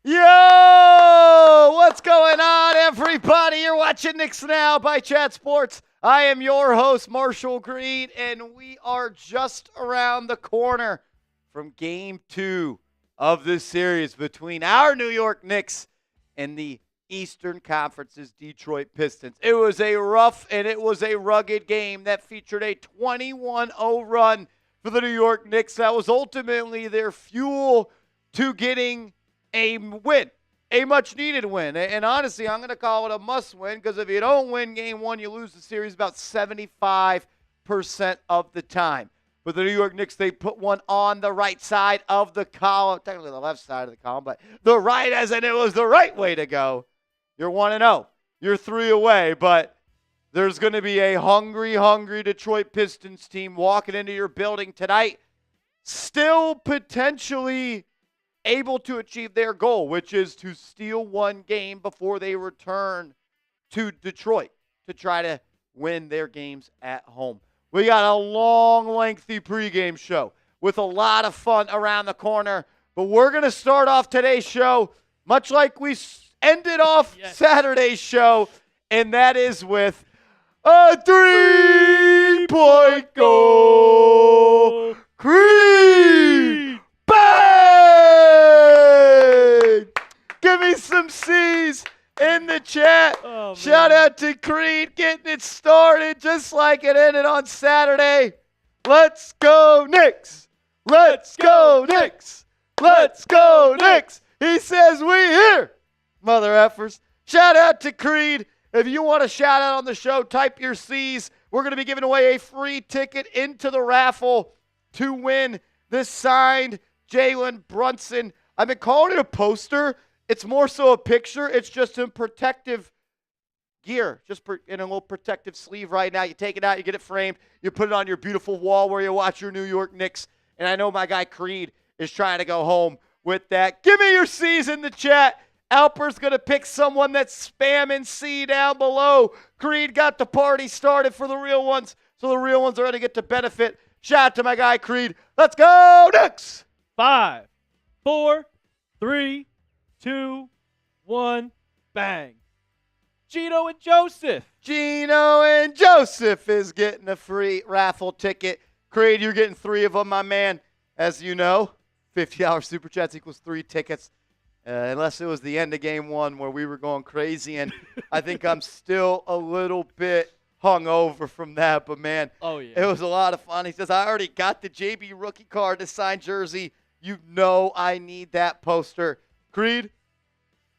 Yo! What's going on, everybody? You're watching Knicks Now by Chat Sports. I am your host, Marshall Green, and we are just around the corner from Game 2 of this series between our New York Knicks and the Eastern Conference's Detroit Pistons. It was a rough and it was a rugged game that featured a 21-0 run for the New York Knicks. That was ultimately their fuel to getting a win, a much-needed win. And honestly, I'm going to call it a must-win because if you don't win Game 1, you lose the series about 75% of the time. But the New York Knicks, they put one on the right side of the column, technically the left side of the column, but the right as in it was the right way to go. You're 1-0. You're 3 away, but there's going to be a hungry, hungry Detroit Pistons team walking into your building tonight, still potentially able to achieve their goal, which is to steal one game before they return to Detroit to try to win their games at home. We got a long, lengthy pregame show with a lot of fun around the corner, but we're going to start off today's show much like we ended off Saturday's show, and that is with a 3-point goal. Creed! Bang! Give me some C's in the chat. Oh, shout out to Creed getting it started just like it ended on Saturday. Let's go Knicks! Let's go Knicks! Let's go Knicks! He says we here, mother effers. Shout out to Creed. If you want a shout out on the show, type your C's. We're going to be giving away a free ticket into the raffle to win this signed Jalen Brunson. I've been calling it a poster. It's more so a picture. It's just in protective gear, just in a little protective sleeve right now. You take it out, you get it framed, you put it on your beautiful wall where you watch your New York Knicks. And I know my guy Creed is trying to go home with that. Give me your C's in the chat. Alper's going to pick someone that's spamming C down below. Creed got the party started for the real ones, so the real ones are going to get to benefit. Shout out to my guy Creed. Let's go Knicks! 5, 4, 3, 2, 1, bang. Gino and Joseph. Gino and Joseph is getting a free raffle ticket. Creed, you're getting 3 of them, my man. As you know, $50 Super Chats equals 3 tickets. Unless it was the end of Game 1 where we were going crazy. And I think I'm still a little bit hungover from that. But, man, It was a lot of fun. He says, I already got the JB rookie card, the signed jersey. You know I need that poster. Creed,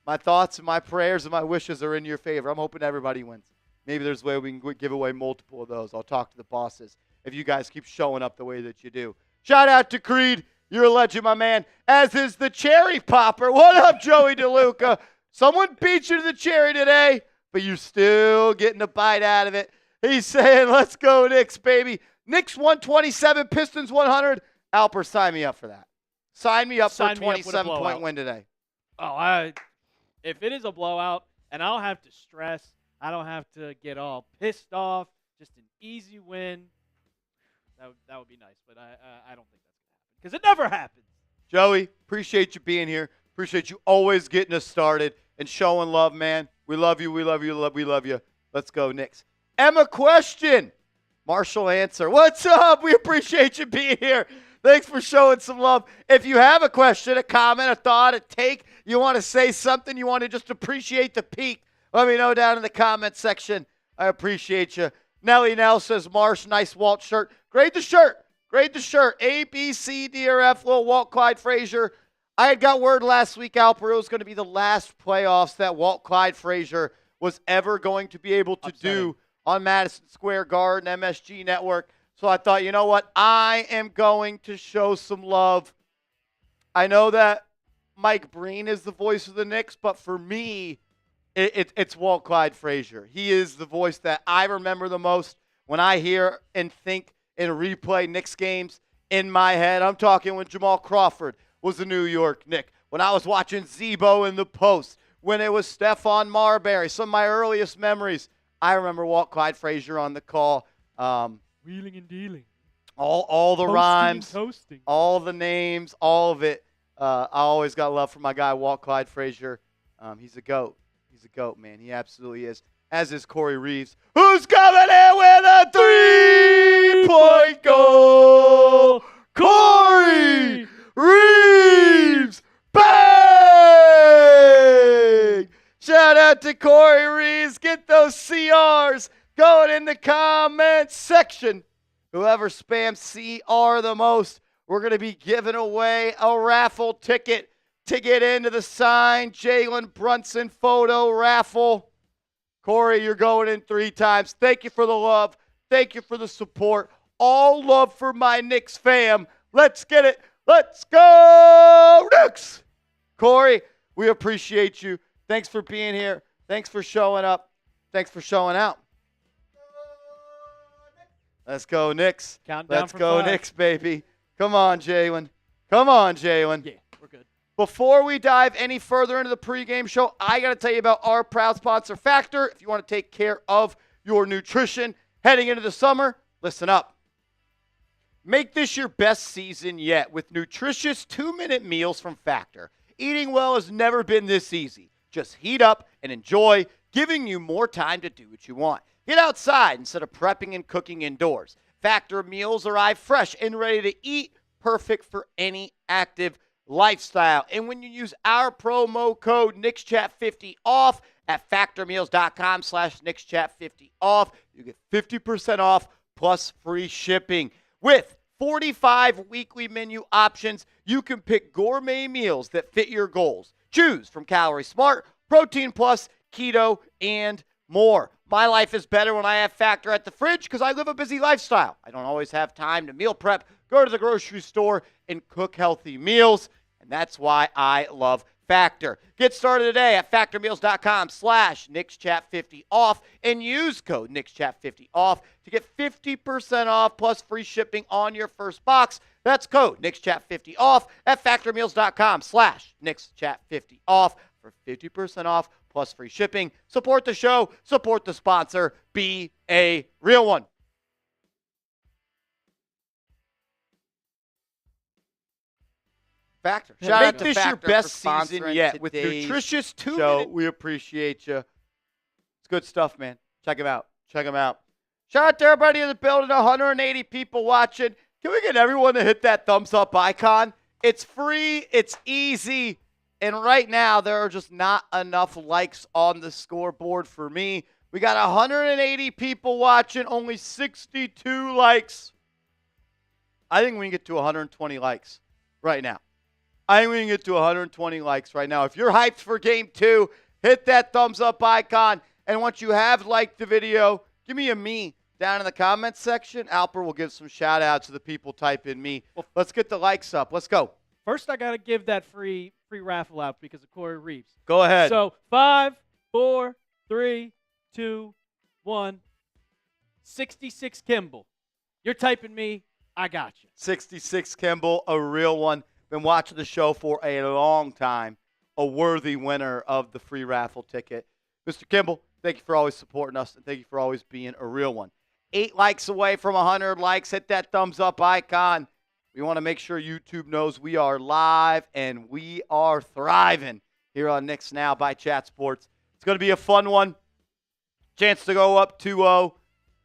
my thoughts and my prayers and my wishes are in your favor. I'm hoping everybody wins. Maybe there's a way we can give away multiple of those. I'll talk to the bosses if you guys keep showing up the way that you do. Shout out to Creed. You're a legend, my man, as is the Cherry Popper. What up, Joey DeLuca? Someone beat you to the cherry today, but you're still getting a bite out of it. He's saying, let's go Knicks, baby. Knicks 127, Pistons 100. Alper, sign me up for that. Sign me up for a 27-point win today. If it is a blowout, and I don't have to stress, I don't have to get all pissed off, just an easy win, that would be nice, but I don't think that's going to happen because it never happens. Joey, appreciate you being here. Appreciate you always getting us started and showing love, man. We love you. We love you. We love you. Let's go, Knicks. Emma, question. Marshall, answer. What's up? We appreciate you being here. Thanks for showing some love. If you have a question, a comment, a thought, a take, you want to say something, you want to just appreciate the peak, let me know down in the comment section. I appreciate you. Nelly Nell says, Marsh, nice Walt shirt. Grade the shirt. Grade the shirt. A, B, C, D, or F, little Walt Clyde Frazier. I had got word last week, Alper, it was going to be the last playoffs that Walt Clyde Frazier was ever going to be able to do on Madison Square Garden, MSG Network. So I thought, you know what? I am going to show some love. I know that Mike Breen is the voice of the Knicks, but for me, it's Walt Clyde Frazier. He is the voice that I remember the most when I hear and think and replay Knicks games in my head. I'm talking when Jamal Crawford was a New York Knick, when I was watching Zebo in the post, when it was Stephon Marbury, some of my earliest memories. I remember Walt Clyde Frazier on the call. Wheeling and dealing. All the Posting rhymes, and toasting. all the names, all of it. I always got love for my guy, Walt Clyde Frazier. He's a GOAT. He's a GOAT, man. He absolutely is. As is Corey Reeves, who's coming in with a three-point goal. Corey Reeves, bang! Shout out to Corey Reeves. Get those CRs going in the comments section. Whoever spams CR the most, we're going to be giving away a raffle ticket to get into the signed Jalen Brunson photo raffle. Corey, you're going in 3 times. Thank you for the love. Thank you for the support. All love for my Knicks fam. Let's get it. Let's go, Knicks! Corey, we appreciate you. Thanks for being here. Thanks for showing up. Thanks for showing out. Let's go, Knicks. Countdown Let's from go, 5. Knicks, baby. Come on, Jalen. Come on, Jalen. Yeah, we're good. Before we dive any further into the pregame show, I got to tell you about our proud sponsor, Factor. If you want to take care of your nutrition heading into the summer, listen up. Make this your best season yet with nutritious 2-minute meals from Factor. Eating well has never been this easy. Just heat up and enjoy, giving you more time to do what you want. Get outside instead of prepping and cooking indoors. Factor meals arrive fresh and ready to eat, perfect for any active lifestyle. And when you use our promo code NicksChat50OFF at factormeals.com/NicksChat50OFF, you get 50% off plus free shipping. With 45 weekly menu options, you can pick gourmet meals that fit your goals. Choose from Calorie Smart, Protein Plus, Keto, and more. My life is better when I have Factor at the fridge because I live a busy lifestyle. I don't always have time to meal prep, go to the grocery store, and cook healthy meals, and that's why I love Factor. Get started today at factormeals.com/NicksChat50OFF and use code NicksChat50OFF to get 50% off plus free shipping on your first box. That's code NicksChat50OFF at factormeals.com/NicksChat50OFF for 50% off plus free shipping. Support the show, support the sponsor, be a real one. Factor. Shout out to this your best season yet with nutritious 2-minute. We appreciate you. It's good stuff, man. Check them out. Check them out. Shout out to everybody in the building. 180 people watching. Can we get everyone to hit that thumbs up icon? It's free. It's easy. And right now, there are just not enough likes on the scoreboard for me. We got 180 people watching, only 62 likes. I think we can get to 120 likes right now. I think we can get to 120 likes right now. If you're hyped for Game 2, hit that thumbs up icon. And once you have liked the video, give me a me down in the comments section. Alper will give some shout-outs to the people type in me. Well, let's get the likes up. Let's go. First, I got to give that free raffle out because of Corey Reeves. Go ahead. So 5, 4, 3, 2, 1. 66 Kimball. You're typing me. I got you. 66 Kimball, a real one. Been watching the show for a long time. A worthy winner of the free raffle ticket. Mr. Kimball, thank you for always supporting us, and thank you for always being a real one. 8 likes away from 100 likes. Hit that thumbs up icon. We want to make sure YouTube knows we are live and we are thriving here on Knicks Now by Chat Sports. It's going to be a fun one. Chance to go up 2-0.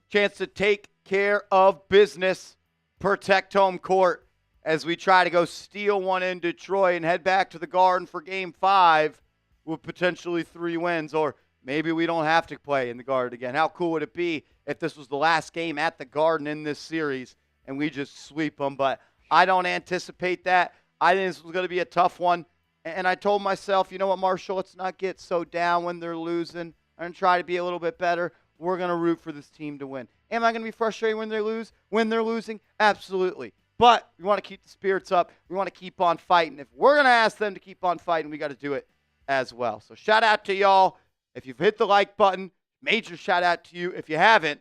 Chance to take care of business. Protect home court as we try to go steal one in Detroit and head back to the Garden for Game 5 with potentially 3 wins. Or maybe we don't have to play in the Garden again. How cool would it be if this was the last game at the Garden in this series and we just sweep them? But I don't anticipate that. I think this was going to be a tough one. And I told myself, you know what, Marshall, let's not get so down when they're losing. I'm going to try to be a little bit better. We're going to root for this team to win. Am I going to be frustrated when they lose? When they're losing? Absolutely. But we want to keep the spirits up. We want to keep on fighting. If we're going to ask them to keep on fighting, we got to do it as well. So shout out to y'all. If you've hit the like button, major shout out to you. If you haven't,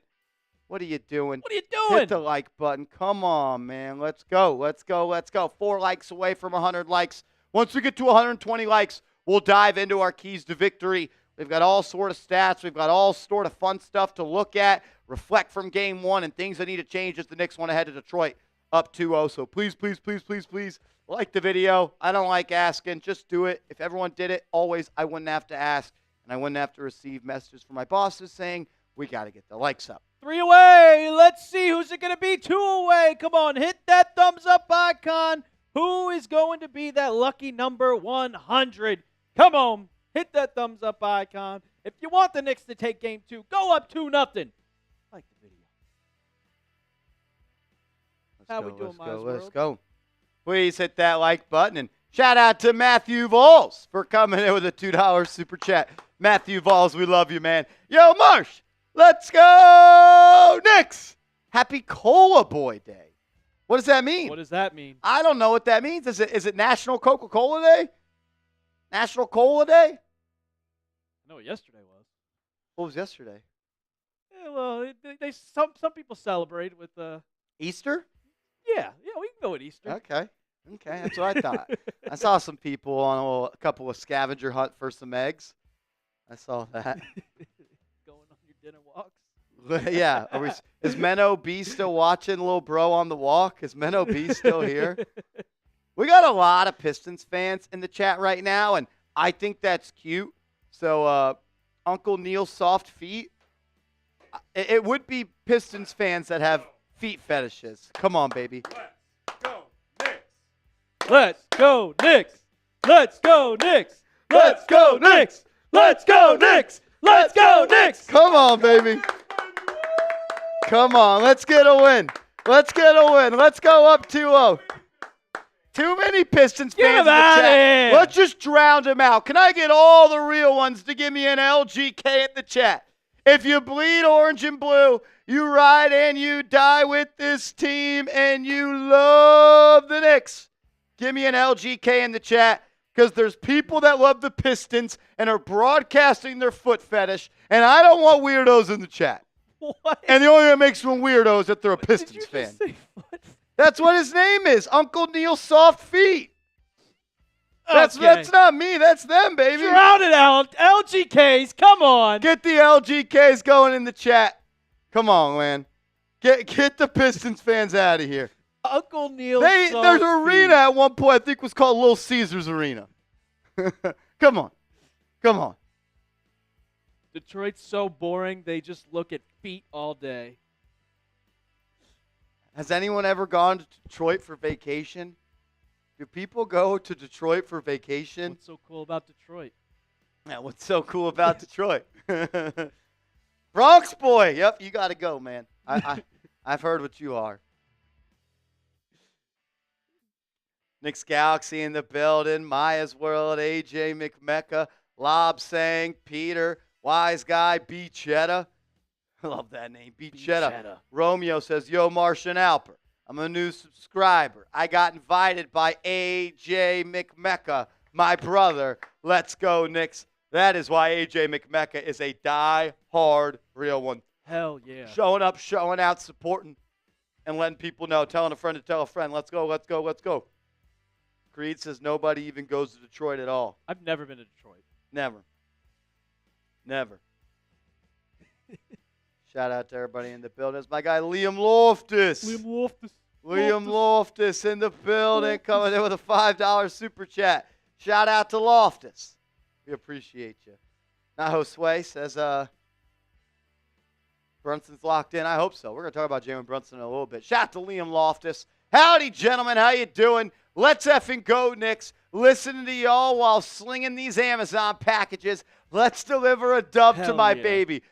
what are you doing? What are you doing? Hit the like button. Come on, man. Let's go. Let's go. Let's go. 4 likes away from 100 likes. Once we get to 120 likes, we'll dive into our keys to victory. We've got all sort of stats. We've got all sort of fun stuff to look at, reflect from Game 1, and things that need to change as the Knicks want to head to Detroit up 2-0. So please, please, please, please, please like the video. I don't like asking. Just do it. If everyone did it, always, I wouldn't have to ask. And I wouldn't have to receive messages from my bosses saying, we got to get the likes up. 3 away. Let's see who's it going to be. 2 away. Come on, hit that thumbs up icon. Who is going to be that lucky number 100? Come on, hit that thumbs up icon. If you want the Knicks to take game 2, go up 2-0. Like the video. How we doing, Myers World? Let's go. Please hit that like button. And shout out to Matthew Vols for coming in with a $2 super chat. Matthew Vols, we love you, man. Yo, Marsh, let's go Knicks. Happy Cola Boy Day. What does that mean? What does that mean? I don't know what that means. Is it National Coca-Cola Day? National Cola Day? I know what yesterday was. What was yesterday? Yeah, well, some people celebrate with Easter? Yeah, we can go with Easter. Okay, that's what I thought. I saw some people on a couple of scavenger hunt for some eggs. I saw that. Going on your dinner walks. Yeah. Is Menno B still watching, little bro on the walk? Is Menno B still here? We got a lot of Pistons fans in the chat right now, and I think that's cute. So, Uncle Neil's soft feet. It would be Pistons fans that have feet fetishes. Come on, baby. Let's go Knicks. Let's go Knicks. Let's go Knicks. Let's go Knicks. Let's go Knicks. Come on, baby. Come on. Let's get a win. Let's get a win. Let's go up 2-0. Too many Pistons fans in the chat. Let's just drown them out. Can I get all the real ones to give me an LGK in the chat? If you bleed orange and blue, you ride and you die with this team, and you love the Knicks. Give me an LGK in the chat, because there's people that love the Pistons and are broadcasting their foot fetish, and I don't want weirdos in the chat. What? And the only thing that makes them weirdos is that they're a Pistons fan. Say foot? That's what his name is, Uncle Neil's soft feet. That's not me. That's them, baby. Drown it out. LGKs, come on. Get the LGKs going in the chat. Come on, man. Get the Pistons fans out of here. Uncle Neil. There's an arena at one point I think was called Little Caesars Arena. Come on. Come on. Detroit's so boring, they just look at feet all day. Has anyone ever gone to Detroit for vacation? Do people go to Detroit for vacation? What's so cool about Detroit? Yeah, what's so cool about Detroit? Bronx boy. Yep, you got to go, man. I've heard what you are. Knicks Galaxy in the building. Maya's World. AJ McMecca. Lob saying Peter. Wise guy. B. Chetta. I love that name. B. Chetta. Romeo says, yo, Martian Alper. I'm a new subscriber. I got invited by AJ McMecca, my brother. Let's go, Knicks. That is why AJ McMecca is a die-hard real one. Hell yeah. Showing up, showing out, supporting, and letting people know. Telling a friend to tell a friend. Let's go, let's go, let's go. Creed says nobody even goes to Detroit at all. I've never been to Detroit. Never. Shout out to everybody in the building. It's my guy Liam Loftus. Liam Loftus in the building, coming in with a $5 super chat. Shout out to Loftus. We appreciate you. Now Josue says Brunson's locked in. I hope so. We're going to talk about Jalen Brunson in a little bit. Shout out to Liam Loftus. Howdy, gentlemen. How you doing? Let's effing go, Knicks. Listening to y'all while slinging these Amazon packages. Let's deliver a dub to my baby.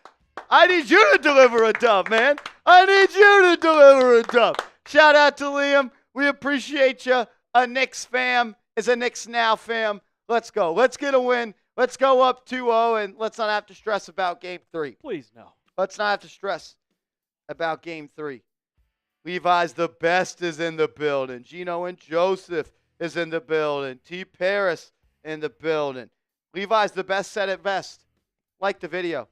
I need you to deliver a dub, man. I need you to deliver a dub. Shout out to Liam. We appreciate you. A Knicks fam is a Knicks Now fam. Let's go. Let's get a win. Let's go up 2-0, and let's not have to stress about Game 3. Please, no. Let's not have to stress about Game 3. Levi's the best is in the building. Gino and Joseph is in the building. T. Paris in the building. Levi's the best said it best. Like the video.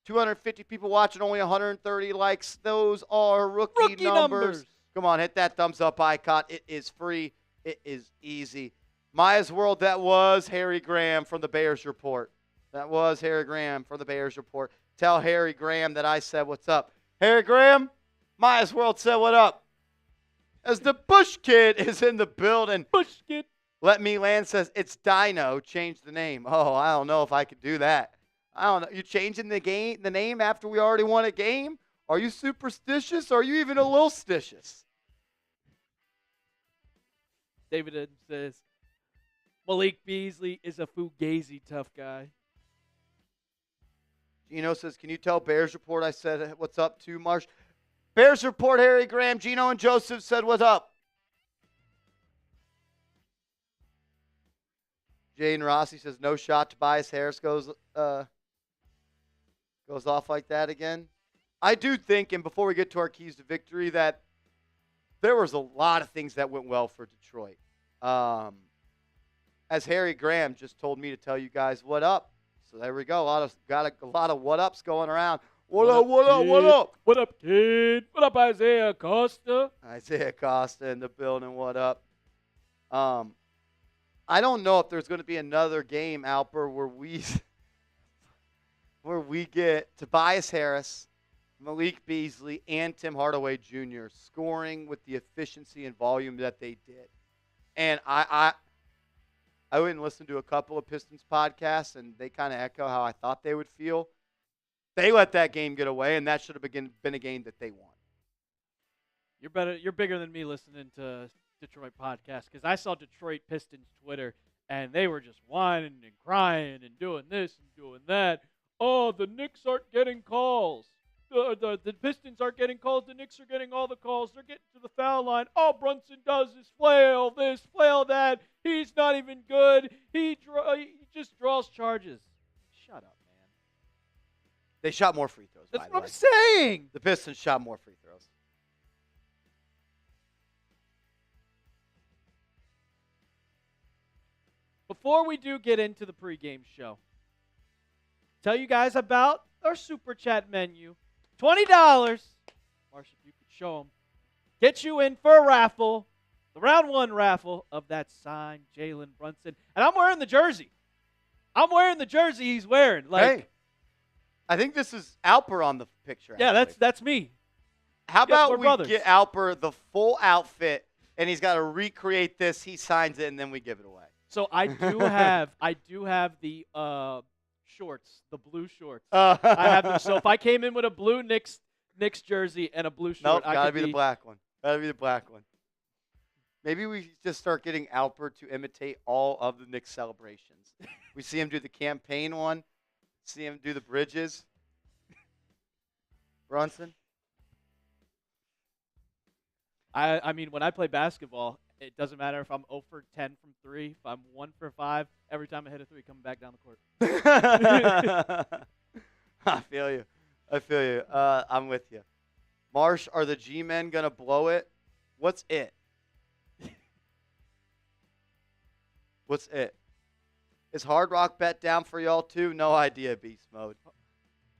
250 people watching, only 130 likes. Those are rookie numbers. Come on, hit that thumbs up icon. It is free. It is easy. Maya's World, that was Harry Graham from the Bears Report. That was Harry Graham from the Bears Report. Tell Harry Graham that I said what's up. Harry Graham, Maya's World said what up. As the Bush Kid is in the building. Bush Kid. Let Me Land says, it's Dino. Change the name. Oh, I don't know if I could do that. I don't know. You changing the name after we already won a game? Are you superstitious? Or are you even a little stitious? David says, Malik Beasley is a fugazi tough guy. Gino says, can you tell Bears Report I said what's up to Marsh? Bears Report, Harry Graham. Gino and Joseph said what's up. Jaden Rossi says, no shot. Tobias Harris goes off like that again. I do think, and before we get to our keys to victory, that there was a lot of things that went well for Detroit. As Harry Graham just told me to tell you guys what up. So there we go. Got a lot of what ups going around. What up, what up, what up? What up, kid? What up, Isaiah Costa? Isaiah Costa in the building. What up? I don't know if there's going to be another game, Alper, where we get Tobias Harris, Malik Beasley, and Tim Hardaway Jr. scoring with the efficiency and volume that they did. And I went and listened to a couple of Pistons podcasts, and they kind of echo how I thought they would feel. They let that game get away, and that should have been a game that they won. You're better. You're bigger than me listening to Detroit podcast, because I saw Detroit Pistons Twitter, and they were just whining and crying and doing this and doing that. Oh, the Knicks aren't getting calls. The Pistons aren't getting calls. The Knicks are getting all the calls. They're getting to the foul line. All Brunson does is flail this, flail that. He's not even good. He just draws charges. Shut up, man. They shot more free throws, That's by the what way. I'm saying. The Pistons shot more free throws. Before we do get into the pregame show, tell you guys about our Super Chat menu. $20. Marsh, if you could show them. Get you in for a raffle, the round one raffle of that signed Jalen Brunson. And I'm wearing the jersey. I'm wearing the jersey he's wearing. Hey, I think this is Alper on the picture. Yeah, actually. that's me. How about we're we brothers. get Alper the full outfit, and he's got to recreate this. He signs it, and then we give it away. So I do have the shorts, the blue shorts. I I have them. So if I came in with a blue Knicks jersey and a blue short, nope, gotta be the black one. Gotta be the black one. Maybe we just start getting Alper to imitate all of the Knicks celebrations. We see him do the Cam Payne one. See him do the bridges. Brunson. I mean, when I play basketball, it doesn't matter if I'm 0 for 10 from 3, if I'm 1 for 5, every time I hit a 3, coming back down the court. I feel you. I'm with you. Marsh, are the G-men going to blow it? What's it? What's it? Is Hard Rock Bet down for y'all too? No idea, Beast Mode.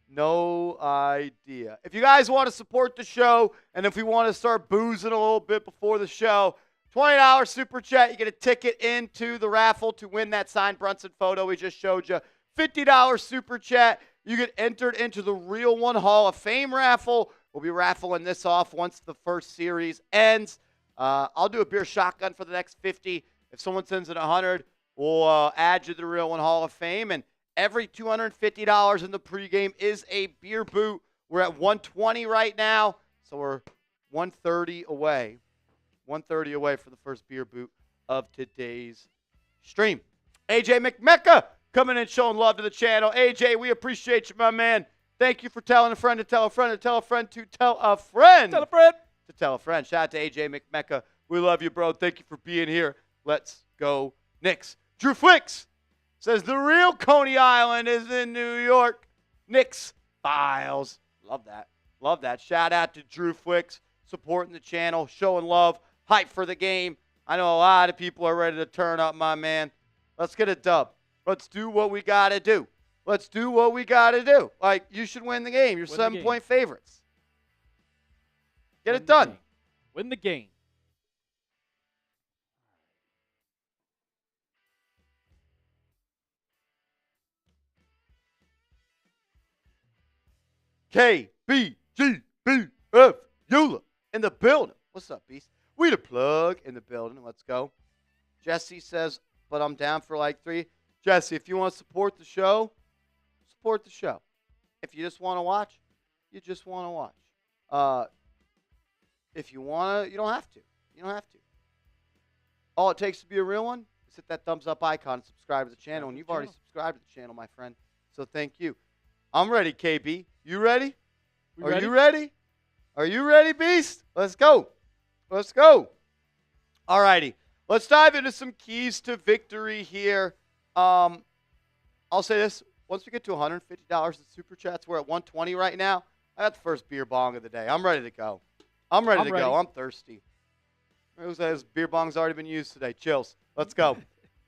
No idea. If you guys want to support the show, and if we want to start boozing a little bit before the show, $20 super chat. You get a ticket into the raffle to win that signed Brunson photo we just showed you. $50 super chat. You get entered into the Real One Hall of Fame raffle. We'll be raffling this off once the first series ends. I'll do a beer shotgun for the next 50. If someone sends in 100, we'll add you to the Real One Hall of Fame. And every $250 in the pregame is a beer boot. We're at 120 right now, so we're 130 away. 130 away for the first beer boot of today's stream. AJ McMecca coming in showing love to the channel. AJ, we appreciate you, my man. Thank you for telling a friend to tell a friend to tell a friend to tell a friend. Tell a friend. To tell a friend. Shout out to AJ McMecca. We love you, bro. Thank you for being here. Let's go Knicks. Drew Flicks says the real Coney Island is in New York. Knicks Files. Love that. Love that. Shout out to Drew Flicks supporting the channel, showing love, hype for the game. I know a lot of people are ready to turn up, my man. Let's get a dub. Let's do what we got to do. Let's do what we got to do. Like, you should win the game. You're 7-point favorites. Get it done. Win the game. KBGBF Eula in the building. What's up, Beast? We the plug in the building. Let's go. Jesse says, but I'm down for like 3. Jesse, if you want to support the show, support the show. If you just want to watch, you just want to watch. If you want to, you don't have to. You don't have to. All it takes to be a real one is hit that thumbs up icon and subscribe to the channel. And you've already subscribed to the channel, my friend. So thank you. I'm ready, KB. You ready? Are you ready? Are you ready, Beast? Let's go. Let's go. All righty. Let's dive into some keys to victory here. I'll say this. Once we get to $150 in Super Chats, we're at $120 right now. I got the first beer bong of the day. I'm ready to go. I'm ready to go. I'm thirsty. Who says beer bong's already been used today? Chills. Let's go.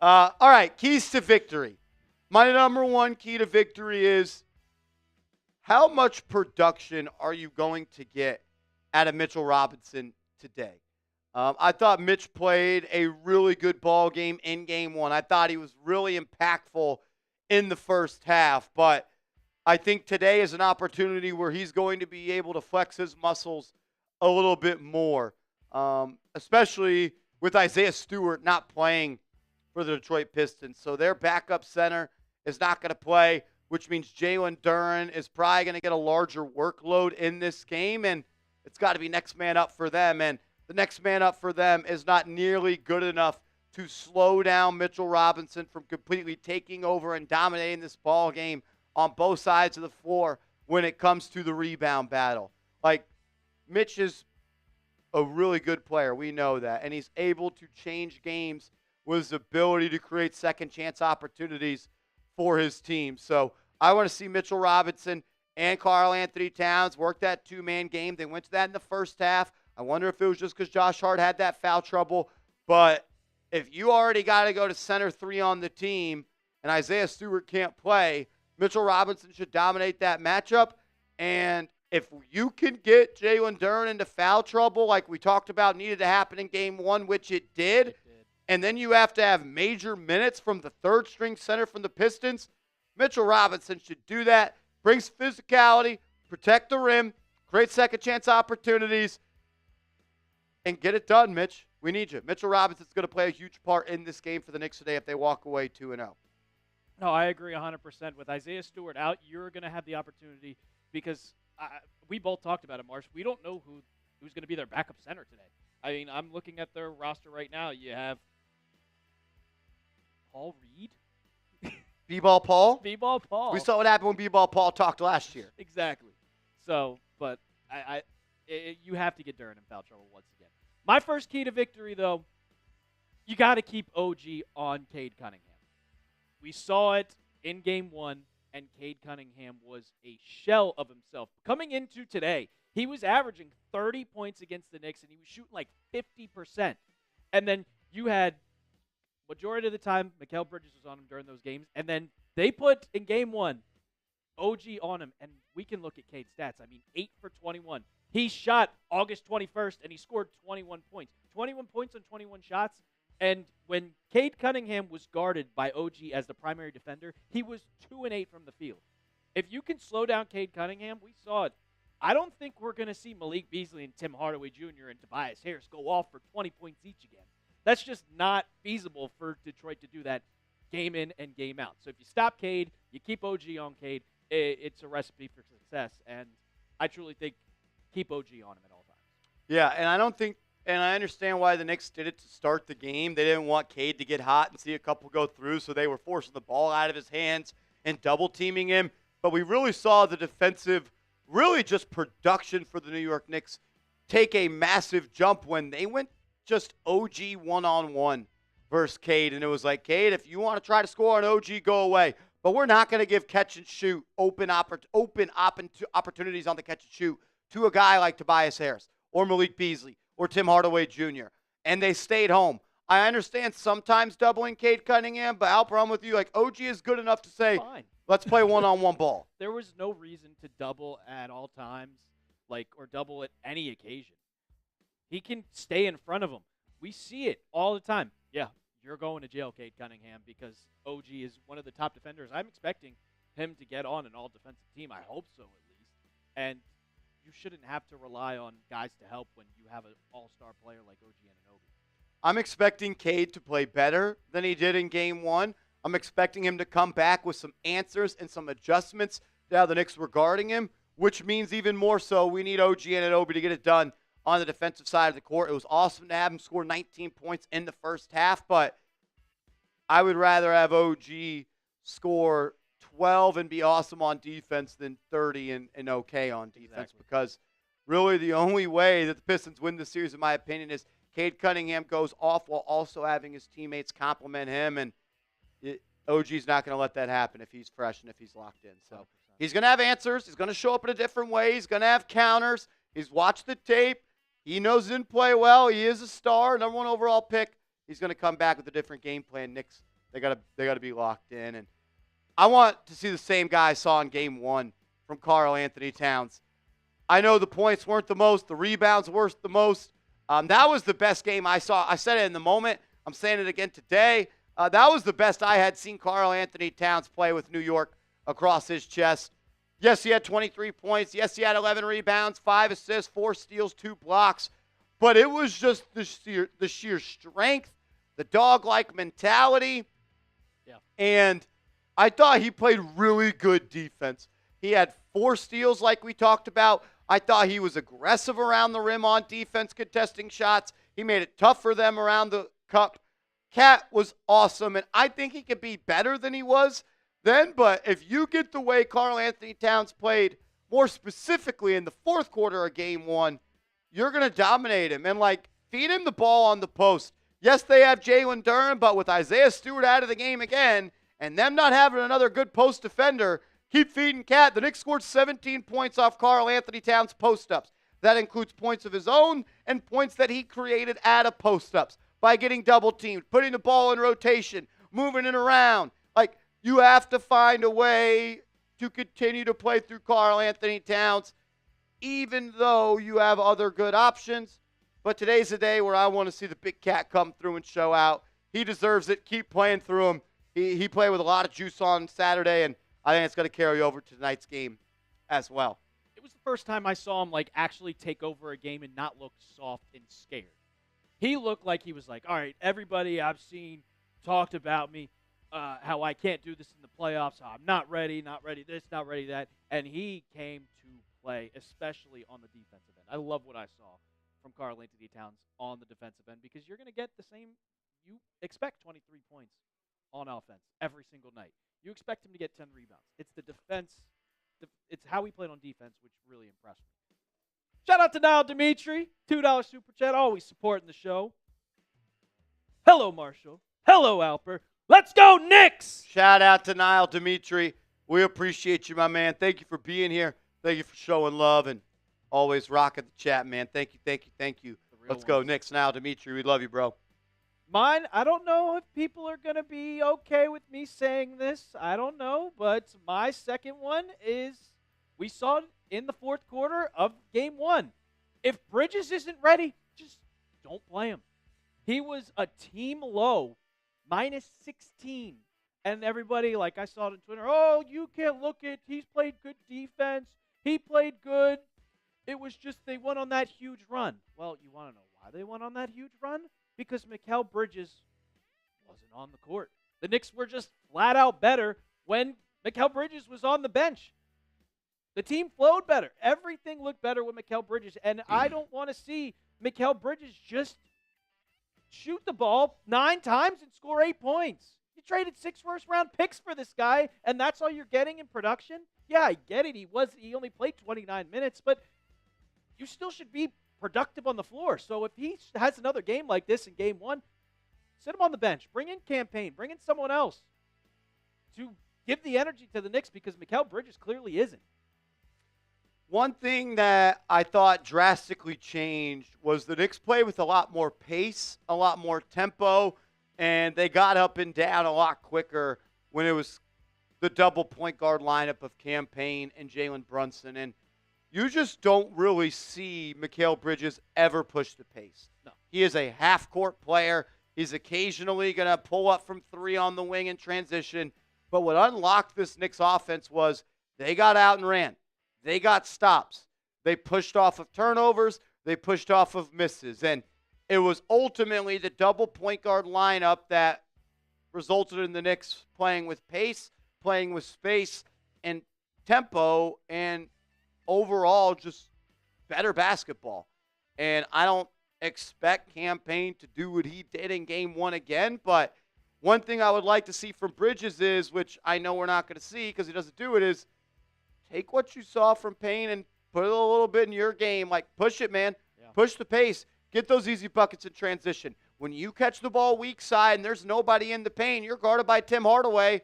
All right. Keys to victory. My number one key to victory is how much production are you going to get out of Mitchell Robinson today? I thought Mitch played a really good ball game in Game 1. I thought he was really impactful in the first half, but I think today is an opportunity where he's going to be able to flex his muscles a little bit more, especially with Isaiah Stewart not playing for the Detroit Pistons. So their backup center is not going to play, which means Jalen Duren is probably going to get a larger workload in this game, and it's got to be next man up for them. And the next man up for them is not nearly good enough to slow down Mitchell Robinson from completely taking over and dominating this ball game on both sides of the floor when it comes to the rebound battle. Like, Mitch is a really good player. We know that. And he's able to change games with his ability to create second chance opportunities for his team. So I want to see Mitchell Robinson and Karl-Anthony Towns work that two-man game. They went to that in the first half. I wonder if it was just because Josh Hart had that foul trouble. But if you already got to go to center 3 on the team and Isaiah Stewart can't play, Mitchell Robinson should dominate that matchup. And if you can get Jalen Duren into foul trouble like we talked about needed to happen in Game 1, which it did, and then you have to have major minutes from the third-string center from the Pistons, Mitchell Robinson should do that. Brings physicality, protect the rim, create second-chance opportunities, and get it done, Mitch. We need you. Mitchell Robinson's going to play a huge part in this game for the Knicks today if they walk away 2-0. No, I agree 100%. With Isaiah Stewart out, you're going to have the opportunity because we both talked about it, Marsh. We don't know who's going to be their backup center today. I mean, I'm looking at their roster right now. You have Paul Reed. B-Ball Paul? B-Ball Paul. We saw what happened when B-Ball Paul talked last year. Exactly. So, but you have to get Duren in foul trouble once again. My first key to victory, though, you got to keep OG on Cade Cunningham. We saw it in Game 1, and Cade Cunningham was a shell of himself. Coming into today, he was averaging 30 points against the Knicks, and he was shooting like 50%. And then you had, majority of the time, Mikal Bridges was on him during those games, and then they put, in Game 1, OG on him, and we can look at Cade's stats. I mean, 8 for 21. He shot August 21st, and he scored 21 points. 21 points on 21 shots. And when Cade Cunningham was guarded by OG as the primary defender, he was 2 and 8 from the field. If you can slow down Cade Cunningham, we saw it. I don't think we're going to see Malik Beasley and Tim Hardaway Jr. and Tobias Harris go off for 20 points each again. That's just not feasible for Detroit to do that game in and game out. So if you stop Cade, you keep OG on Cade, it's a recipe for success. And I truly think keep OG on him at all times. Yeah, and I understand why the Knicks did it to start the game. They didn't want Cade to get hot and see a couple go through, so they were forcing the ball out of his hands and double-teaming him. But we really saw the defensive, really just production for the New York Knicks take a massive jump when they went just OG one-on-one versus Cade. And it was like, Cade, if you want to try to score on OG, go away. But we're not going to give catch-and-shoot open opportunities on the catch-and-shoot to a guy like Tobias Harris or Malik Beasley or Tim Hardaway Jr., and they stayed home. I understand sometimes doubling Cade Cunningham, but Alper, I'm with you. Like, OG is good enough to say, Fine. Let's play one-on-one ball. There was no reason to double at all times, or double at any occasion. He can stay in front of him. We see it all the time. Yeah, you're going to jail, Cade Cunningham, because OG is one of the top defenders. I'm expecting him to get on an all-defensive team. I hope so, at least. And you shouldn't have to rely on guys to help when you have an all-star player like OG Anunoby. I'm expecting Cade to play better than he did in Game 1. I'm expecting him to come back with some answers and some adjustments to how the Knicks were guarding him, which means even more so we need OG Anunoby to get it done on the defensive side of the court. It was awesome to have him score 19 points in the first half, but I would rather have OG score 12 and be awesome on defense than 30 and okay on defense. Exactly. Because really the only way that the Pistons win this series, in my opinion, is Cade Cunningham goes off while also having his teammates compliment him, and OG's not going to let that happen if he's fresh and if he's locked in. So 100%. He's going to have answers. He's going to show up in a different way. He's going to have counters. He's watched the tape. He knows he didn't play well. He is a star, number 1 overall pick. He's going to come back with a different game plan. Knicks, they got to be locked in. And I want to see the same guy I saw in Game 1 from Karl-Anthony Towns. I know the points weren't the most. The rebounds weren't the most. That was the best game I saw. I said it in the moment. I'm saying it again today. That was the best I had seen Karl-Anthony Towns play with New York across his chest. Yes, he had 23 points. Yes, he had 11 rebounds, 5 assists, 4 steals, 2 blocks. But it was just the sheer strength, the dog-like mentality. Yeah. And I thought he played really good defense. He had 4 steals like we talked about. I thought he was aggressive around the rim on defense, contesting shots. He made it tough for them around the cup. Cat was awesome, and I think he could be better than he was then. But if you get the way Karl-Anthony Towns played, more specifically in the fourth quarter of Game 1, you're going to dominate him and, feed him the ball on the post. Yes, they have Jalen Duren, but with Isaiah Stewart out of the game again and them not having another good post defender, keep feeding Cat. The Knicks scored 17 points off Karl-Anthony Towns post-ups. That includes points of his own and points that he created out of post-ups by getting double-teamed, putting the ball in rotation, moving it around. You have to find a way to continue to play through Karl-Anthony Towns, even though you have other good options. But today's the day where I want to see the big cat come through and show out. He deserves it. Keep playing through him. He played with a lot of juice on Saturday, and I think it's going to carry over to tonight's game as well. It was the first time I saw him actually take over a game and not look soft and scared. He looked like he was all right, everybody I've seen talked about me, how I can't do this in the playoffs. I'm not ready this, not ready that. And he came to play, especially on the defensive end. I love what I saw from Karl-Anthony Towns on the defensive end because you're going to get the same. You expect 23 points on offense every single night. You expect him to get 10 rebounds. It's the defense. It's how he played on defense, which really impressed me. Shout out to Niall Dimitri, $2 super chat, always supporting the show. Hello, Marshall. Hello, Alper. Let's go, Knicks! Shout out to Niall Dimitri. We appreciate you, my man. Thank you for being here. Thank you for showing love and always rocking the chat, man. Thank you. Let's go, Knicks Now, Dimitri. We love you, bro. Mine, I don't know if people are going to be okay with me saying this. I don't know, but my second one is we saw it in the fourth quarter of Game 1. If Bridges isn't ready, just don't play him. He was a team low, minus 16. And everybody, I saw it on Twitter, oh, you can't look at, he's played good defense. He played good. It was just they went on that huge run. Well, you want to know why they went on that huge run? Because Mikal Bridges wasn't on the court. The Knicks were just flat out better when Mikal Bridges was on the bench. The team flowed better. Everything looked better with Mikal Bridges. And I don't want to see Mikal Bridges just shoot the ball 9 times and score 8 points. You traded 6 first-round picks for this guy, and that's all you're getting in production? Yeah, I get it. He only played 29 minutes, but you still should be productive on the floor. So if he has another game like this in Game 1, sit him on the bench. Bring in Cam Payne. Bring in someone else to give the energy to the Knicks because Mikal Bridges clearly isn't. One thing that I thought drastically changed was the Knicks played with a lot more pace, a lot more tempo, and they got up and down a lot quicker when it was the double point guard lineup of Cam Payne and Jalen Brunson. And you just don't really see Mikal Bridges ever push the pace. No. He is a half-court player. He's occasionally going to pull up from 3 on the wing in transition. But what unlocked this Knicks offense was they got out and ran. They got stops. They pushed off of turnovers. They pushed off of misses. And it was ultimately the double point guard lineup that resulted in the Knicks playing with pace, playing with space and tempo, and overall just better basketball. And I don't expect Cam Payne to do what he did in game one again, but one thing I would like to see from Bridges is, which I know we're not going to see because he doesn't do it, is take what you saw from Payne and put it a little bit in your game. Like, push it, man. Yeah. Push the pace. Get those easy buckets in transition. When you catch the ball weak side and there's nobody in the paint, you're guarded by Tim Hardaway.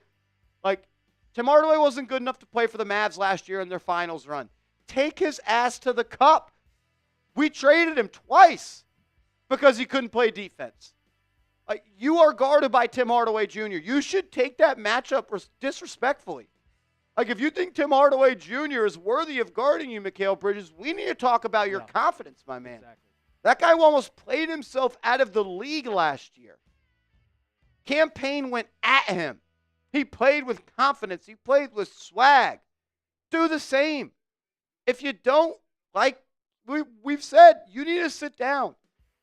Like, Tim Hardaway wasn't good enough to play for the Mavs last year in their finals run. Take his ass to the cup. We traded him twice because he couldn't play defense. You are guarded by Tim Hardaway Jr. You should take that matchup disrespectfully. Like, if you think Tim Hardaway Jr. is worthy of guarding you, Mikal Bridges, we need to talk about your confidence, my man. Exactly. That guy almost played himself out of the league last year. Cam Payne went at him. He played with confidence. He played with swag. Do the same. If you don't, like we've said, you need to sit down.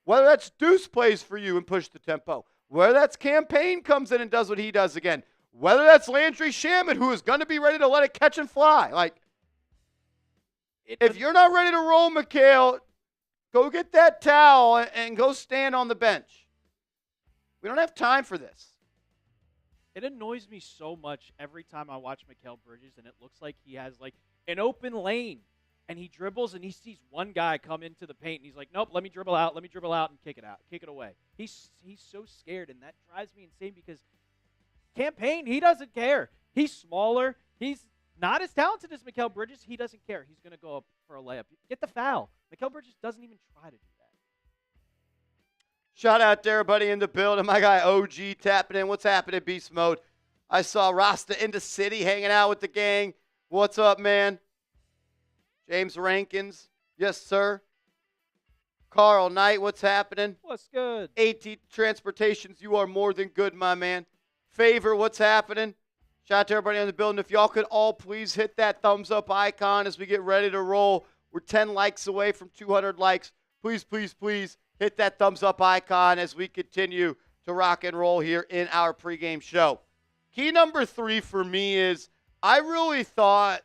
Whether that's Deuce plays for you and push the tempo. Whether that's Cam Payne comes in and does what he does again. Whether that's Landry Shamet, who is going to be ready to let it catch and fly. Like, if you're not ready to roll, Mikal, go get that towel and go stand on the bench. We don't have time for this. It annoys me so much every time I watch Mikal Bridges, and it looks like he has, like, an open lane. And he dribbles, and he sees one guy come into the paint, and he's like, nope, let me dribble out, and kick it away. He's so scared, and that drives me insane because Cam Payne, he doesn't care. He's smaller. He's not as talented as Mikal Bridges. He doesn't care. He's going to go up for a layup. Get the foul. Mikal Bridges doesn't even try to do that. Shout out to everybody in the building. My guy OG tapping in. What's happening, Beast Mode? I saw Rasta in the city hanging out with the gang. What's up, man? James Rankins, yes, sir. Carl Knight, what's happening? What's good? AT Transportations, you are more than good, my man. Favor, what's happening? Shout out to everybody in the building. If y'all could all please hit that thumbs up icon as we get ready to roll. We're 10 likes away from 200 likes. Please, please, please hit that thumbs up icon as we continue to rock and roll here in our pregame show. Key number 3 for me is I really thought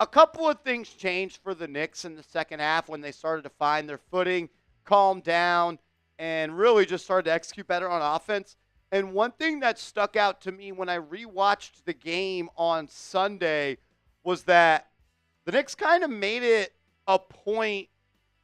a couple of things changed for the Knicks in the second half when they started to find their footing, calm down, and really just started to execute better on offense. And one thing that stuck out to me when I rewatched the game on Sunday was that the Knicks kind of made it a point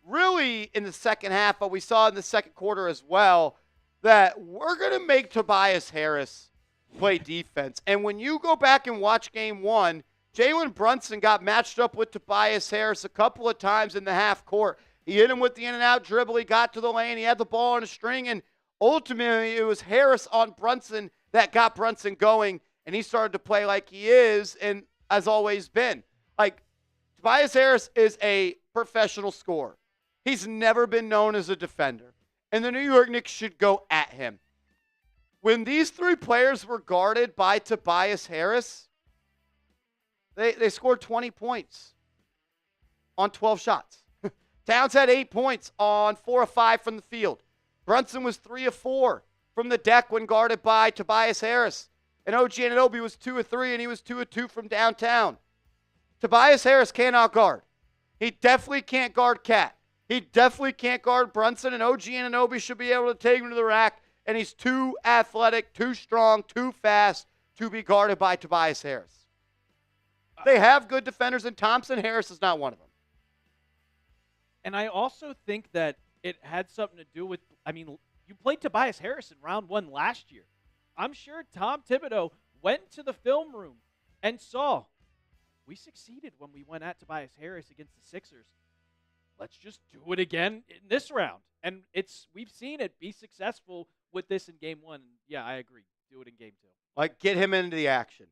really in the second half, but we saw in the second quarter as well, that we're going to make Tobias Harris play defense. And when you go back and watch game one, Jalen Brunson got matched up with Tobias Harris a couple of times in the half court. He hit him with the in-and-out dribble. He got to the lane. He had the ball on a string. And ultimately, it was Harris on Brunson that got Brunson going. And he started to play like he is and has always been. Like, Tobias Harris is a professional scorer. He's never been known as a defender. And the New York Knicks should go at him. When these three players were guarded by Tobias Harris, they scored 20 points on 12 shots. Towns had 8 points on 4 of 5 from the field. Brunson was 3 of 4 from the deck when guarded by Tobias Harris. And OG Anunoby was 2 of 3, and he was 2 of 2 from downtown. Tobias Harris cannot guard. He definitely can't guard Cat. He definitely can't guard Brunson, and OG Anunoby should be able to take him to the rack, and he's too athletic, too strong, too fast to be guarded by Tobias Harris. They have good defenders, and Thompson Harris is not one of them. And I also think that it had something to do with, I mean, you played Tobias Harris in round 1 last year. I'm sure Tom Thibodeau went to the film room and saw, we succeeded when we went at Tobias Harris against the Sixers. Let's just do it again in this round. And we've seen it be successful with this in game 1. Yeah, I agree. Do it in game 2. Like, get him into the action.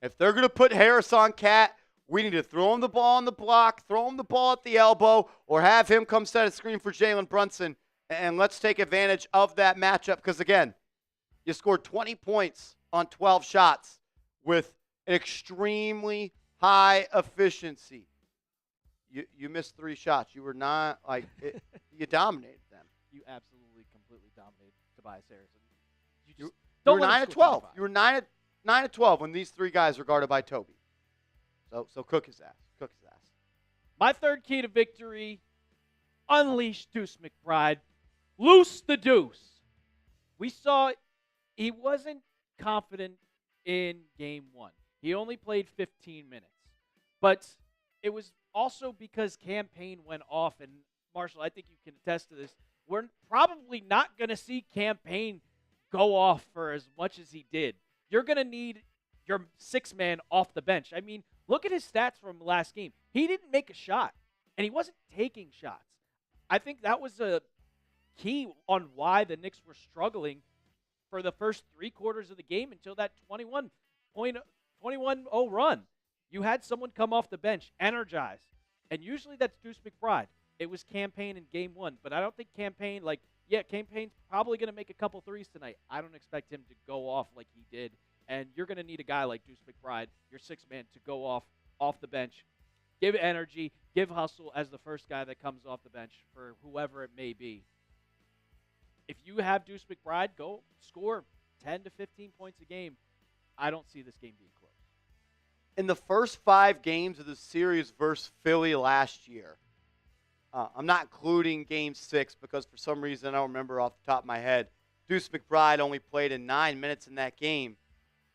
If they're going to put Harris on Cat, we need to throw him the ball on the block, throw him the ball at the elbow, or have him come set a screen for Jalen Brunson, and let's take advantage of that matchup because, again, you scored 20 points on 12 shots with extremely high efficiency. You missed 3 shots. You were not like you dominated them. You absolutely, completely dominated Tobias Harrison. You You just you don't were let him 9 of score 12. 25. You were 9 of 12 when these 3 guys were guarded by Toby. So cook his ass. Cook his ass. My third key to victory: unleash Deuce McBride, loose the Deuce. We saw he wasn't confident in game 1. He only played 15 minutes, but it was also because Cam Payne went off. And Marshall, I think you can attest to this. We're probably not going to see Cam Payne go off for as much as he did. You're going to need your 6-man off the bench. I mean, look at his stats from last game. He didn't make a shot, and he wasn't taking shots. I think that was a key on why the Knicks were struggling for the first 3 quarters of the game until that 21-0 run. You had someone come off the bench, energized, and usually that's Deuce McBride. It was Cam Payne in game 1, but I don't think Cam Payne, Cam Payne's probably going to make a couple threes tonight. I don't expect him to go off like he did, and you're going to need a guy like Deuce McBride, your 6-man, to go off the bench, give energy, give hustle as the first guy that comes off the bench for whoever it may be. If you have Deuce McBride, go score 10 to 15 points a game. I don't see this game being close. In the first 5 games of the series versus Philly last year, I'm not including Game 6 because for some reason I don't remember off the top of my head. Deuce McBride only played in 9 minutes in that game.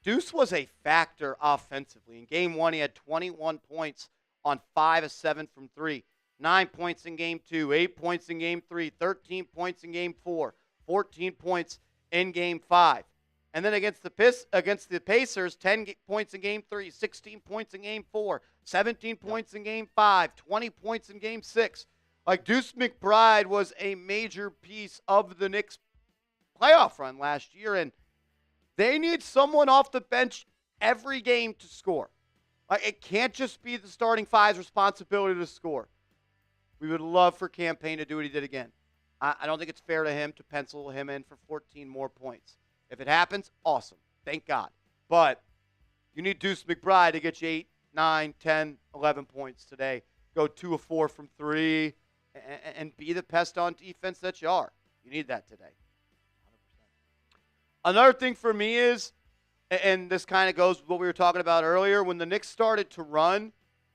Deuce was a factor offensively. In Game 1, he had 21 points on 5 of 7 from 3. 9 points in Game 2, 8 points in Game 3, 13 points in Game 4, 14 points in Game 5. And then against the Pacers, 10 points in Game 3, 16 points in Game 4, 17 points in Game 5, 20 points in Game 6. Like, Deuce McBride was a major piece of the Knicks' playoff run last year, and they need someone off the bench every game to score. Like, it can't just be the starting 5's responsibility to score. We would love for Cam Payne to do what he did again. I don't think it's fair to him to pencil him in for 14 more points. If it happens, awesome. Thank God. But you need Deuce McBride to get you 8, 9, 10, 11 points today. Go 2 of 4 from 3 and be the pest on defense that you are. You need that today. 100%. Another thing for me is, and this kind of goes with what we were talking about earlier, when the Knicks started to run,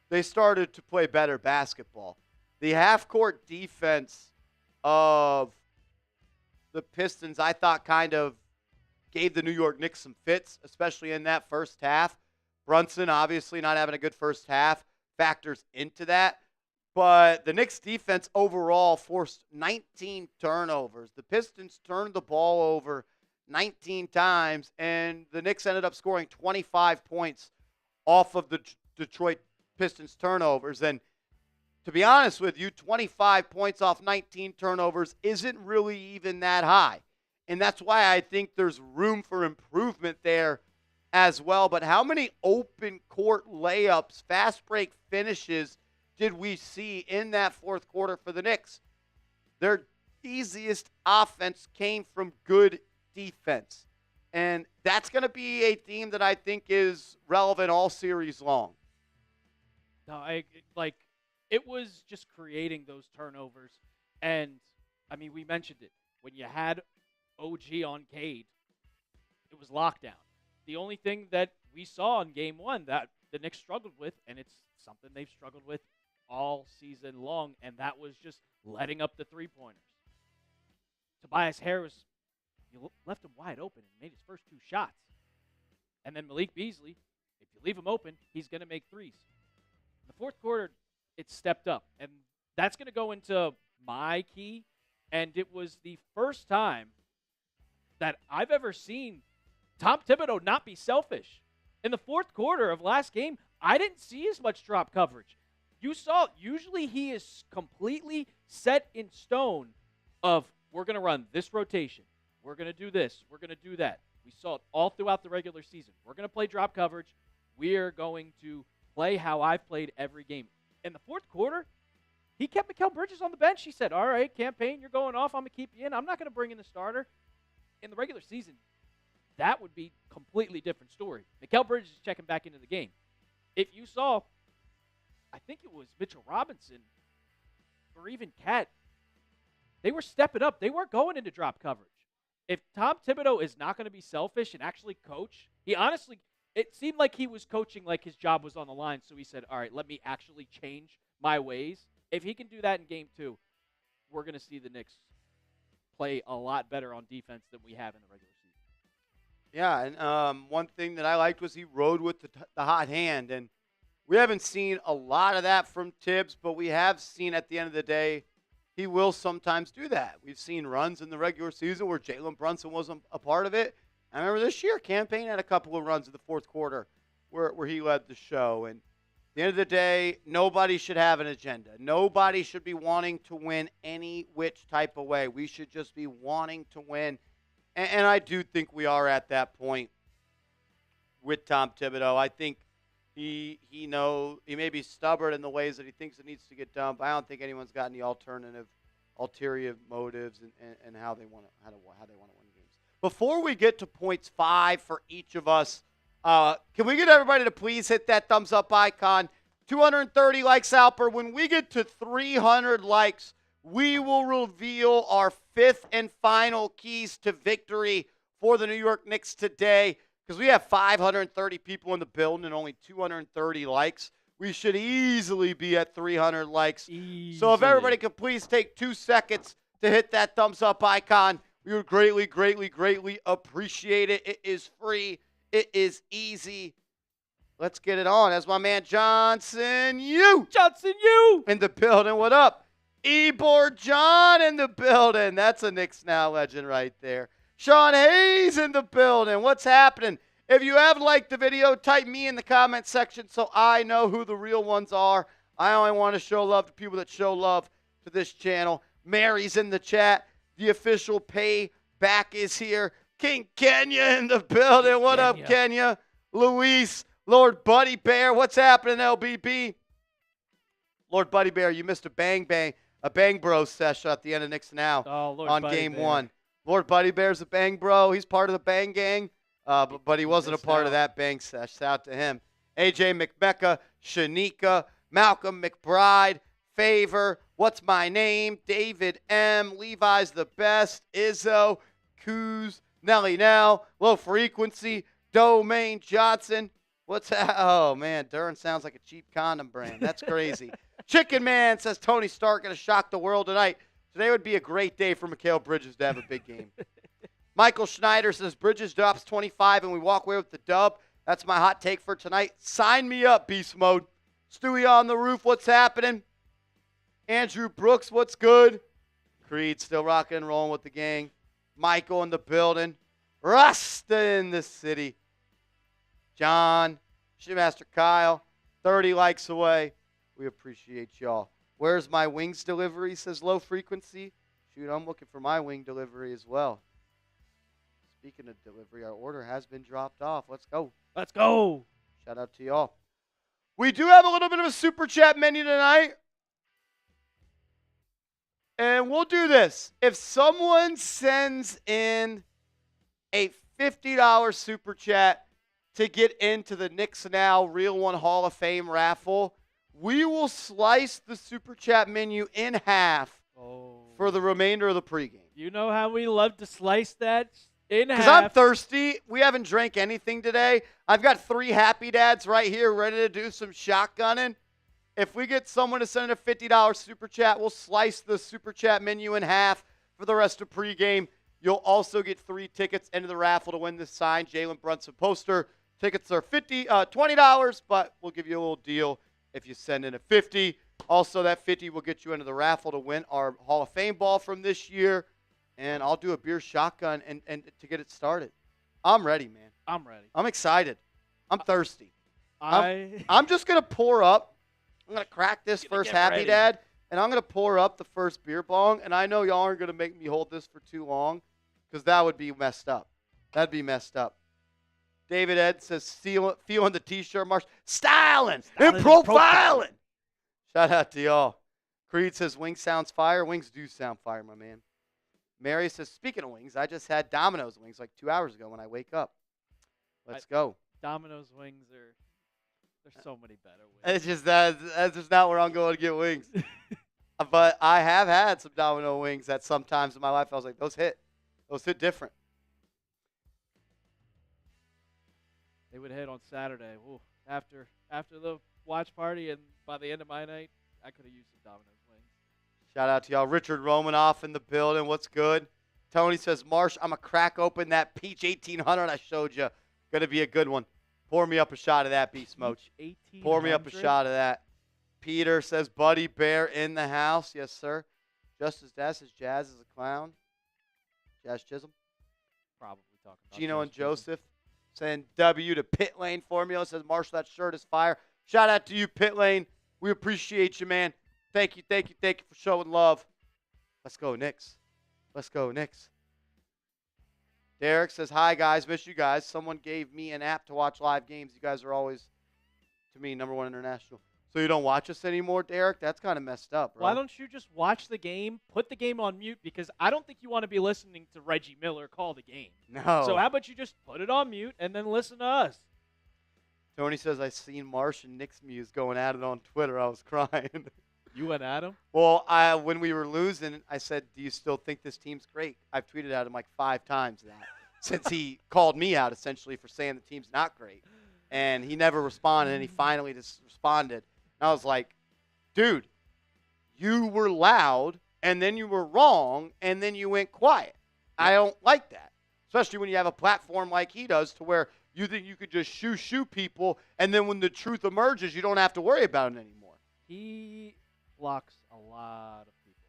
they started to play better basketball. The half-court defense of the Pistons, I thought, kind of gave the New York Knicks some fits, especially in that first half. Brunson, obviously, not having a good first half, factors into that. But the Knicks' defense overall forced 19 turnovers. The Pistons turned the ball over 19 times, and the Knicks ended up scoring 25 points off of the Detroit Pistons turnovers. And to be honest with you, 25 points off 19 turnovers isn't really even that high. And that's why I think there's room for improvement there as well. But how many open court layups, fast break finishes did we see in that fourth quarter for the Knicks? Their easiest offense came from good defense. And that's going to be a theme that I think is relevant all series long. No, it was just creating those turnovers. And, I mean, we mentioned it. When you had OG on Cade, it was lockdown. The only thing that we saw in Game 1 that the Knicks struggled with, and it's something they've struggled with all season long, and that was just letting up the three-pointers. Tobias Harris, you left him wide open and made his first 2 shots. And then Malik Beasley, if you leave him open, he's going to make threes. In the fourth quarter, it stepped up, and that's going to go into my key, and it was the first time that I've ever seen Tom Thibodeau not be selfish. In the fourth quarter of last game, I didn't see as much drop coverage. You saw, usually he is completely set in stone of, we're going to run this rotation. We're going to do this. We're going to do that. We saw it all throughout the regular season. We're going to play drop coverage. We are going to play how I've played every game. In the fourth quarter, he kept Mikal Bridges on the bench. He said, all right, Cam Payne, you're going off. I'm going to keep you in. I'm not going to bring in the starter. In the regular season, that would be a completely different story. Mikal Bridges is checking back into the game. If you saw I think it was Mitchell Robinson or even Cat. They were stepping up. They weren't going into drop coverage. If Tom Thibodeau is not going to be selfish and actually coach, it seemed like he was coaching like his job was on the line. So he said, all right, let me actually change my ways. If he can do that in game 2, we're going to see the Knicks play a lot better on defense than we have in the regular season. Yeah, and one thing that I liked was he rode with the hot hand. And we haven't seen a lot of that from Tibbs, but we have seen at the end of the day, he will sometimes do that. We've seen runs in the regular season where Jalen Brunson wasn't a part of it. I remember this year, Cam Payne had a couple of runs in the fourth quarter where he led the show. And at the end of the day, nobody should have an agenda. Nobody should be wanting to win any which type of way. We should just be wanting to win. And I do think we are at that point with Tom Thibodeau. I think he may be stubborn in the ways that he thinks it needs to get done, but I don't think anyone's got any ulterior motives and how they want to win games. Before we get to points 5 for each of us, can we get everybody to please hit that thumbs up icon? 230 likes, Alper. When we get to 300 likes, we will reveal our 5th and final keys to victory for the New York Knicks today. Because we have 530 people in the building and only 230 likes. We should easily be at 300 likes. Easily. So if everybody could please take 2 seconds to hit that thumbs up icon, we would greatly, greatly, greatly appreciate it. It is free. It is easy. Let's get it on. As my man Johnson, you in the building. What up? Ebor John in the building. That's a Knicks Now legend right there. Sean Hayes in the building. What's happening? If you have liked the video, type me in the comment section so I know who the real ones are. I only want to show love to people that show love to this channel. Mary's in the chat. The official payback is here. King Kenya in the building. What up, Kenya? Luis, Lord Buddy Bear. What's happening, LBB? Lord Buddy Bear, you missed a Bang Bro session at the end of Knicks Now on Buddy game Bear. 1. Lord Buddy Bear's a Bang Bro. He's part of the Bang Gang, but he wasn't a part of that Bang sesh. Shout out to him. AJ McMecca, Shanika, Malcolm McBride, Favor, What's My Name, David M, Levi's the Best, Izzo, Coos, Nelly Nell, Low Frequency, Domain Johnson. Oh, man, Duran sounds like a cheap condom brand. That's crazy. Chicken Man says Tony Stark going to shock the world tonight. Today would be a great day for Mikal Bridges to have a big game. Michael Schneider says Bridges drops 25 and we walk away with the dub. That's my hot take for tonight. Sign me up, Beast Mode. Stewie on the roof, what's happening? Andrew Brooks, what's good? Creed still rocking and rolling with the gang. Michael in the building. Rasta in the city. John, Shipmaster Kyle, 30 likes away. We appreciate y'all. Where's my wings delivery, says Low Frequency. Shoot, I'm looking for my wing delivery as well. Speaking of delivery, our order has been dropped off. Let's go. Let's go. Shout out to y'all. We do have a little bit of a super chat menu tonight. And we'll do this. If someone sends in a $50 super chat to get into the Knicks Now Real One Hall of Fame raffle, we will slice the super chat menu in half for the remainder of the pregame. You know how we love to slice that in half. Because I'm thirsty. We haven't drank anything today. I've got 3 Happy Dads right here ready to do some shotgunning. If we get someone to send in a $50 super chat, we'll slice the super chat menu in half for the rest of pregame. You'll also get 3 tickets into the raffle to win this signed Jalen Brunson poster. Tickets are $20, but we'll give you a little deal if you send in a 50. Also, that 50 will get you into the raffle to win our Hall of Fame ball from this year. And I'll do a beer shotgun and to get it started. I'm ready, man. I'm ready. I'm excited. I'm thirsty. I'm just going to pour up. I'm going to crack this first Happy ready. Dad, and I'm going to pour up the first beer bong. And I know y'all aren't going to make me hold this for too long because that would be messed up. That'd be messed up. David Ed says, feeling the T-shirt march. Styling and profiling. Shout out to y'all. Creed says, wings sounds fire. Wings do sound fire, my man. Mary says, speaking of wings, I just had Domino's wings like 2 hours ago when I wake up. Let's go. Domino's wings are There's so many better wings. It's just that's just not where I'm going to get wings. But I have had some Domino wings at some times in my life. I was like, those hit different. They would hit on Saturday. Ooh, after the watch party, and by the end of my night, I could have used some Domino's wings. Shout out to y'all. Richard Romanoff in the building. What's good? Tony says, Marsh, I'm going to crack open that Peach 1800 I showed you. Going to be a good one. Pour me up a shot of that, B-Smoach. Pour me up a shot of that. Peter says, Buddy Bear in the house. Yes, sir. Justice Dad says, Jazz is a clown. Jazz Chisholm. Probably talking about Gino Jazz and Chisholm. Joseph saying W to Pit Lane Formula. Says, Marshall, that shirt is fire. Shout out to you, Pit Lane. We appreciate you, man. Thank you for showing love. Let's go, Knicks. Let's go, Knicks. Derek says, hi, guys. Miss you guys. Someone gave me an app to watch live games. You guys are always, to me, #1 international. So you don't watch us anymore, Derek? That's kind of messed up, bro. Why don't you just watch the game, put the game on mute, because I don't think you want to be listening to Reggie Miller call the game. No. So how about you just put it on mute and then listen to us? Tony says, I seen Marsh and Knicks Muse going at it on Twitter. I was crying. You went at him? Well, when we were losing, I said, do you still think this team's great? I've tweeted at him like 5 times that since he called me out essentially for saying the team's not great. And he never responded, and he finally just responded. And I was like, dude, you were loud, and then you were wrong, and then you went quiet. I don't like that, especially when you have a platform like he does to where you think you could just shoo people, and then when the truth emerges, you don't have to worry about it anymore. He blocks a lot of people.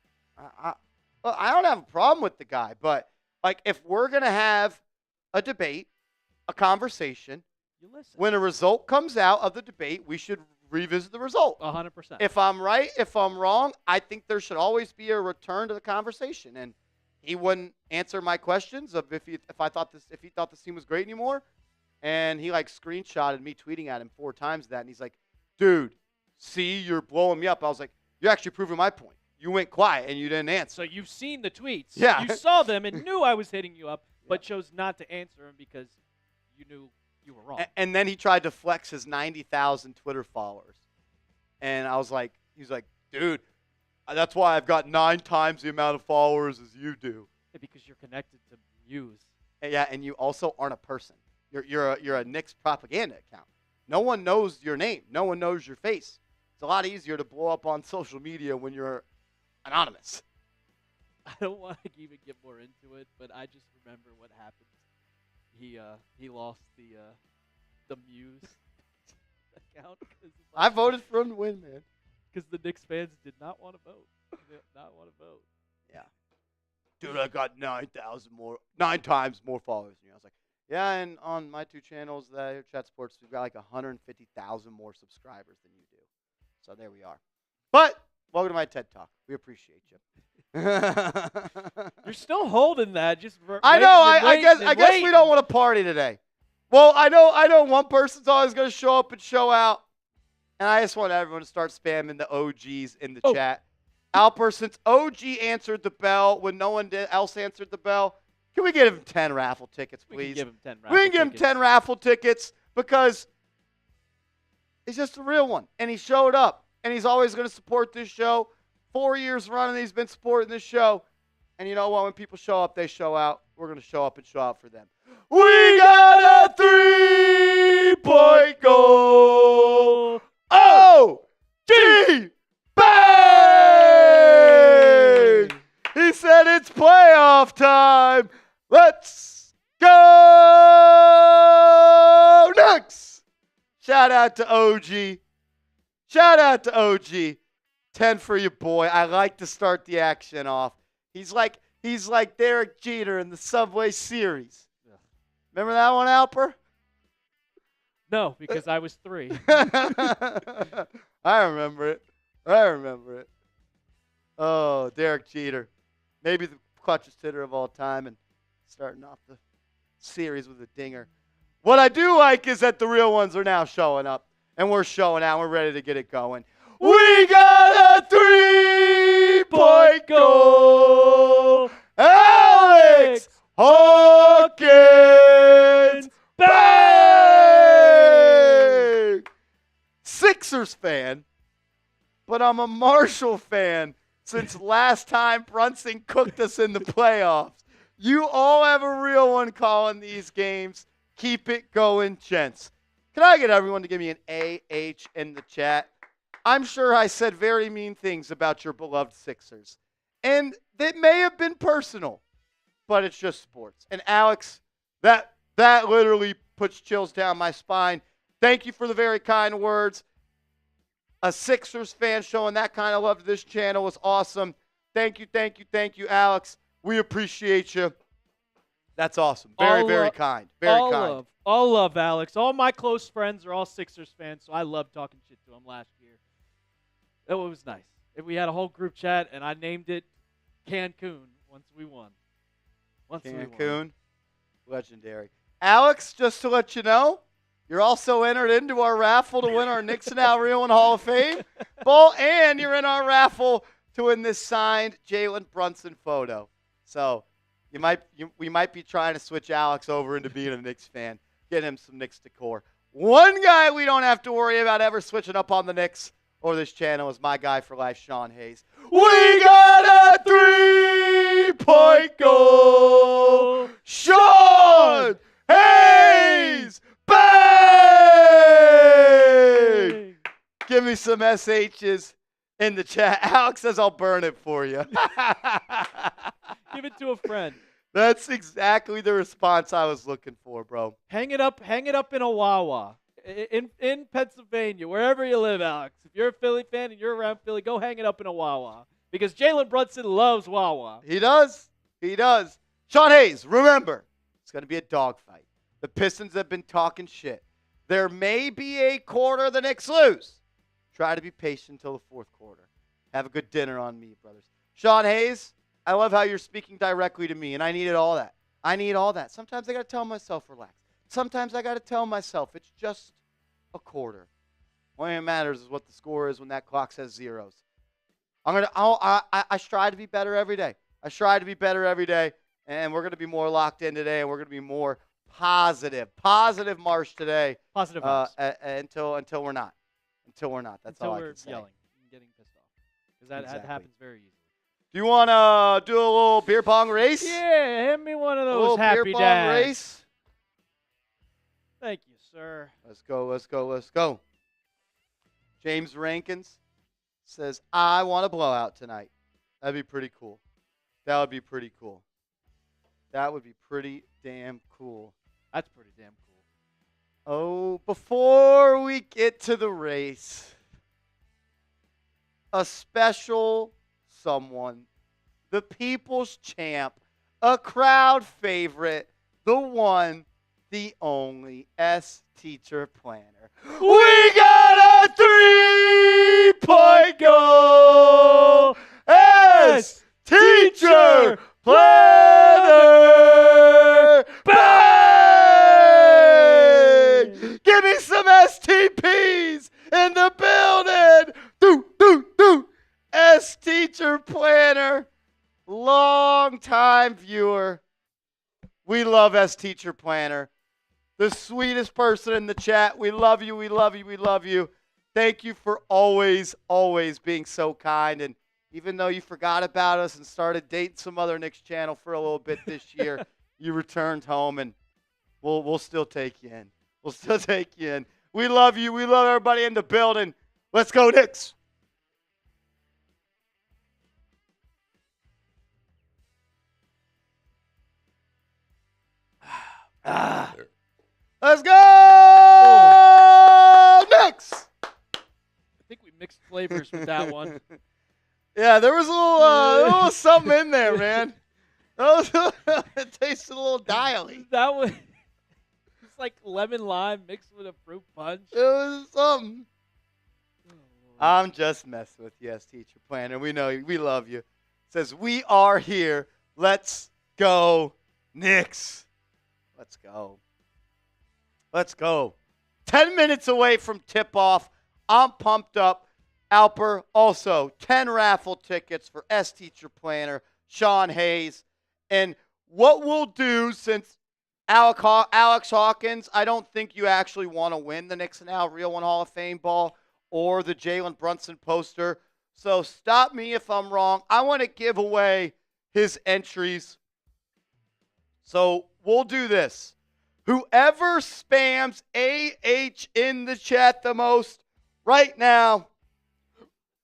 I don't have a problem with the guy, but like if we're going to have a debate, a conversation, You listen. when a result comes out of the debate, we should revisit the result. 100%. If I'm right, if I'm wrong, I think there should always be a return to the conversation. And he wouldn't answer my questions of if he thought this team was great anymore. And he like screenshotted me tweeting at him 4 times that, and he's like, dude, see, you're blowing me up. I was like, you're actually proving my point. You went quiet and you didn't answer. So you've seen the tweets. Yeah. You saw them and knew I was hitting you up, but chose not to answer them because you knew you were wrong. And then he tried to flex his 90,000 Twitter followers. And I was like, he's like, dude, that's why I've got 9 times the amount of followers as you do. Yeah, because you're connected to Muse. Yeah, and you also aren't a person. You're a Knicks propaganda account. No one knows your name. No one knows your face. It's a lot easier to blow up on social media when you're anonymous. I don't want to even get more into it, but I just remember what happened. He lost the Muse account. I voted for him to win, man. Because the Knicks fans did not want to vote. They did not want to vote. Yeah. Dude, I got 9 times more followers than you. I was like, yeah, and on my 2 channels, the Chat Sports, we've got like 150,000 more subscribers than you do. So there we are. But welcome to my TED Talk. We appreciate you. You're still holding that. Just I know. I guess we don't want to party today. Well, I know one person's always going to show up and show out, and I just want everyone to start spamming the OGs in the chat. Alper, since OG answered the bell when no one else answered the bell, can we give him 10 raffle tickets, please? We can give him 10 raffle We can give him tickets. 10 raffle tickets because he's just a real one, and he showed up, and he's always going to support this show. 4 years running, he's been supporting this show. And you know what? When people show up, they show out. We're going to show up and show out for them. We got a 3-point goal. O.G. Bang! He said it's playoff time. Let's go Knicks! Shout out to OG. Shout out to OG. 10 for you, boy. I like to start the action off. He's like Derek Jeter in the Subway Series. Yeah. Remember that one, Alper? No, because I was 3. I remember it. Oh, Derek Jeter. Maybe the clutchest hitter of all time and starting off the series with a dinger. What I do like is that the real ones are now showing up, and we're showing out. We're ready to get it going. We got a 3-point goal. Alex Hawkins. Bang! Sixers fan, but I'm a Marshall fan since last time Brunson cooked us in the playoffs. You all have a real one calling these games. Keep it going, gents. Can I get everyone to give me an AH in the chat? I'm sure I said very mean things about your beloved Sixers. And it may have been personal, but it's just sports. And Alex, that literally puts chills down my spine. Thank you for the very kind words. A Sixers fan showing that kind of love to this channel was awesome. Thank you, Alex. We appreciate you. That's awesome. Very kind. Very kind. All love, Alex. All my close friends are all Sixers fans, so I love talking shit to them last year. It was nice. We had a whole group chat, and I named it Cancun once we won. Cancun, legendary. Alex, just to let you know, you're also entered into our raffle to win our Knicks Now Real and Hall of Fame bowl, and you're in our raffle to win this signed Jalen Brunson photo. So we might be trying to switch Alex over into being a Knicks fan, get him some Knicks decor. One guy we don't have to worry about ever switching up on the Knicks or this channel is my guy for life, Sean Hayes. We got a 3-point goal. Sean Hayes, bang! Give me some SHs in the chat. Alex says I'll burn it for you. Give it to a friend. That's exactly the response I was looking for, bro. Hang it up in a Wawa. In Pennsylvania, wherever you live, Alex. If you're a Philly fan and you're around Philly, go hang it up in a Wawa. Because Jalen Brunson loves Wawa. He does. Sean Hayes, remember, it's going to be a dogfight. The Pistons have been talking shit. There may be a quarter the Knicks lose. Try to be patient until the fourth quarter. Have a good dinner on me, brothers. Sean Hayes, I love how you're speaking directly to me, and I needed all that. Sometimes I got to tell myself, relax. Sometimes I got to tell myself it's just a quarter. What matters is what the score is when that clock says zeros. I strive to be better every day. And we're gonna be more locked in today, and we're gonna be more positive march today. Positive march. Until we're not. That's all I can say. Until we're yelling and getting pissed off, because that happens very easily. Do you want to do a little beer pong race? Yeah, hit me one of those a little happy beer pong dads. race. Thank you, sir. Let's go. James Rankins says, I want a blowout tonight. That'd be pretty cool. That would be pretty damn cool. That's pretty damn cool. Oh, before we get to the race, a special someone, the people's champ, a crowd favorite, the one, the only S Teacher Planner. We got a 3-point goal! S Teacher Planner! Bang! Give me some STPs in the building! Do! S Teacher Planner, long-time viewer. We love S Teacher Planner. The sweetest person in the chat. We love you. Thank you for always being so kind. And even though you forgot about us and started dating some other Knicks channel for a little bit this year, you returned home, and we'll still take you in. We love you. We love everybody in the building. Let's go, Knicks. Let's go, Knicks! I think we mixed flavors with that one. Yeah, there was a little something in there, man. It tasted a little dially. That was it's like lemon lime mixed with a fruit punch. It was something. I'm just messing with you, Teacher Planner. We know you. We love you. It says, we are here. Let's go, Knicks. Let's go. 10 minutes away from tip-off. I'm pumped up. Alper, also 10 raffle tickets for S Teacher Planner, Sean Hayes. And what we'll do, since Alex Hawkins, I don't think you actually want to win the Knicks Now Real One Hall of Fame ball or the Jalen Brunson poster. So stop me if I'm wrong. I want to give away his entries. So we'll do this. Whoever spams AH in the chat the most right now,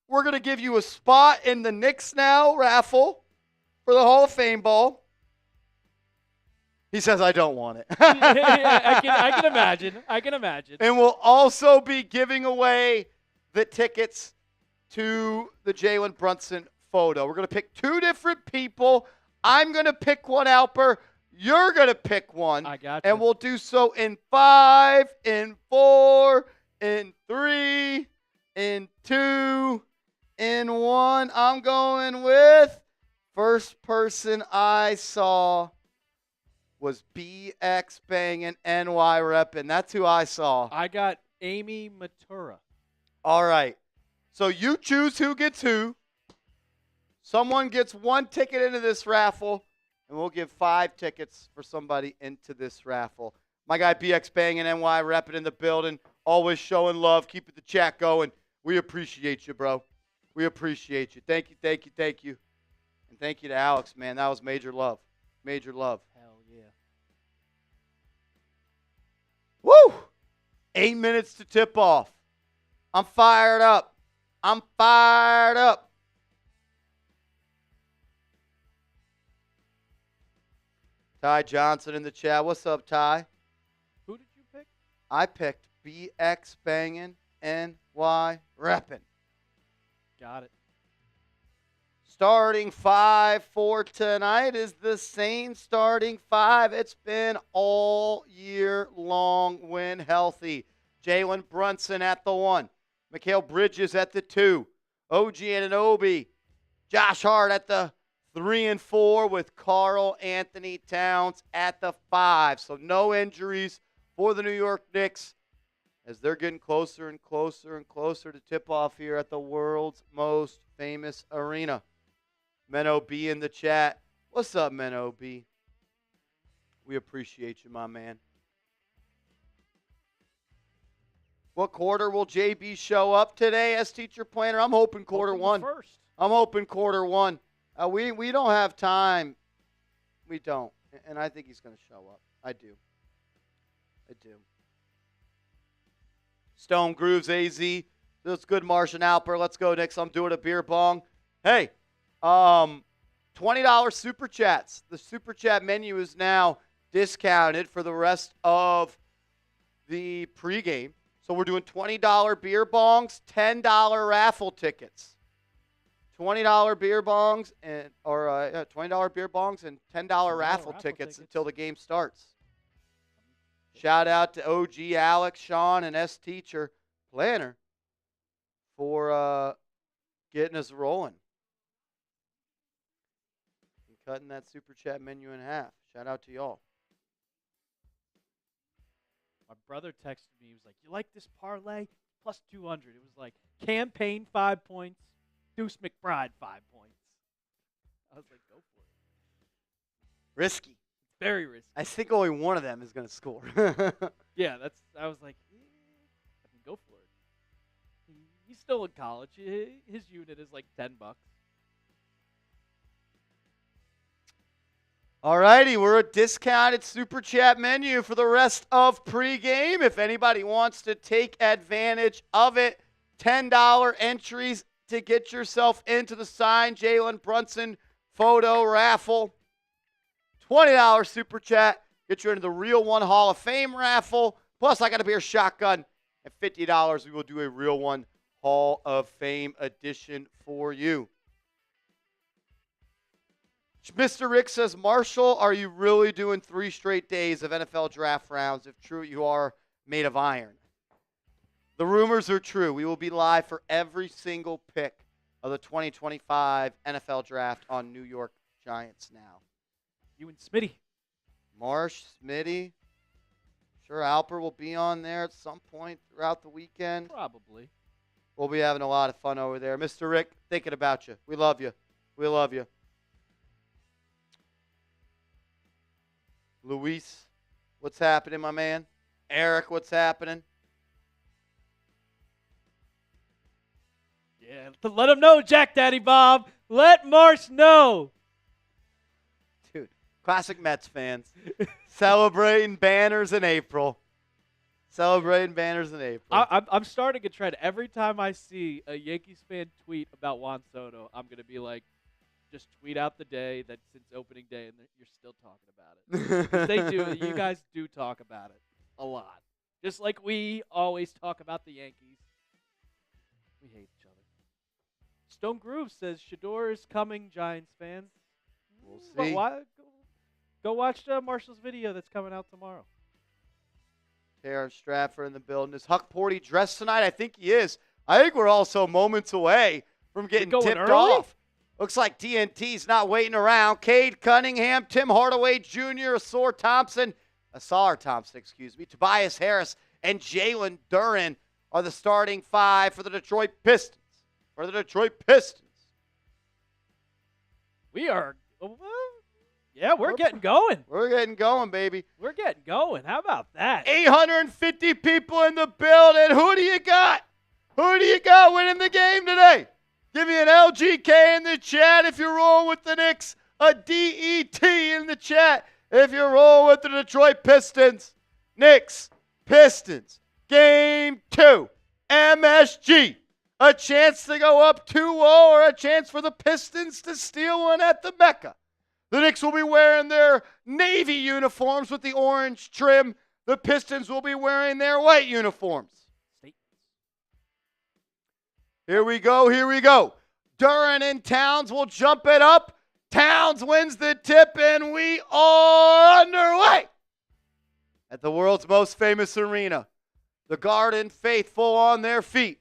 we're going to give you a spot in the Knicks Now raffle for the Hall of Fame ball. He says, I don't want it. I can imagine. I can imagine. And we'll also be giving away the tickets to the Jalen Brunson photo. We're going to pick two different people. I'm going to pick one, Alper. You're going to pick one. I got you. And we'll do so in 5, in 4, in 3, in 2, in 1. I'm going with first person I saw was BX banging NY repping. That's who I saw. I got Amy Matura. All right. So you choose who gets who. Someone gets 1 ticket into this raffle, and we'll give 5 tickets for somebody into this raffle. My guy BX banging NY repping in the building. Always showing love. Keeping the chat going. We appreciate you, bro. We appreciate you. Thank you, thank you, thank you. And thank you to Alex, man. That was major love. Major love. Hell yeah. Woo! 8 minutes to tip off. I'm fired up. I'm fired up. Ty Johnson in the chat. What's up, Ty? Who did you pick? I picked BX banging NY reppin'. Got it. Starting 5 for tonight is the same starting 5. It's been all year long when healthy. Jalen Brunson at the 1. Mikal Bridges at the 2. OG Anunoby. Josh Hart at the 3 and 4 with Karl-Anthony Towns at the 5. So no injuries for the New York Knicks as they're getting closer and closer and closer to tip off here at the world's most famous arena. Menno B in the chat. What's up, Menno B? We appreciate you, my man. What quarter will JB show up today as teacher planner? I'm hoping quarter one. First. I'm hoping quarter one. We don't have time. We don't. And I think he's going to show up. I do. Stone Grooves AZ. That's good, Martian Alper. Let's go, Knicks. I'm doing a beer bong. Hey, $20 super chats. The super chat menu is now discounted for the rest of the pregame. So we're doing $20 beer bongs, $10 raffle tickets. $20 beer bongs and $20 beer bongs and $10 raffle tickets until the game starts. Shout out to OG Alex, Sean, and S Teacher Planner for getting us rolling. And cutting that super chat menu in half. Shout out to y'all. My brother texted me. He was like, "You like this parlay? Plus 200." It was like Cam Payne 5 points, Deuce McBride 5 points. I was like, "Go for it." Risky. Very risky. I think only one of them is going to score. Yeah, I was like, I can go for it. He's still in college. His unit is like $10. All righty, we're a discounted super chat menu for the rest of pregame. If anybody wants to take advantage of it, $10 entries to get yourself into the signed Jalen Brunson photo raffle. $20 super chat, get you into the Real One Hall of Fame raffle. Plus, I got a beer shotgun. At $50, we will do a Real One Hall of Fame edition for you. Mr. Rick says, Marshall, are you really doing 3 straight days of NFL draft rounds? If true, you are made of iron. The rumors are true. We will be live for every single pick of the 2025 NFL draft on New York Giants Now. You and Smitty. Marsh, Smitty. Sure, Alper will be on there at some point throughout the weekend. Probably. We'll be having a lot of fun over there. Mr. Rick, thinking about you. We love you. We love you. Luis, what's happening, my man? Eric, what's happening? Yeah, let him know, Jack Daddy Bob. Let Marsh know. Dude, classic Mets fans. Celebrating banners in April. Celebrating banners in April. I'm starting a trend. Every time I see a Yankees fan tweet about Juan Soto, I'm going to be like, just tweet out the day that since opening day, and you're still talking about it. 'Cause they do. You guys do talk about it a lot. Just like we always talk about the Yankees. We hate each other. Stone Groove says, Shador is coming, Giants fans. We'll But see. why? Go watch Marshall's video that's coming out tomorrow. Terrence Stratford in the building. Is Huck Porty dressed tonight? I think he is. I think we're also moments away from getting going tipped early? off. Looks like TNT's not waiting around. Cade Cunningham, Tim Hardaway Jr., Asar Thompson, Tobias Harris, and Jalen Duren are the starting five for the Detroit Pistons. We are, we're getting going. We're getting going, baby. We're getting going. How about that? 850 people in the building. Who do you got? Who do you got winning the game today? Give me an LGK in the chat if you're rolling with the Knicks. A DET in the chat if you're rolling with the Detroit Pistons. Knicks, Pistons, Game 2, MSG. A chance to go up 2-0 or a chance for the Pistons to steal one at the Mecca. The Knicks will be wearing their navy uniforms with the orange trim. The Pistons will be wearing their white uniforms. Here we go. Duren and Towns will jump it up. Towns wins the tip, and we are underway at the world's most famous arena. The Garden faithful on their feet.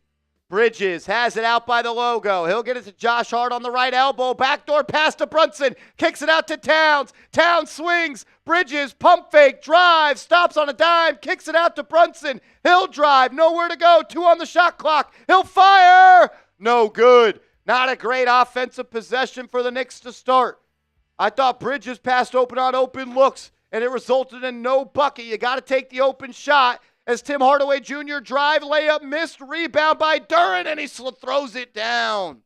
Bridges has it out by the logo. He'll get it to Josh Hart on the right elbow. Backdoor pass to Brunson. Kicks it out to Towns. Towns swings. Bridges, pump fake, drive, stops on a dime, kicks it out to Brunson. He'll drive. Nowhere to go. 2 on the shot clock. He'll fire. No good. Not a great offensive possession for the Knicks to start. I thought Bridges passed open on open looks, and it resulted in no bucket. You got to take the open shot. As Tim Hardaway Jr. drive, layup missed, rebound by Duren, and he throws it down.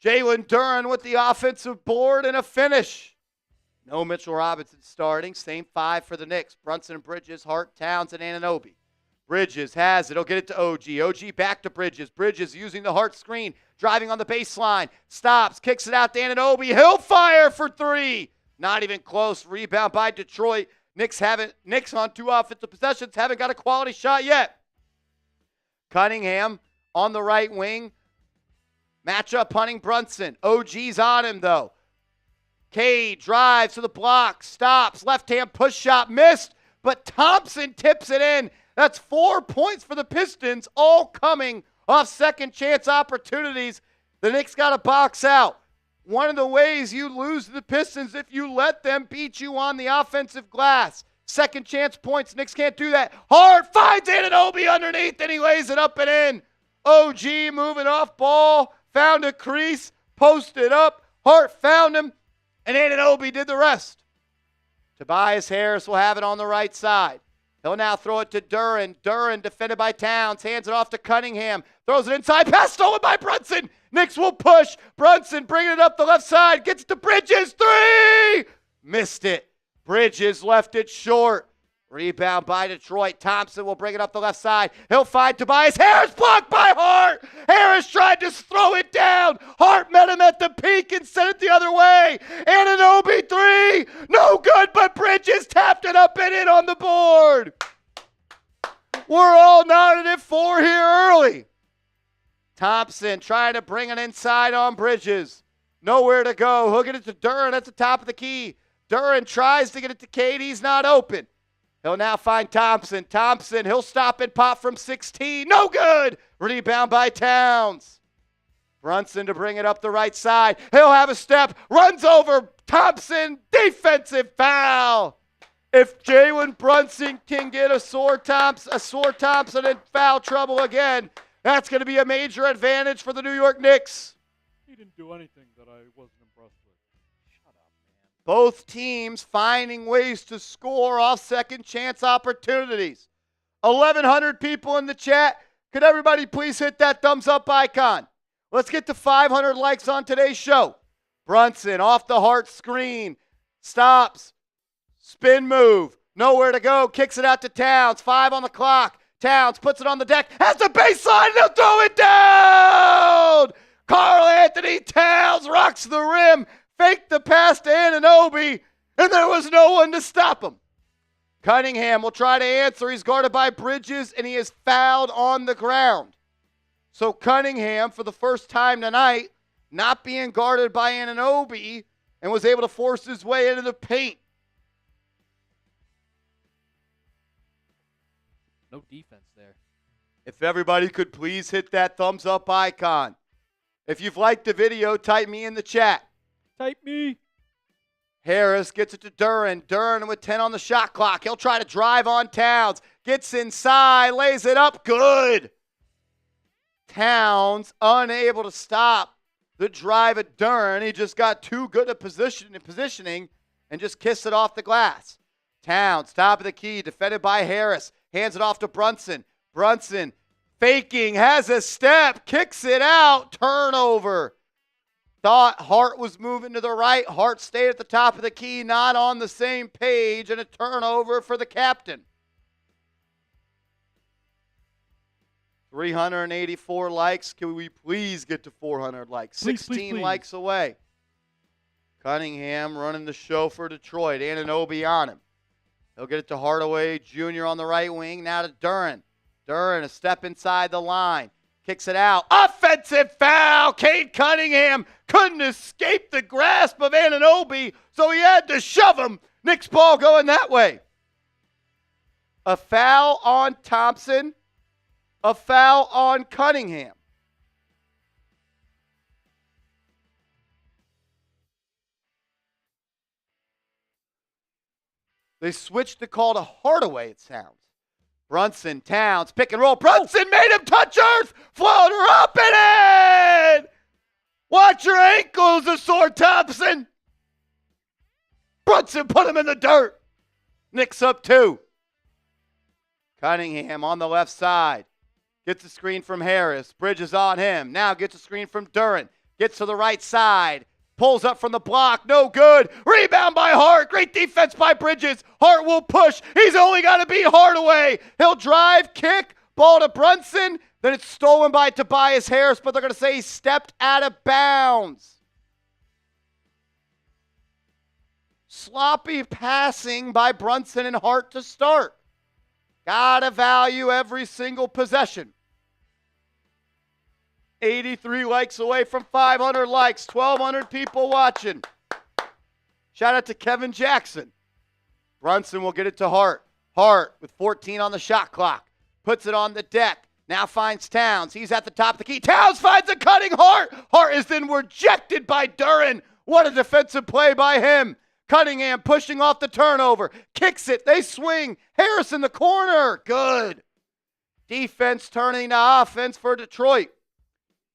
Jalen Duren with the offensive board and a finish. No Mitchell Robinson starting. Same 5 for the Knicks. Brunson, Bridges, Hart, Towns, and Anunoby. Bridges has it. He'll get it to OG. OG back to Bridges. Bridges using the Hart screen. Driving on the baseline. Stops. Kicks it out to Anunoby. He'll fire for 3. Not even close. Rebound by Detroit. Knicks on 2 offensive possessions, haven't got a quality shot yet. Cunningham on the right wing. Matchup punting Brunson. OG's on him, though. Cade drives to the block, stops, left-hand push shot, missed, but Thompson tips it in. That's 4 points for the Pistons, all coming off second chance opportunities. The Knicks got to box out. One of the ways you lose to the Pistons if you let them beat you on the offensive glass. Second chance points. Knicks can't do that. Hart finds Anunoby underneath, and he lays it up and in. OG moving off ball. Found a crease. Posted up. Hart found him, and Anunoby did the rest. Tobias Harris will have it on the right side. He'll now throw it to Duren. Duren defended by Towns. Hands it off to Cunningham. Throws it inside. Pass stolen by Brunson. Knicks will push. Brunson bringing it up the left side. Gets it to Bridges. 3! Missed it. Bridges left it short. Rebound by Detroit. Thompson will bring it up the left side. He'll find Tobias Harris. Blocked by Hart. Harris tried to throw it down. Hart met him at the peak and sent it the other way. Anunoby 3. No good, but Bridges tapped it up and in on the board. We're all nodded at 4 here early. Thompson trying to bring it inside on Bridges. Nowhere to go. He'll get it to Duren at the top of the key. Duren tries to get it to Cade. He's not open. He'll now find Thompson. Thompson, he'll stop and pop from 16. No good. Rebound by Towns. Brunson to bring it up the right side. He'll have a step. Runs over Thompson. Defensive foul. If Jalen Brunson can get a sore Thompson in foul trouble again, that's going to be a major advantage for the New York Knicks. He didn't do anything that I wasn't impressed with. Shut up, man. Both teams finding ways to score off second chance opportunities. 1,100 people in the chat. Could everybody please hit that thumbs up icon? Let's get to 500 likes on today's show. Brunson off the Hart screen. Stops. Spin move. Nowhere to go. Kicks it out to Towns. 5 on the clock. Towns puts it on the deck. Has the baseline. And he'll throw it down. Karl-Anthony Towns rocks the rim. Faked the pass to Anunoby. And there was no one to stop him. Cunningham will try to answer. He's guarded by Bridges, and he is fouled on the ground. So Cunningham, for the first time tonight, not being guarded by Anunoby, and was able to force his way into the paint. No defense there. If everybody could please hit that thumbs up icon. If you've liked the video, type me in the chat. Type me. Harris gets it to Duren. Duren with 10 on the shot clock. He'll try to drive on Towns. Gets inside, lays it up. Good. Towns unable to stop the drive at Duren. He just got too good a positioning and just kissed it off the glass. Towns, top of the key, defended by Harris. Hands it off to Brunson. Brunson faking, has a step, kicks it out. Turnover. Thought Hart was moving to the right. Hart stayed at the top of the key, not on the same page, and a turnover for the captain. 384 likes. Can we please get to 400 likes? Please, 16 please. likes away. Cunningham running the show for Detroit. Anunoby on him. He'll get it to Hardaway Jr. on the right wing. Now to Duren. Duren, a step inside the line. Kicks it out. Offensive foul. Cade Cunningham couldn't escape the grasp of Anunoby, so he had to shove him. Knicks ball going that way. A foul on Thompson. A foul on Cunningham. They switched the call to Hardaway, it sounds. Brunson, Towns, pick and roll. Brunson made him touch earth. Floater up and in. Watch your ankles, Asor Thompson. Brunson put him in the dirt. Knicks up 2. Cunningham on the left side. Gets a screen from Harris. Bridges on him. Now gets a screen from Duren. Gets to the right side. Pulls up from the block. No good. Rebound by Hart. Great defense by Bridges. Hart will push. He's only got to beat Hardaway. He'll drive, kick, ball to Brunson. Then it's stolen by Tobias Harris, but they're going to say he stepped out of bounds. Sloppy passing by Brunson and Hart to start. Gotta value every single possession. 83 likes away from 500 likes. 1,200 people watching. Shout out to Kevin Jackson. Brunson will get it to Hart. Hart with 14 on the shot clock. Puts it on the deck. Now finds Towns. He's at the top of the key. Towns finds a cutting Hart. Hart is then rejected by Duren. What a defensive play by him. Cunningham pushing off the turnover. Kicks it. They swing. Harris in the corner. Good. Defense turning to offense for Detroit.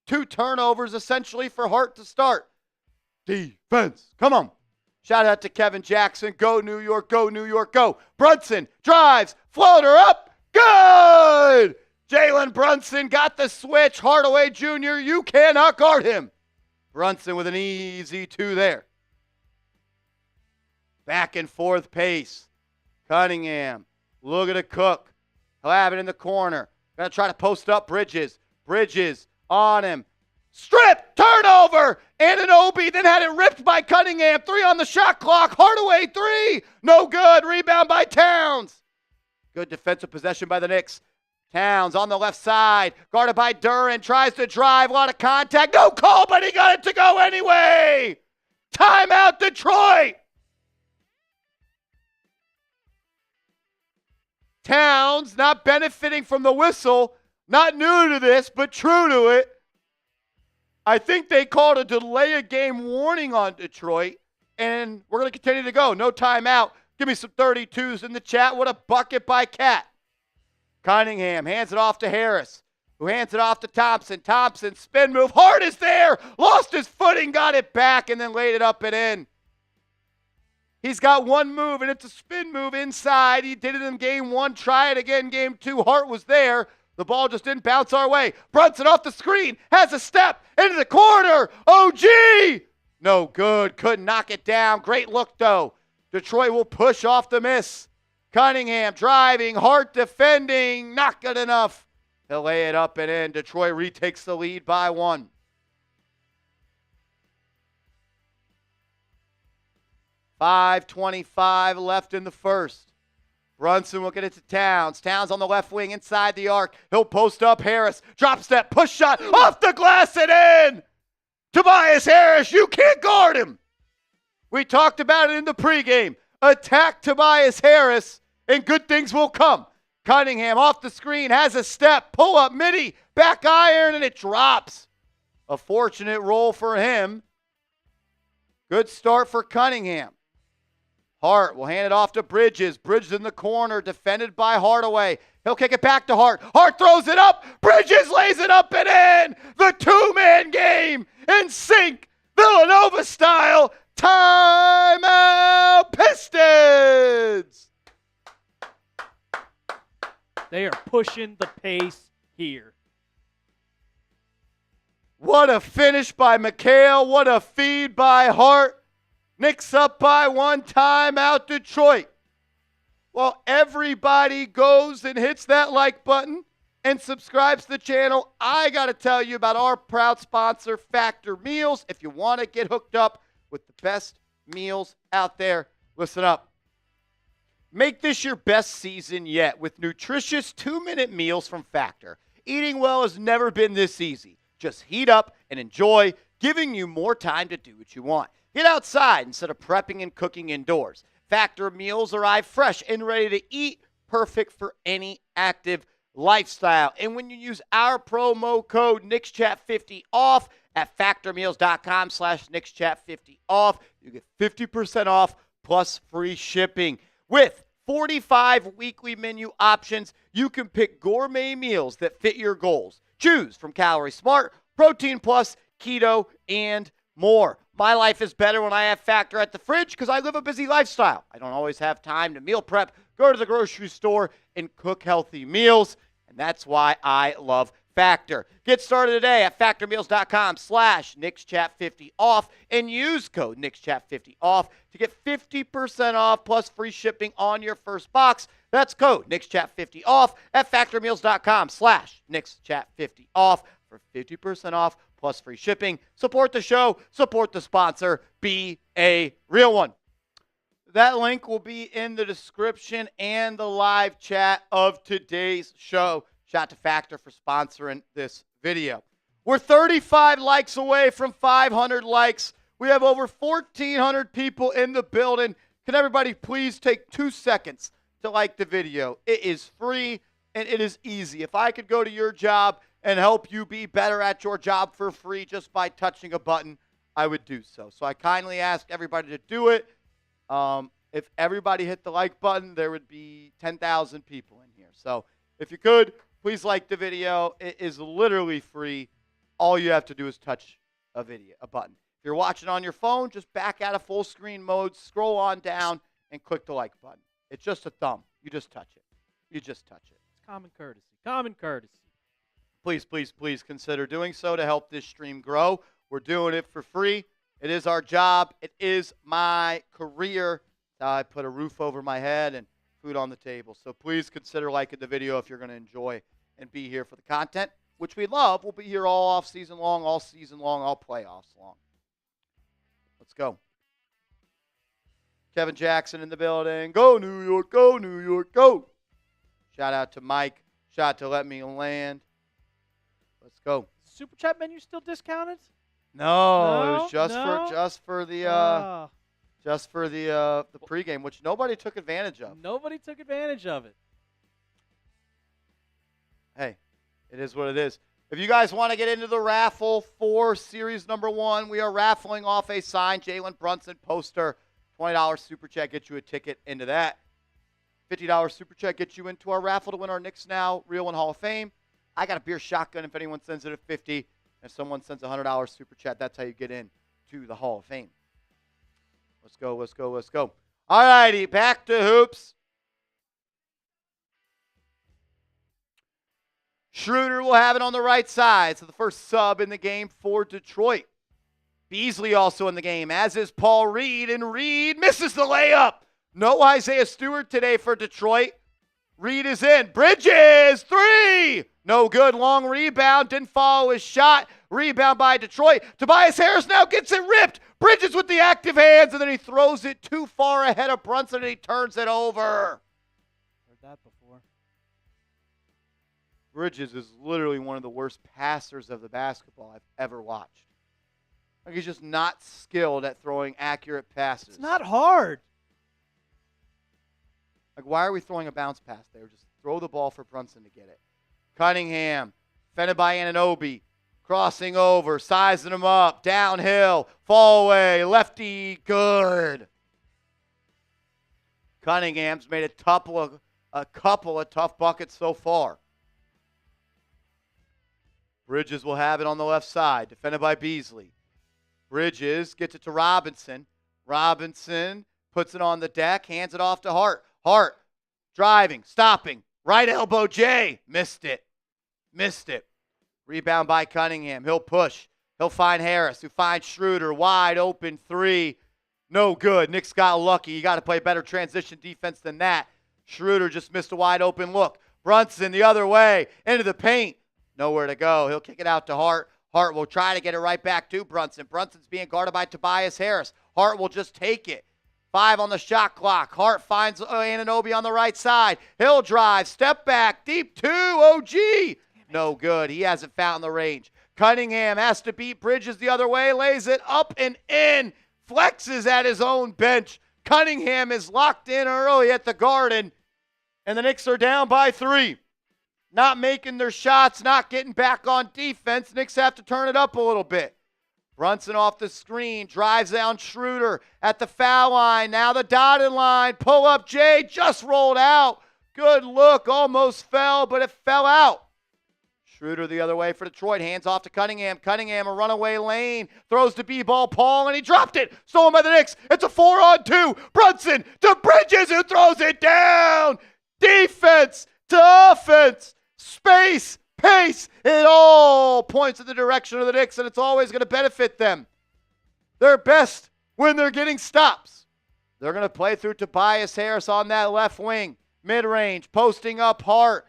2 turnovers essentially for Hart to start. Defense. Come on. Shout out to Kevin Jackson. Go New York, go New York, go. Brunson drives. Floater up. Good. Jalen Brunson got the switch. Hardaway Jr., you cannot guard him. Brunson with an easy 2 there. Back and forth pace. Cunningham. Look at a Cook. He'll have it in the corner. Gonna try to post up Bridges. Bridges on him. Strip. Turnover. Anunoby then had it ripped by Cunningham. 3 on the shot clock. Hardaway 3. No good. Rebound by Towns. Good defensive possession by the Knicks. Towns on the left side. Guarded by Duren. Tries to drive. A lot of contact. No call, but he got it to go anyway. Timeout Detroit. Towns not benefiting from the whistle. Not new to this, but true to it. I think they called a delay of game warning on Detroit, and we're going to continue to go. No timeout. Give me some 32s in the chat. What a bucket by Cat. Cunningham hands it off to Harris, who hands it off to Thompson. Thompson, spin move. Hart is there. Lost his footing, got it back, and then laid it up and in. He's got one move, and it's a spin move inside. He did it in game 1. Try it again, game 2. Hart was there. The ball just didn't bounce our way. Brunson off the screen, has a step into the corner. OG! No good. Couldn't knock it down. Great look, though. Detroit will push off the miss. Cunningham driving, Hart defending. Not good enough. He'll lay it up and in. Detroit retakes the lead by 1. .5:25 left in the first. Brunson will get it to Towns. Towns on the left wing inside the arc. He'll post up Harris. Drop step, push shot, off the glass and in. Tobias Harris, you can't guard him. We talked about it in the pregame. Attack Tobias Harris, and good things will come. Cunningham off the screen, has a step, pull up midi, back iron, and it drops. A fortunate roll for him. Good start for Cunningham. Hart will hand it off to Bridges. Bridges in the corner, defended by Hardaway. He'll kick it back to Hart. Hart throws it up. Bridges lays it up and in. The two-man game in sync. Villanova style. Timeout Pistons. They are pushing the pace here. What a finish by McHale. What a feed by Hart. Knicks up by 1. Timeout Detroit. Well, everybody goes and hits that like button and subscribes to the channel. I got to tell you about our proud sponsor, Factor Meals. If you want to get hooked up with the best meals out there, listen up. Make this your best season yet with nutritious 2-minute meals from Factor. Eating well has never been this easy. Just heat up and enjoy, giving you more time to do what you want. Get outside instead of prepping and cooking indoors. Factor meals arrive fresh and ready to eat, perfect for any active lifestyle. And when you use our promo code NicksChat50 off at factormeals.com/NicksChat50 off, you get 50% off plus free shipping. With 45 weekly menu options, you can pick gourmet meals that fit your goals. Choose from Calorie Smart, Protein Plus, Keto, and more. My life is better when I have Factor at the fridge because I live a busy lifestyle. I don't always have time to meal prep, go to the grocery store, and cook healthy meals. And that's why I love Factor. Get started today at factormeals.com/NicksChat50 off and use code NicksChat50 off to get 50% off plus free shipping on your first box. That's code NicksChat50 off at factormeals.com/NicksChat50 off for 50% off plus free shipping. Support the show, support the sponsor, be a real one. That link will be in the description and the live chat of today's show. Shout out to Factor for sponsoring this video. We're 35 likes away from 500 likes. We have over 1,400 people in the building. Can everybody please take 2 seconds to like the video? It is free and it is easy. If I could go to your job and help you be better at your job for free just by touching a button, I would do so. So I kindly ask everybody to do it. If everybody hit the like button, there would be 10,000 people in here. So if you could, please like the video. It is literally free. All you have to do is touch a button. If you're watching on your phone, just back out of full screen mode, scroll on down, and click the like button. It's just a thumb. You just touch it. You just touch it. It's common courtesy. Common courtesy. Please, please, please consider doing so to help this stream grow. We're doing it for free. It is our job. It is my career. I put a roof over my head and food on the table. So please consider liking the video if you're going to enjoy and be here for the content, which we love. We'll be here all off season long, all playoffs long. Let's go. Kevin Jackson in the building. Go New York, go New York, go. Shout out to Mike. Shout out to Let Me Land. Let's go. Super chat menu still discounted? No, it was just for the pregame, which nobody took advantage of. Nobody took advantage of it. Hey, it is what it is. If you guys want to get into the raffle for series number 1, we are raffling off a signed Jalen Brunson poster. $20 super chat gets you a ticket into that. $50 super chat gets you into our raffle to win our Knicks Now Real One Hall of Fame. I got a beer shotgun if anyone sends it at 50. If someone sends a $100 super chat, that's how you get in to the Hall of Fame. Let's go, let's go, let's go. All righty, back to hoops. Schroeder will have it on the right side. So the first sub in the game for Detroit. Beasley also in the game, as is Paul Reed, and Reed misses the layup. No Isaiah Stewart today for Detroit. Reed is in. Bridges, three. No good. Long rebound. Didn't follow his shot. Rebound by Detroit. Tobias Harris now gets it ripped. Bridges with the active hands, and then he throws it too far ahead of Brunson, and he turns it over. Heard that before. Bridges is literally one of the worst passers of the basketball I've ever watched. Like, he's just not skilled at throwing accurate passes. It's not hard. Like, why are we throwing a bounce pass there? Just throw the ball for Brunson to get it. Cunningham, fended by Anunoby, crossing over, sizing him up, downhill, fall away, lefty, good. Cunningham's made a couple of tough buckets so far. Bridges will have it on the left side, defended by Beasley. Bridges gets it to Robinson. Robinson puts it on the deck, hands it off to Hart. Hart driving, stopping, right elbow J. Missed it. Rebound by Cunningham. He'll push. He'll find Harris, who finds Schroeder. Wide open three. No good. Knicks got lucky. You got to play better transition defense than that. Schroeder just missed a wide open look. Brunson the other way, into the paint. Nowhere to go. He'll kick it out to Hart. Hart will try to get it right back to Brunson. Brunson's being guarded by Tobias Harris. Hart will just take it. 5 on the shot clock. Hart finds Anunoby on the right side. He'll drive. Step back. Deep two. OG. No good. He hasn't found the range. Cunningham has to beat Bridges the other way. Lays it up and in. Flexes at his own bench. Cunningham is locked in early at the Garden. And the Knicks are down by 3. Not making their shots, not getting back on defense. Knicks have to turn it up a little bit. Brunson off the screen, drives down Schroeder at the foul line. Now the dotted line. Pull up Jay, just rolled out. Good look, almost fell, but it fell out. Schroeder the other way for Detroit. Hands off to Cunningham. Cunningham, a runaway lane. Throws to B-ball Paul, and he dropped it. Stolen by the Knicks. It's a 4-on-2. Brunson to Bridges, who throws it down. Defense to offense. Space, pace, it all points in the direction of the Knicks, and it's always going to benefit them. They're best when they're getting stops. They're going to play through Tobias Harris on that left wing. Mid-range, posting up Hart.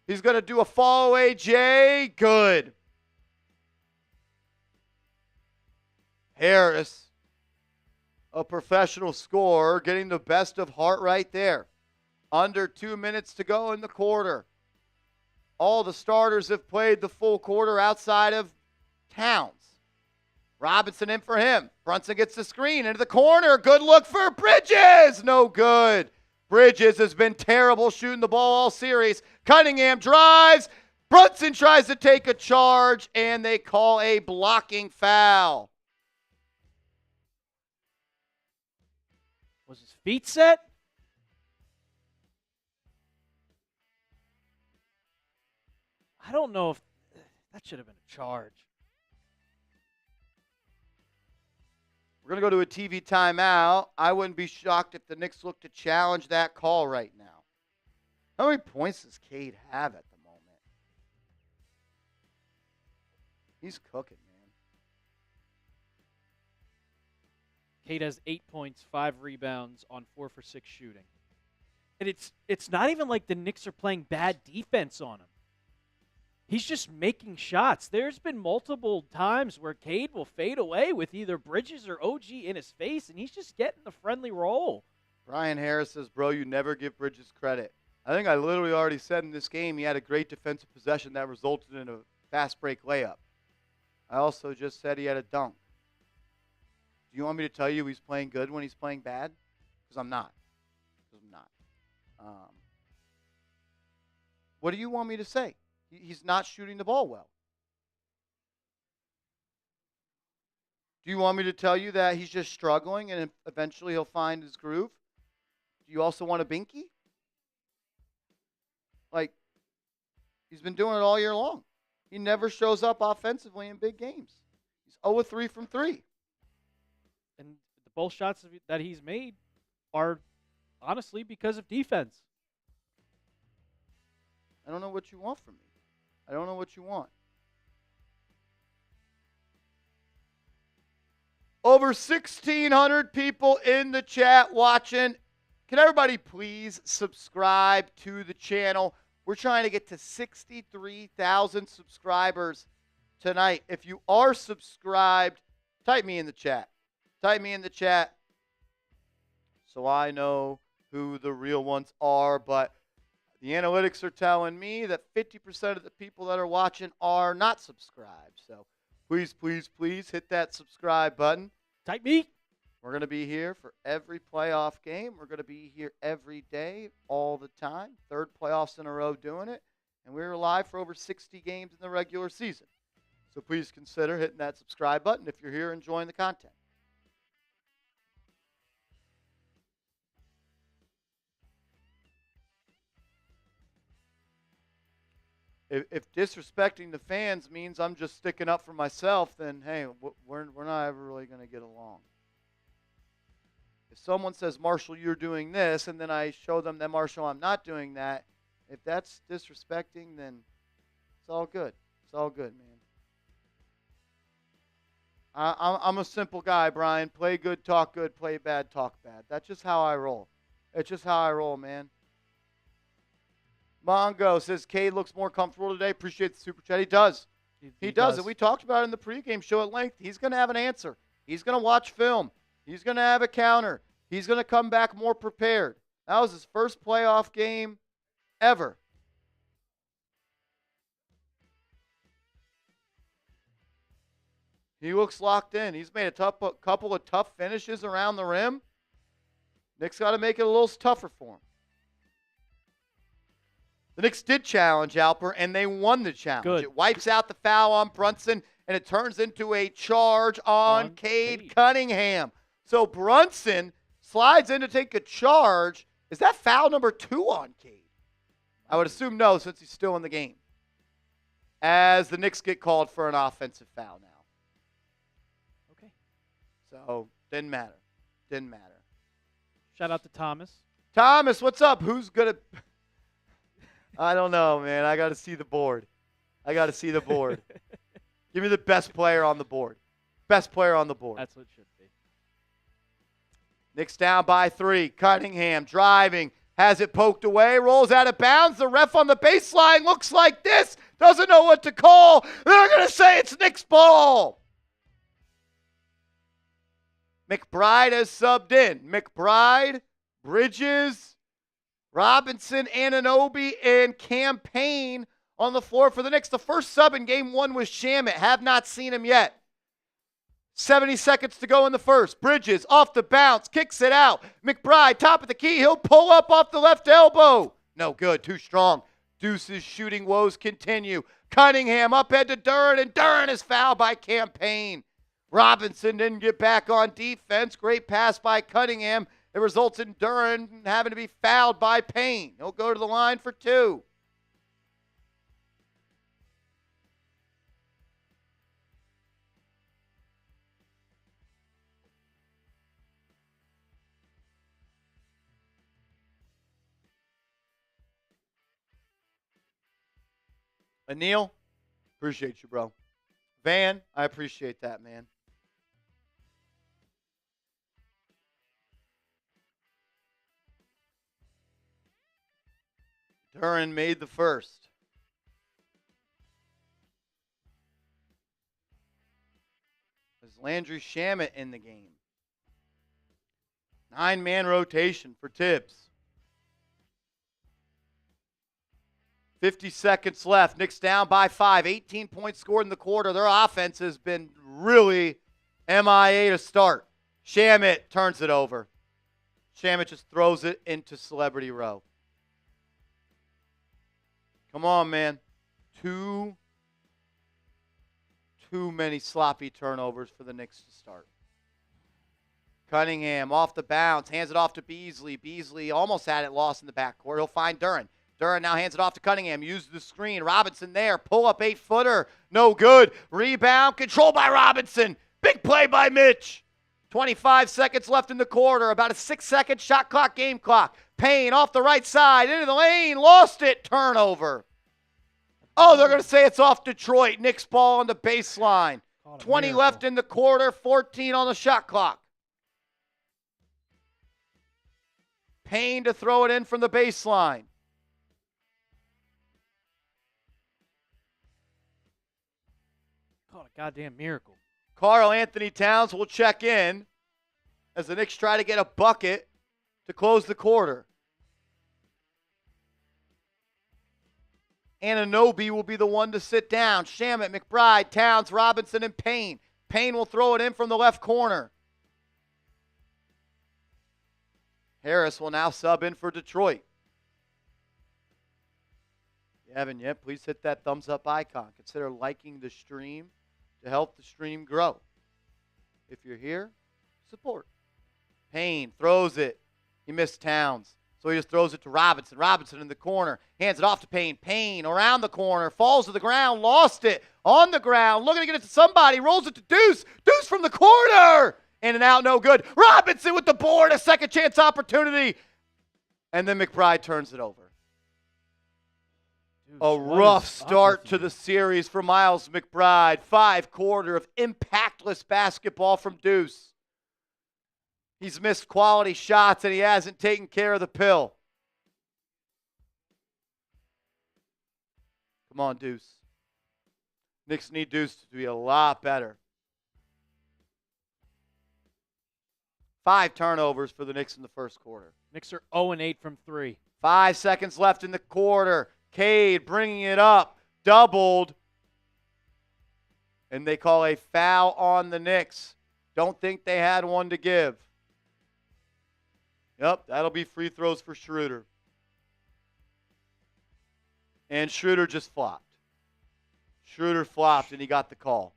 He's going to do a fall away J. Good. Harris, a professional scorer, getting the best of Hart right there. Under 2 minutes to go in the quarter. All the starters have played the full quarter outside of Towns. Robinson in for him. Brunson gets the screen into the corner. Good look for Bridges. No good. Bridges has been terrible shooting the ball all series. Cunningham drives. Brunson tries to take a charge, and they call a blocking foul. Was his feet set? I don't know if that should have been a charge. We're going to go to a TV timeout. I wouldn't be shocked if the Knicks look to challenge that call right now. How many points does Cade have at the moment? He's cooking, man. Cade has 8 points, 5 rebounds on 4 for 6 shooting. And it's not even like the Knicks are playing bad defense on him. He's just making shots. There's been multiple times where Cade will fade away with either Bridges or OG in his face, and he's just getting the friendly roll. Brian Harris says, bro, you never give Bridges credit. I think I literally already said in this game he had a great defensive possession that resulted in a fast break layup. I also just said he had a dunk. Do you want me to tell you he's playing good when he's playing bad? Because I'm not. What do you want me to say? He's not shooting the ball well. Do you want me to tell you that he's just struggling and eventually he'll find his groove? Do you also want a binky? Like, he's been doing it all year long. He never shows up offensively in big games. He's 0-3 from 3. And both shots that he's made, are honestly because of defense. I don't know what you want from me. I don't know what you want. Over 1,600 people in the chat watching. Can everybody please subscribe to the channel? We're trying to get to 63,000 subscribers tonight. If you are subscribed, type me in the chat. Type me in the chat so I know who the real ones are. But the analytics are telling me that 50% of the people that are watching are not subscribed. So please, please, please hit that subscribe button. Type me. We're going to be here for every playoff game. We're going to be here every day, all the time. Third playoffs in a row doing it. And we were live for over 60 games in the regular season. So please consider hitting that subscribe button if you're here enjoying the content. If disrespecting the fans means I'm just sticking up for myself, then, hey, we're not ever really going to get along. If someone says, Marshall, you're doing this, and then I show them that, Marshall, I'm not doing that, if that's disrespecting, then it's all good. It's all good, man. I'm a simple guy, Brian. Play good, talk good. Play bad, talk bad. That's just how I roll. It's just how I roll, man. Mongo says, Cade looks more comfortable today. Appreciate the super chat. He does. He does. And we talked about it in the pregame show at length. He's going to have an answer. He's going to watch film. He's going to have a counter. He's going to come back more prepared. That was his first playoff game ever. He looks locked in. He's made a couple of tough finishes around the rim. Knicks got to make it a little tougher for him. The Knicks did challenge Alper, and they won the challenge. Good. It wipes out the foul on Brunson, and it turns into a charge on Cade Cunningham. So Brunson slides in to take a charge. Is that foul number 2 on Cade? I would assume no, since he's still in the game. As the Knicks get called for an offensive foul now. Okay. So, didn't matter. Didn't matter. Shout out to Thomas. Thomas, what's up? Who's going to... I don't know, man. I got to see the board. Give me the best player on the board. Best player on the board. That's what it should be. Knicks down by 3. Cunningham driving. Has it poked away. Rolls out of bounds. The ref on the baseline looks like this. Doesn't know what to call. They're going to say it's Knicks ball. McBride has subbed in. McBride, Bridges, Robinson, Anunoby, and Cam Payne on the floor for the Knicks. The first sub in game 1 was Shamet. Have not seen him yet. 70 seconds to go in the first. Bridges off the bounce, kicks it out. McBride, top of the key. He'll pull up off the left elbow. No good, too strong. Deuce's shooting woes continue. Cunningham up head to Duren, and Duren is fouled by Cam Payne. Robinson didn't get back on defense. Great pass by Cunningham. It results in Duren having to be fouled by Payne. He'll go to the line for 2. Anil, appreciate you, bro. Van, I appreciate that, man. Duren made the first. There's Landry Shamet in the game. 9-man rotation for Tibbs. 50 seconds left. Knicks down by 5. 18 points scored in the quarter. Their offense has been really MIA to start. Shamet turns it over. Shamet just throws it into celebrity row. Come on, man. Too many sloppy turnovers for the Knicks to start. Cunningham off the bounce, hands it off to Beasley. Beasley almost had it lost in the backcourt. He'll find Duren. Duren now hands it off to Cunningham. Uses the screen. Robinson there. Pull up 8-footer. No good. Rebound. Controlled by Robinson. Big play by Mitch. 25 seconds left in the quarter. About a 6-second shot clock, game clock. Payne off the right side, into the lane, lost it, turnover. Oh, they're going to say it's off Detroit. Knicks ball on the baseline. 20 left in the quarter, 14 on the shot clock. Payne to throw it in from the baseline. Called a goddamn miracle. Karl-Anthony Towns will check in as the Knicks try to get a bucket to close the quarter. Anunoby will be the one to sit down. Shamet, McBride, Towns, Robinson, and Payne. Payne will throw it in from the left corner. Harris will now sub in for Detroit. If you haven't yet, please hit that thumbs up icon. Consider liking the stream to help the stream grow. If you're here, support. Payne throws it. He missed Towns. So he just throws it to Robinson. Robinson in the corner. Hands it off to Payne. Payne around the corner. Falls to the ground. Lost it. On the ground. Looking to get it to somebody. Rolls it to Deuce. Deuce from the corner. In and out. No good. Robinson with the board. A second chance opportunity. And then McBride turns it over. Dude, A rough start to the series for Miles McBride. 5 quarters of impactless basketball from Deuce. He's missed quality shots, and he hasn't taken care of the pill. Come on, Deuce. Knicks need Deuce to be a lot better. 5 turnovers for the Knicks in the first quarter. Knicks are 0-8 from 3. 5 seconds left in the quarter. Cade bringing it up. Doubled. And they call a foul on the Knicks. Don't think they had one to give. Yep, that'll be free throws for Schroeder. And Schroeder just flopped. Schroeder flopped, and he got the call.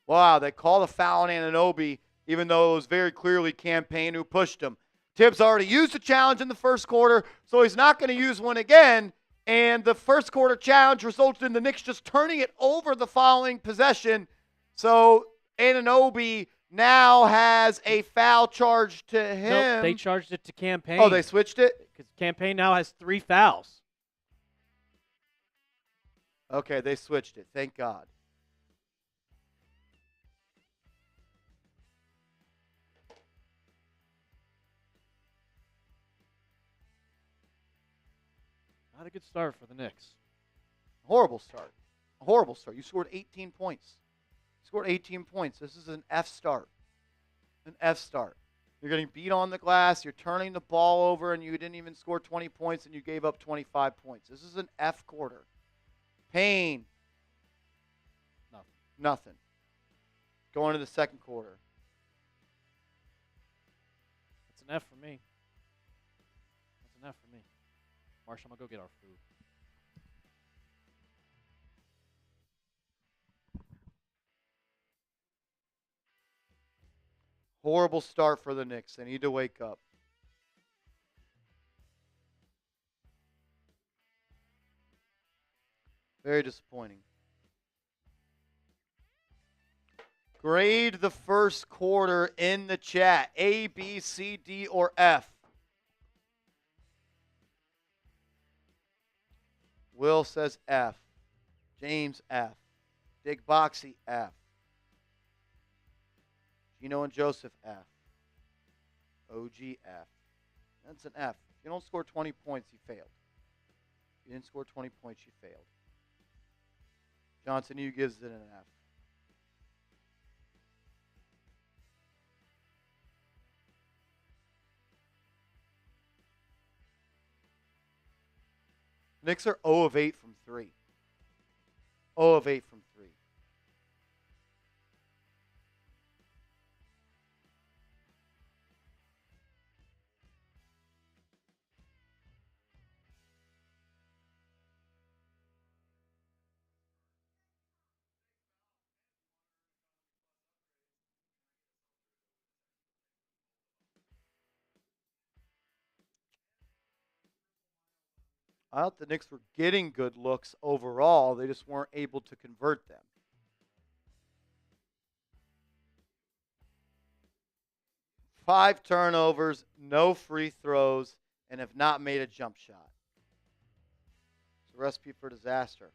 Wow, they called a foul on Anunoby, even though it was very clearly Cam Payne who pushed him. Tibbs already used a challenge in the first quarter, so he's not going to use one again. And the first quarter challenge resulted in the Knicks just turning it over the following possession. So Anunoby now has a foul charge to him. Nope, they charged it to Cam Payne. Oh, they switched it? Because Cam Payne now has 3 fouls. Okay, they switched it. Thank God. Not a good start for the Knicks. Horrible start. Horrible start. You scored 18 points. You scored 18 points. This is an F start. An F start. You're getting beat on the glass. You're turning the ball over, and you didn't even score 20 points, and you gave up 25 points. This is an F quarter. Payne. Nothing. Going to the second quarter. That's an F for me. That's an F for me. Marshall, I'm going to go get our food. Horrible start for the Knicks. They need to wake up. Very disappointing. Grade the first quarter in the chat. A, B, C, D, or F. Will says F. James, F. Dig Boxy, F. Gino and Joseph, F. OG, F. That's an F. If you don't score 20 points, you failed. If you didn't score 20 points, you failed. Johnson, you gives it an F. Knicks are 0 of 8 from 3. 0 of 8 from 3. I thought the Knicks were getting good looks overall. They just weren't able to convert them. Five turnovers, no free throws, and have not made a jump shot. It's a recipe for disaster.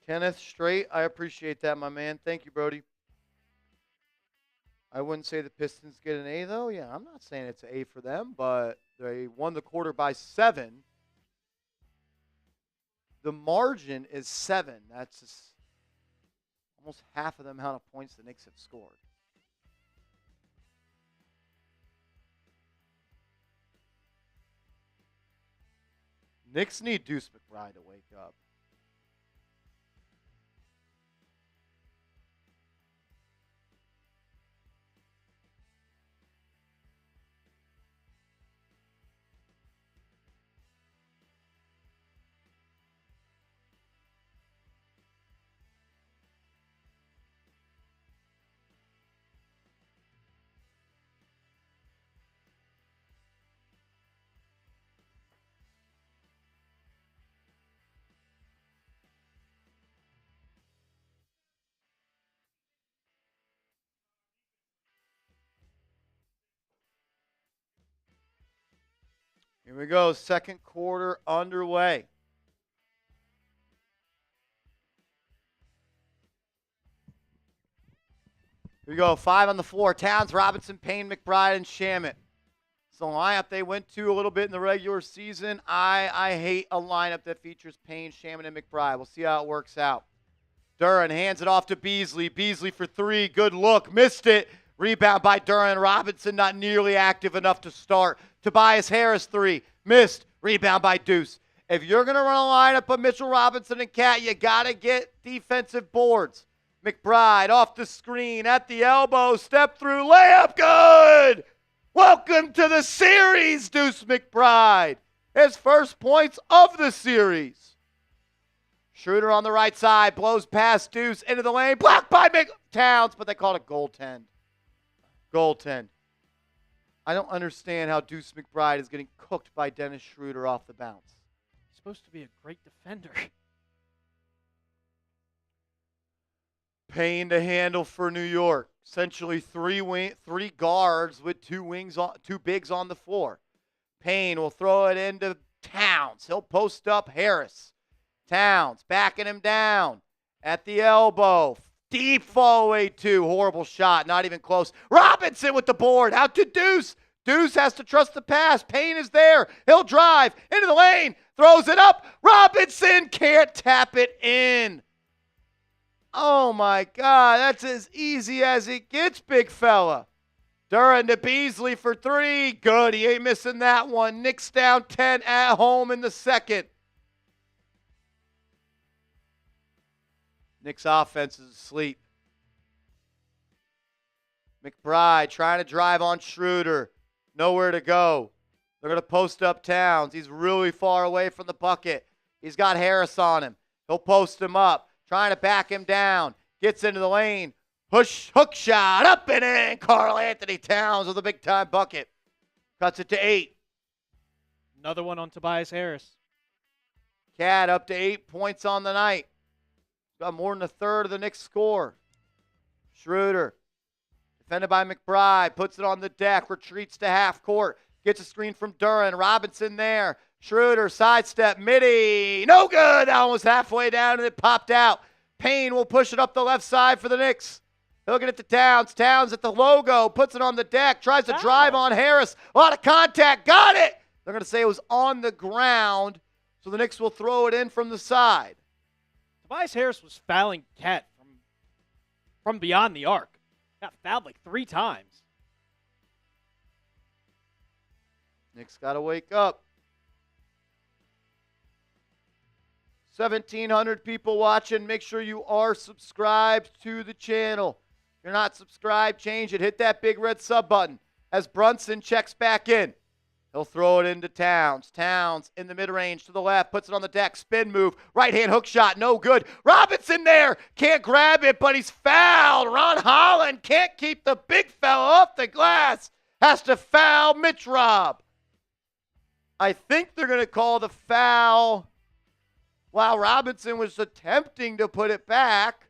Kenneth Straight, I appreciate that, my man. Thank you, Brody. I wouldn't say the Pistons get an A, though. Yeah, I'm not saying it's an A for them, but they won the quarter by 7. The margin is 7. That's just almost half of the amount of points the Knicks have scored. Knicks need Deuce McBride to wake up. Here we go. Second quarter underway. Here we go. 5 on the floor. Towns, Robinson, Payne, McBride, and Shamet. It's the lineup they went to a little bit in the regular season. I hate a lineup that features Payne, Shamet, and McBride. We'll see how it works out. Duren hands it off to Beasley. Beasley for 3. Good look. Missed it. Rebound by Duren. Robinson not nearly active enough to start. Tobias Harris 3. Missed. Rebound by Deuce. If you're going to run a lineup of Mitchell Robinson and Cat, you got to get defensive boards. McBride off the screen at the elbow. Step through. Layup. Good. Welcome to the series, Deuce McBride. His first points of the series. Schroeder on the right side. Blows past Deuce into the lane. Blocked by Towns, but they called it goaltend. Goaltend. I don't understand how Deuce McBride is getting cooked by Dennis Schroeder off the bounce. He's supposed to be a great defender. Payne to handle for New York. Essentially three guards with two bigs on the floor. Payne will throw it into Towns. He'll post up Harris. Towns backing him down at the elbow. Deep fall away 2. Horrible shot. Not even close. Robinson with the board. Out to Deuce. Deuce has to trust the pass. Payne is there. He'll drive into the lane. Throws it up. Robinson can't tap it in. Oh, my God. That's as easy as it gets, big fella. Duren to Beasley for 3. Good. He ain't missing that one. Knicks down 10 at home in the second. Knicks offense is asleep. McBride trying to drive on Schroeder. Nowhere to go. They're going to post up Towns. He's really far away from the bucket. He's got Harris on him. He'll post him up. Trying to back him down. Gets into the lane. Push, hook shot. Up and in. Karl-Anthony Towns with a big-time bucket. Cuts it to 8. Another one on Tobias Harris. Cat up to 8 points on the night. Got more than a third of the Knicks score. Schroeder, defended by McBride, puts it on the deck, retreats to half court, gets a screen from Duren. Robinson there. Schroeder, sidestep, midi. No good. That one was halfway down and it popped out. Payne will push it up the left side for the Knicks. They'll get it to Towns. Towns at the logo, puts it on the deck, tries to drive on Harris. A lot of contact. Got it. They're going to say it was on the ground, so the Knicks will throw it in from the side. Tobias Harris was fouling Cat from beyond the arc. Got fouled like 3 times. Knicks got to wake up. 1,700 people watching. Make sure you are subscribed to the channel. If you're not subscribed, change it. Hit that big red sub button. As Brunson checks back in, he'll throw it into Towns. Towns in the mid-range to the left, puts it on the deck, spin move, right-hand hook shot, no good. Robinson there, can't grab it, but he's fouled. Ron Holland can't keep the big fella off the glass. Has to foul Mitch Rob. I think they're going to call the foul while Robinson was attempting to put it back.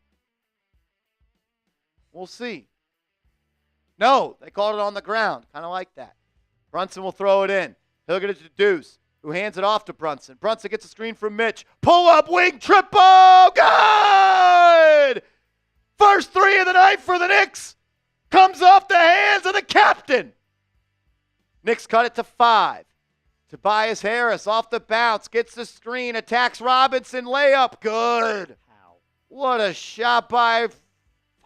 We'll see. No, they called it on the ground. Kind of like that. Brunson will throw it in. He'll get it to Deuce, who hands it off to Brunson. Brunson gets a screen from Mitch. Pull-up wing triple. Good! First 3 of the night for the Knicks. Comes off the hands of the captain. Knicks cut it to 5. Tobias Harris off the bounce, gets the screen, attacks Robinson, layup, good. How? What a shot by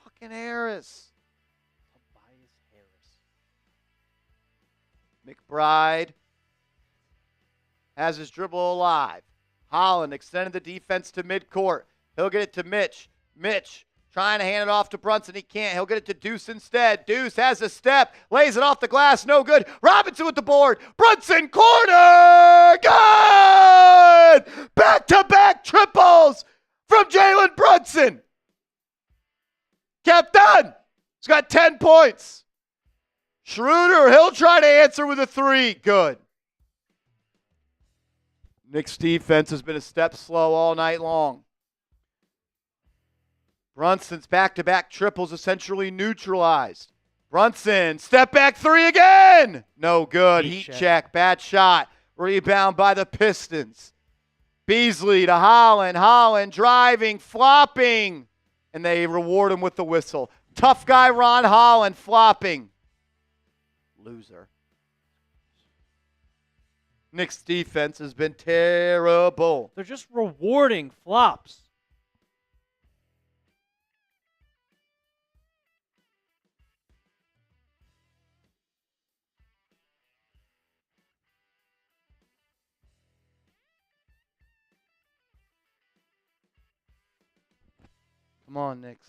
fucking Harris. Tobias Harris. McBride has his dribble alive. Holland extended the defense to midcourt. He'll get it to Mitch. Mitch trying to hand it off to Brunson. He can't. He'll get it to Deuce instead. Deuce has a step. Lays it off the glass. No good. Robinson with the board. Brunson corner. Good! Back-to-back triples from Jalen Brunson. Kept done. He's got 10 points. Schroeder, he'll try to answer with a 3. Good. Knicks defense has been a step slow all night long. Brunson's back-to-back triples essentially neutralized. Brunson, step back 3 again. No good. Heat check. Bad shot. Rebound by the Pistons. Beasley to Holland. Holland driving, flopping. And they reward him with the whistle. Tough guy Ron Holland flopping. Loser. Knicks defense has been terrible. They're just rewarding flops. Come on, Knicks.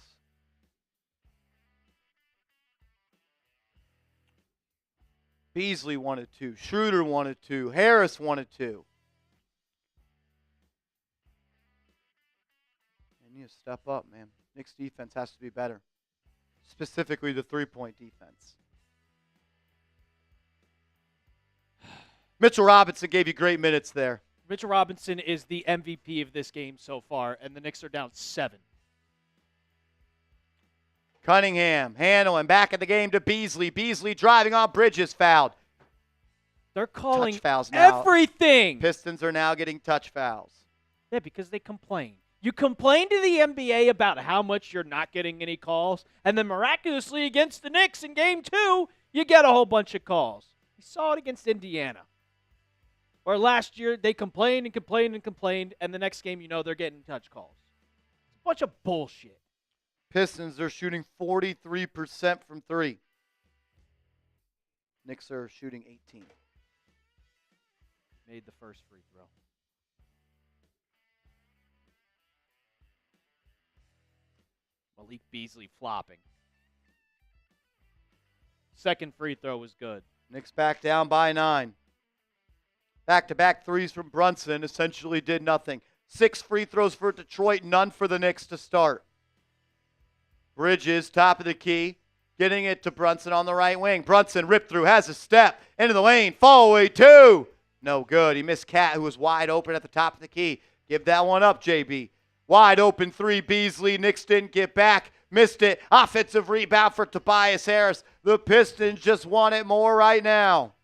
Beasley wanted 2. Schroeder wanted 2. Harris wanted 2. They need to step up, man. Knicks defense has to be better. Specifically the 3-point defense. Mitchell Robinson gave you great minutes there. Mitchell Robinson is the MVP of this game so far, and the Knicks are down 7. Cunningham handling back in the game to Beasley. Beasley driving on Bridges, fouled. They're calling touch fouls now. everything. Pistons are now getting touch fouls. Yeah, because they complain. You complain to the NBA about how much you're not getting any calls, and then miraculously against the Knicks in Game 2, you get a whole bunch of calls. We saw it against Indiana. Where last year they complained and complained and complained, and the next game you know they're getting touch calls. It's a bunch of bullshit. Pistons are shooting 43% from 3. Knicks are shooting 18. Made the first free throw. Malik Beasley flopping. Second free throw was good. Knicks back down by 9. Back-to-back threes from Brunson essentially did nothing. 6 free throws for Detroit, none for the Knicks to start. Bridges, top of the key, getting it to Brunson on the right wing. Brunson ripped through, has a step, into the lane, fall away 2. No good. He missed Cat, who was wide open at the top of the key. Give that one up, JB. Wide open 3, Beasley. Knicks didn't get back. Missed it. Offensive rebound for Tobias Harris. The Pistons just want it more right now.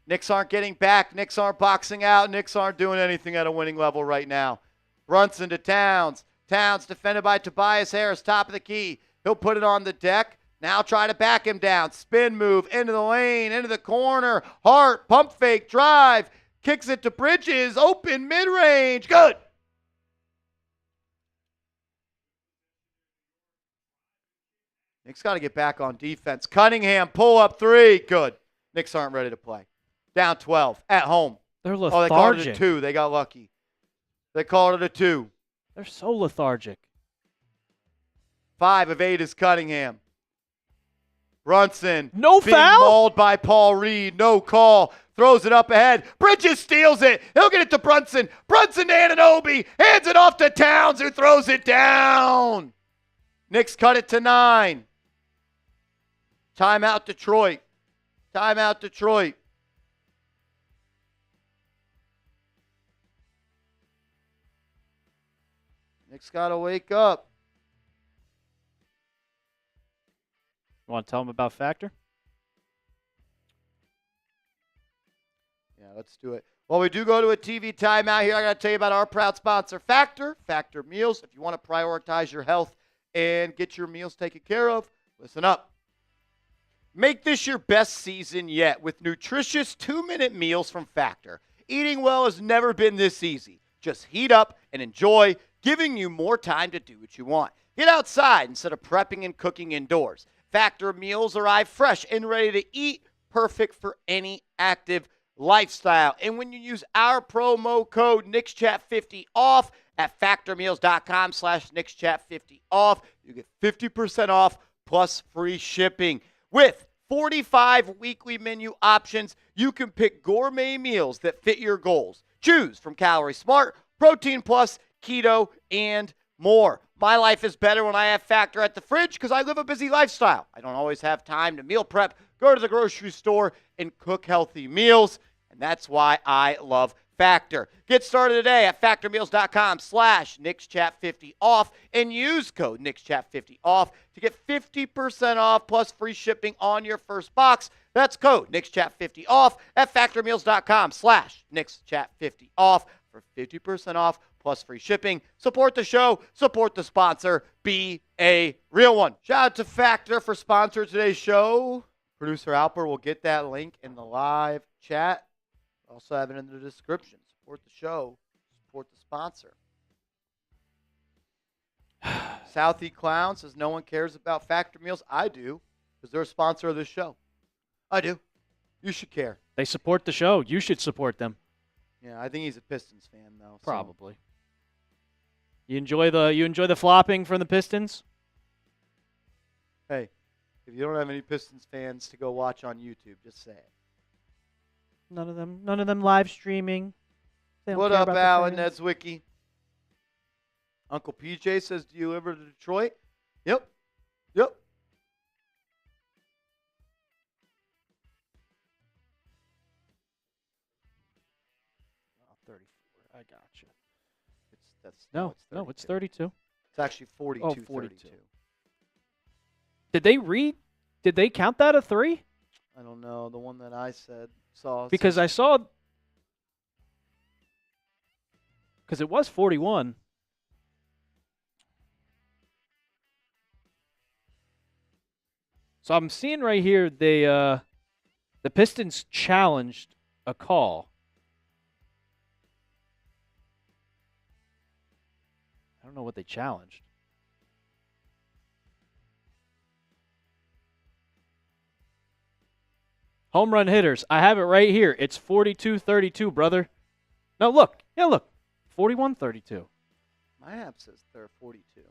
Knicks aren't getting back. Knicks aren't boxing out. Knicks aren't doing anything at a winning level right now. Brunson to Towns. Towns defended by Tobias Harris, top of the key. He'll put it on the deck. Now try to back him down. Spin move into the lane, into the corner. Hart, pump fake, drive. Kicks it to Bridges. Open mid-range. Good. Knicks got to get back on defense. Cunningham, pull up 3. Good. Knicks aren't ready to play. Down 12 at home. They're Oh, lethargic. they called it a 2. They got lucky. They called it a 2. They're so lethargic. 5 of 8 is Cunningham. Brunson. No being foul? mauled by Paul Reed. No call. Throws it up ahead. Bridges steals it. He'll get it to Brunson. Brunson to Anunoby. Hands it off to Towns, who throws it down. Knicks cut it to 9. Timeout Detroit. Timeout Detroit. Knicks got to wake up. You want to tell them about Factor? Yeah, let's do it. Well, we do go to a TV timeout here. I got to tell you about our proud sponsor, Factor. Factor Meals. If you want to prioritize your health and get your meals taken care of, listen up. Make this your best season yet with nutritious 2-minute meals from Factor. Eating well has never been this easy. Just heat up and enjoy, giving you more time to do what you want. Get outside instead of prepping and cooking indoors. Factor meals arrive fresh and ready to eat, perfect for any active lifestyle. And when you use our promo code NicksChat50 off at factormeals.com/NicksChat50 off, you get 50% off plus free shipping. With 45 weekly menu options, you can pick gourmet meals that fit your goals. Choose from Calorie Smart, Protein Plus, Keto, and more. My life is better when I have Factor at the fridge because I live a busy lifestyle. I don't always have time to meal prep, go to the grocery store, and cook healthy meals. And that's why I love Factor. Get started today at factormeals.com/NicksChat50 off and use code NicksChat50 off to get 50% off plus free shipping on your first box. That's code NicksChat50 off at factormeals.com/NicksChat50 off for 50% off plus free shipping. Support the show, support the sponsor, be a real one. Shout out to Factor for sponsoring today's show. Producer Alper will get that link in the live chat. Also have it in the description. Support the show. Support the sponsor. Southie Clown says no one cares about Factor Meals. I do, because they're a sponsor of this show. I do. You should care. They support the show. You should support them. Yeah, I think he's a Pistons fan, though. So. Probably. You enjoy the flopping from the Pistons? Hey, if you don't have any Pistons fans to go watch on YouTube, just say it. None of them live streaming. They don't What care up, about Al the and fans. Ned's Wiki? Uncle PJ says, do you live in Detroit? Yep. Yep. Oh, 34. I got you. No, It's 32. It's actually 42, Oh, 42. 32. Did they count that a 3? I don't know. The one that I saw. Because I saw. Because it was 41. So I'm seeing right here the Pistons challenged a call. I don't know what they challenged. Home run hitters. I have it right here. It's 42-32, brother. No, look. Yeah, look. 41-32. My app says they're 42.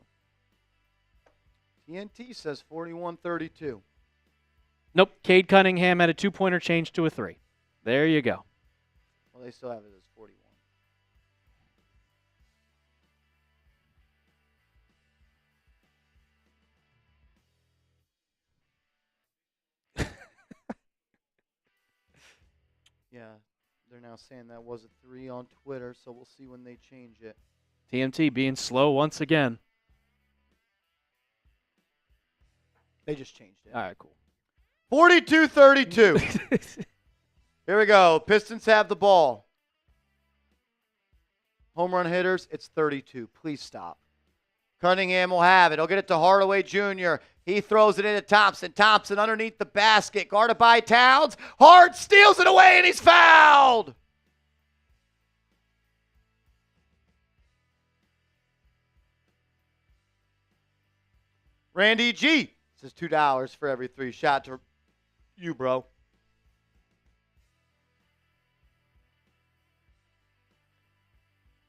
TNT says 41-32. Nope. Cade Cunningham had a 2-pointer change to a 3. There you go. Well, they still have it as 41. Yeah, they're now saying that was a 3 on Twitter, so we'll see when they change it. TNT being slow once again. They just changed it. All right, cool. 42-32. Here we go. Pistons have the ball. Home run hitters, it's 32. Please stop. Cunningham will have it. He'll get it to Hardaway Jr. He throws it into Thompson. Thompson underneath the basket. Guarded by Towns. Hart steals it away, and he's fouled. Randy G This is $2 for every 3. Shout to you, bro.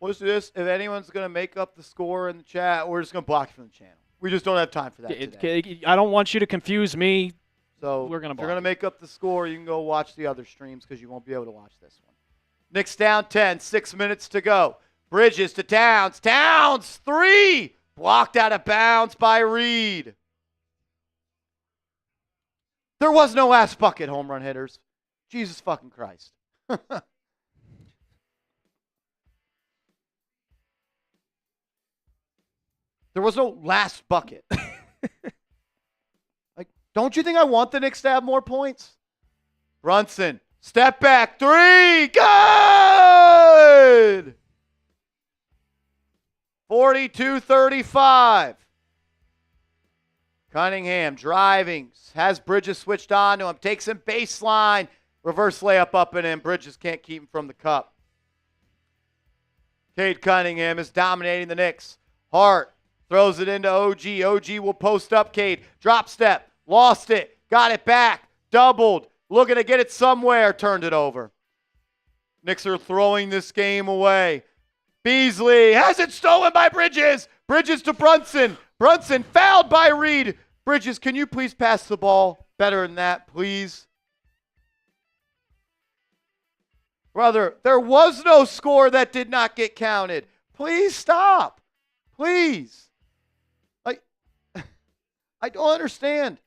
Let's do this. If anyone's going to make up the score in the chat, we're just going to block it from the channel. We just don't have time for that today. I don't want you to confuse me. So we're gonna if you're going to make up the score, you can go watch the other streams because you won't be able to watch this one. Knicks down 10, 6 minutes to go. Bridges to Towns. Towns, 3. Blocked out of bounds by Reed. There was no last bucket, home run hitters. Jesus fucking Christ. There was no last bucket. Like, don't you think I want the Knicks to have more points? Brunson, step back, 3, good! 42-35. Cunningham driving, has Bridges switched on to him, takes him baseline, reverse layup up and in. Bridges can't keep him from the cup. Cade Cunningham is dominating the Knicks. Hart throws it into OG. OG will post up Cade. Drop step. Lost it. Got it back. Doubled. Looking to get it somewhere. Turned it over. Knicks are throwing this game away. Beasley has it stolen by Bridges. Bridges to Brunson. Brunson fouled by Reed. Bridges, can you please pass the ball better than that, please? Brother, there was no score that did not get counted. Please stop. Please. I don't understand.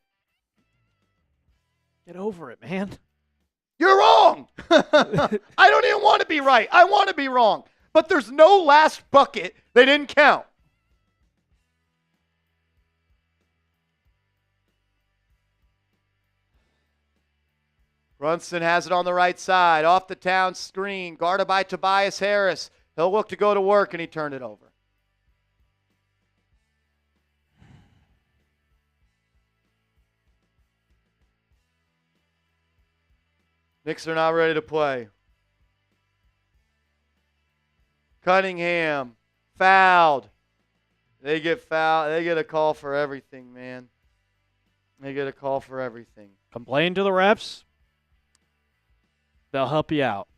Get over it, man. You're wrong. I don't even want to be right. I want to be wrong. But there's no last bucket they didn't count. Brunson has it on the right side. Off the Town screen. Guarded by Tobias Harris. He'll look to go to work, and he turned it over. Knicks are not ready to play. Cunningham fouled. They get fouled. They get a call for everything, man. They get a call for everything. Complain to the refs. They'll help you out.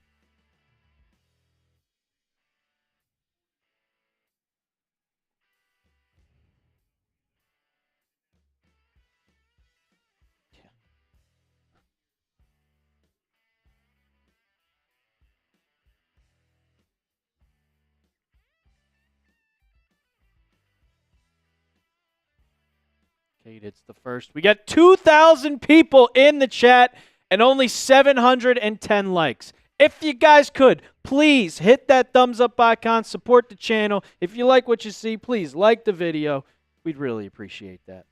Cade hits the first. We got 2,000 people in the chat and only 710 likes. If you guys could, please hit that thumbs up icon, support the channel. If you like what you see, please like the video. We'd really appreciate that.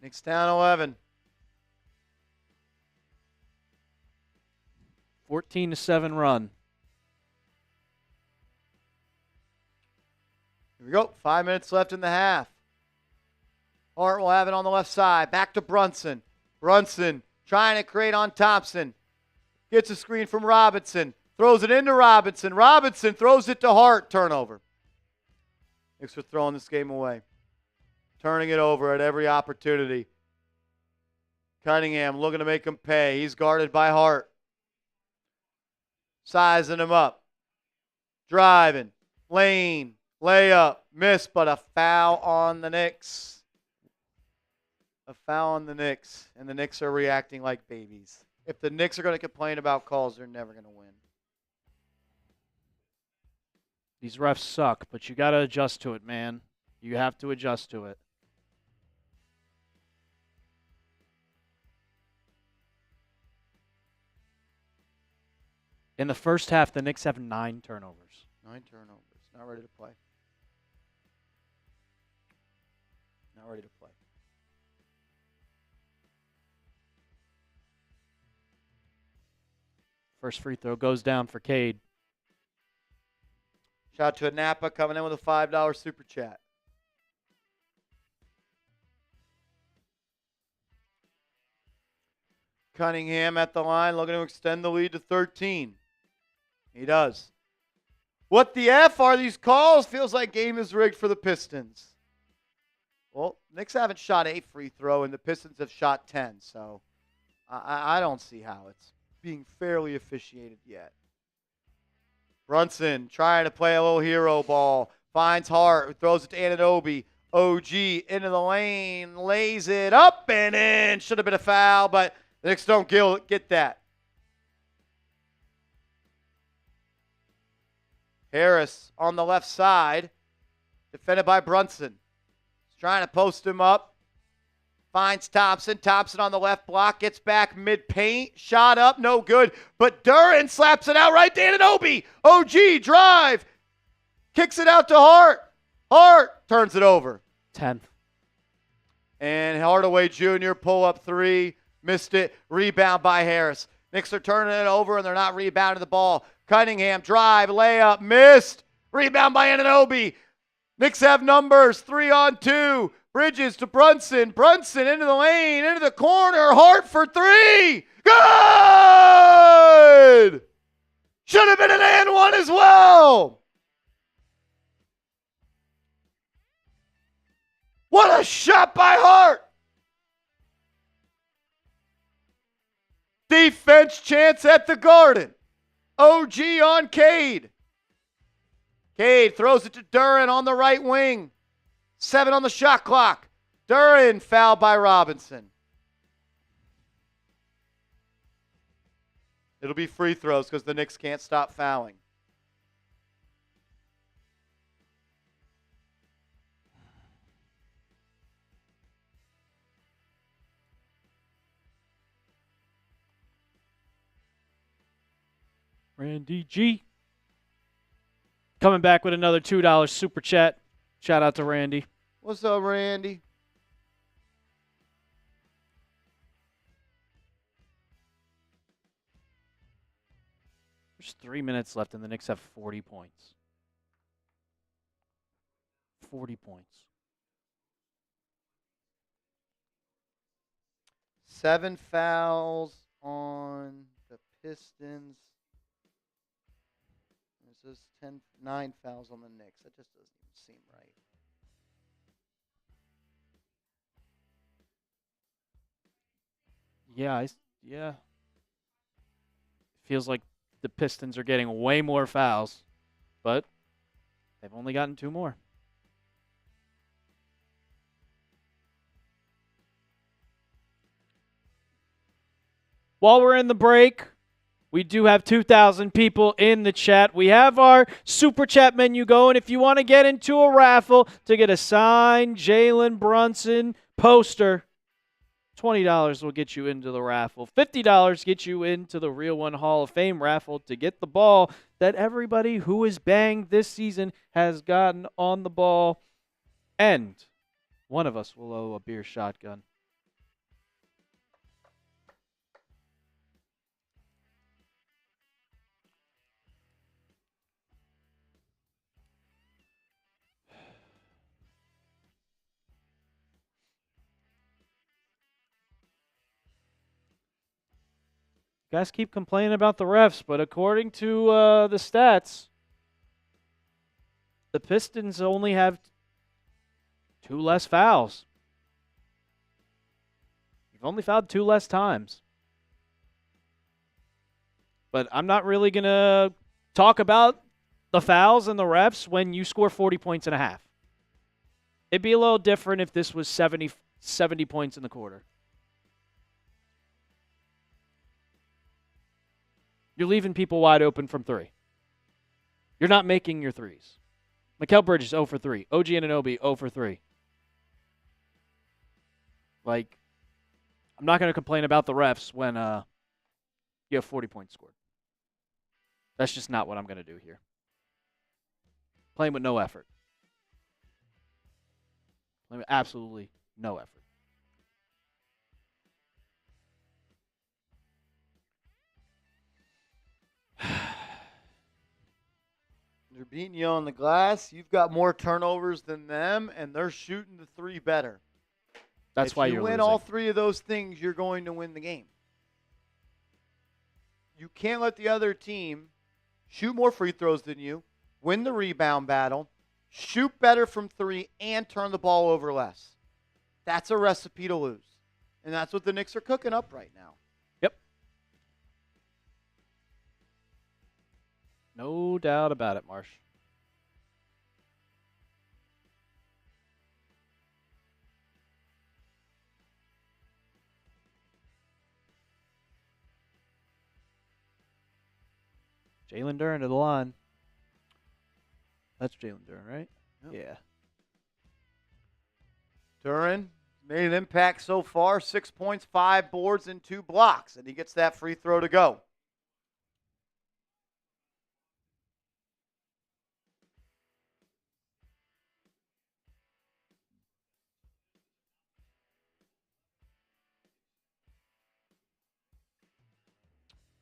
Knicks down 11. 14-7 run. Here we go. 5 minutes left in the half. Hart will have it on the left side. Back to Brunson. Brunson trying to create on Thompson. Gets a screen from Robinson. Throws it into Robinson. Robinson throws it to Hart. Turnover. Knicks are throwing this game away. Turning it over at every opportunity. Cunningham looking to make him pay. He's guarded by Hart. Sizing him up. Driving. Lane. Layup. Miss, but a foul on the Knicks. A foul on the Knicks. And the Knicks are reacting like babies. If the Knicks are going to complain about calls, they're never going to win. These refs suck, but you got to adjust to it, man. You have to adjust to it. In the first half, the Knicks have 9 turnovers. 9 turnovers. Not ready to play. Not ready to play. First free throw goes down for Cade. Shout out to Napa coming in with a $5 super chat. Cunningham at the line, looking to extend the lead to 13. He does. What the F are these calls? Feels like game is rigged for the Pistons. Well, Knicks haven't shot a free throw, and the Pistons have shot 10, so I don't see how it's being fairly officiated yet. Brunson trying to play a little hero ball. Finds Hart, who throws it to Anunoby. OG into the lane, lays it up and in. Should have been a foul, but the Knicks don't get that. Harris on the left side, defended by Brunson. He's trying to post him up. Finds Thompson. Thompson on the left block. Gets back mid-paint. Shot up. No good. But Duran slaps it out right to Anunoby. OG drive. Kicks it out to Hart. Hart turns it over. 10th. And Hardaway Jr. pull up three. Missed it. Rebound by Harris. Knicks are turning it over, and they're not rebounding the ball. Cunningham drive. Layup. Missed. Rebound by Anunoby. Knicks have numbers. 3-on-2. Bridges to Brunson. Brunson into the lane, into the corner. Hart for three. Good! Should have been an and one as well. What a shot by Hart. Defense chance at the Garden. OG on Cade. Cade throws it to Duran on the right wing. 7 on the shot clock. Duran fouled by Robinson. It'll be free throws because the Knicks can't stop fouling. Randy G. Coming back with another $2 super chat. Shout out to Randy. What's up, Randy? There's 3 minutes left, and the Knicks have 40 points. 40 points. 7 fouls on the Pistons. This is 9 fouls on the Knicks. That just doesn't even seem right. Yeah. Feels like the Pistons are getting way more fouls, but they've only gotten 2 more. While we're in the break, we do have 2,000 people in the chat. We have our super chat menu going. If you want to get into a raffle to get a signed Jalen Brunson poster, $20 will get you into the raffle. $50 get you into the Real One Hall of Fame raffle to get the ball that everybody who is banged this season has gotten on the ball. And one of us will owe a beer shotgun. Guys keep complaining about the refs, but according to the stats, the Pistons only have 2 less fouls. You've only fouled 2 less times. But I'm not really going to talk about the fouls and the refs when you score 40 points and a half. It'd be a little different if this was 70 points in the quarter. You're leaving people wide open from 3. You're not making your threes. Mikal Bridges 0 for 3. OG Anunoby 0 for 3. Like, I'm not going to complain about the refs when you have 40 points scored. That's just not what I'm going to do here. Playing with no effort. Playing with absolutely no effort. They're beating you on the glass. You've got more turnovers than them, and they're shooting the 3 better. That's why you're losing. If you win all 3 of those things, you're going to win the game. You can't let the other team shoot more free throws than you, win the rebound battle, shoot better from three, and turn the ball over less. That's a recipe to lose. And that's what the Knicks are cooking up right now. Yep. No doubt about it, Marsh. Jalen Duren to the line. That's Jalen Duren, right? Yep. Yeah. Duren made an impact so far, 6 points, 5 boards, and 2 blocks. And he gets that free throw to go.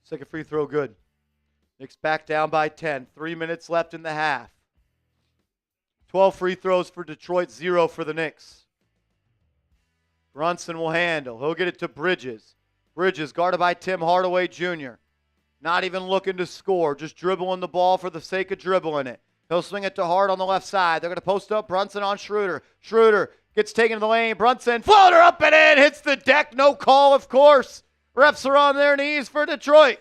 Second free throw good. Knicks back down by 10. 3 minutes left in the half. 12 free throws for Detroit, 0 for the Knicks. Brunson will handle. He'll get it to Bridges. Bridges guarded by Tim Hardaway Jr. Not even looking to score, just dribbling the ball for the sake of dribbling it. He'll swing it to Hart on the left side. They're going to post up Brunson on Schroeder. Schroeder gets taken to the lane. Brunson, floater up and in, hits the deck. No call, of course. Refs are on their knees for Detroit.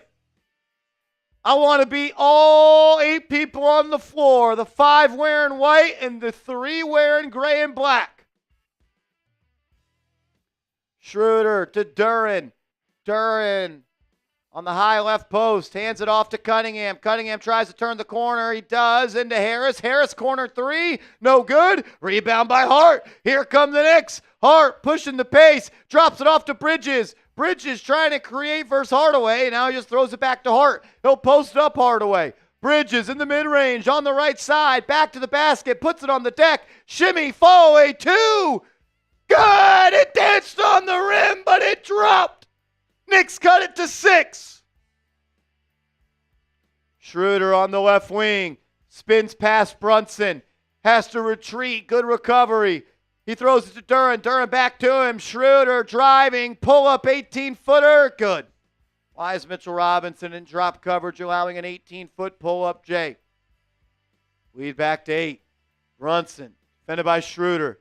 I want to beat all 8 people on the floor, the 5 wearing white and the 3 wearing gray and black. Schroeder to Duren. Duren on the high left post, hands it off to Cunningham. Cunningham tries to turn the corner. He does, into Harris. Harris corner 3, no good. Rebound by Hart. Here come the Knicks. Hart pushing the pace, drops it off to Bridges. Bridges trying to create versus Hardaway. Now he just throws it back to Hart. He'll post up Hardaway. Bridges in the mid-range on the right side. Back to the basket. Puts it on the deck. Shimmy. Fall away 2. Good. It danced on the rim, but it dropped. Knicks cut it to 6. Schroeder on the left wing. Spins past Brunson. Has to retreat. Good recovery. He throws it to Duren. Duren back to him. Schroeder driving. Pull up 18-footer. Good. Lies Mitchell Robinson in drop coverage, allowing an 18-foot pull up J. Lead back to 8. Brunson, defended by Schroeder.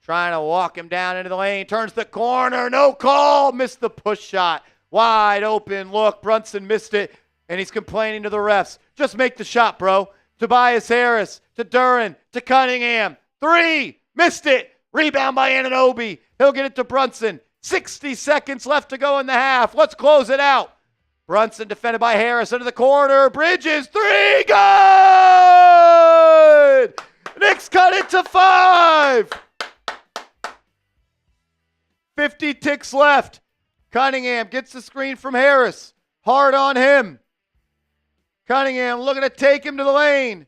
Trying to walk him down into the lane. Turns the corner. No call. Missed the push shot. Wide open look. Brunson missed it, and he's complaining to the refs. Just make the shot, bro. Tobias Harris to Duren to Cunningham. 3. Missed it. Rebound by Anunoby. He'll get it to Brunson. 60 seconds left to go in the half. Let's close it out. Brunson defended by Harris into the corner. Bridges. 3. Good. Knicks cut it to 5. 50 ticks left. Cunningham gets the screen from Harris. Hard on him. Cunningham looking to take him to the lane.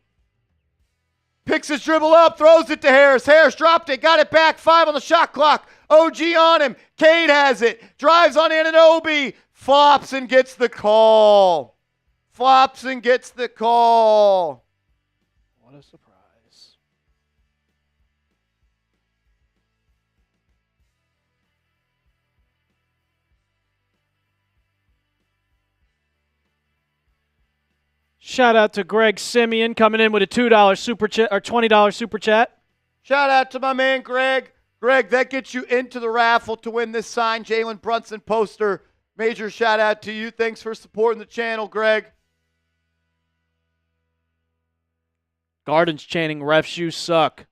Picks his dribble up, throws it to Harris. Harris dropped it, got it back. 5 on the shot clock. OG on him. Cade has it. Drives on Anunoby. Flops and gets the call. Flops and gets the call. What a surprise. Shout out to Greg Simeon coming in with a $2 super chat or $20 super chat. Shout out to my man Greg. Greg, that gets you into the raffle to win this signed Jalen Brunson poster. Major shout out to you. Thanks for supporting the channel, Greg. Garden's chanting, refs, you suck.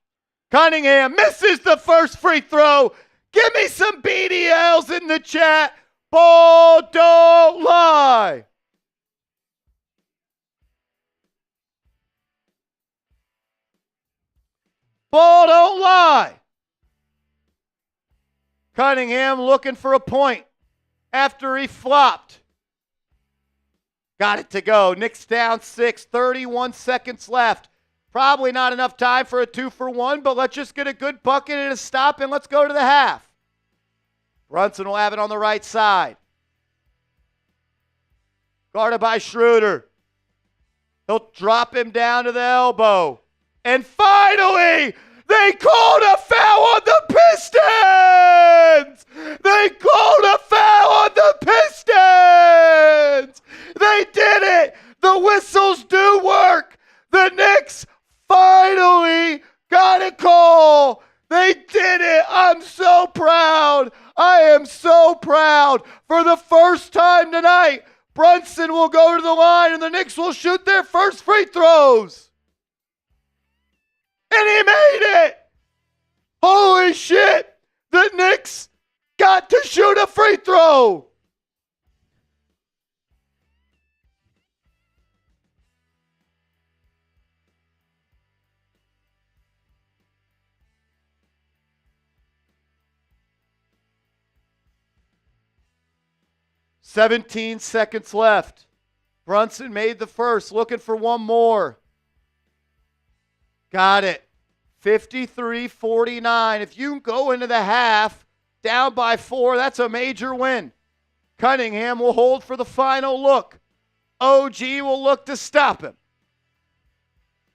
Cunningham misses the first free throw. Give me some BDLs in the chat. Ball don't lie. Ball don't lie. Cunningham looking for a point after he flopped. Got it to go. Knicks down 6, 31 seconds left. Probably not enough time for a 2-for-1, but let's just get a good bucket and a stop, and let's go to the half. Brunson will have it on the right side. Guarded by Schroeder. He'll drop him down to the elbow. And finally, they called a foul on the Pistons! They called a foul on the Pistons! They did it! The whistles do work! The Knicks I am so proud. For the first time tonight, Brunson will go to the line and the Knicks will shoot their first free throws. And he made it. Holy shit. The Knicks got to shoot a free throw. "17 seconds left. Brunson made the first, looking for one more. Got it. 53-49. If you go into the half down by 4, that's a major win. Cunningham will hold for the final look. OG will look to stop him.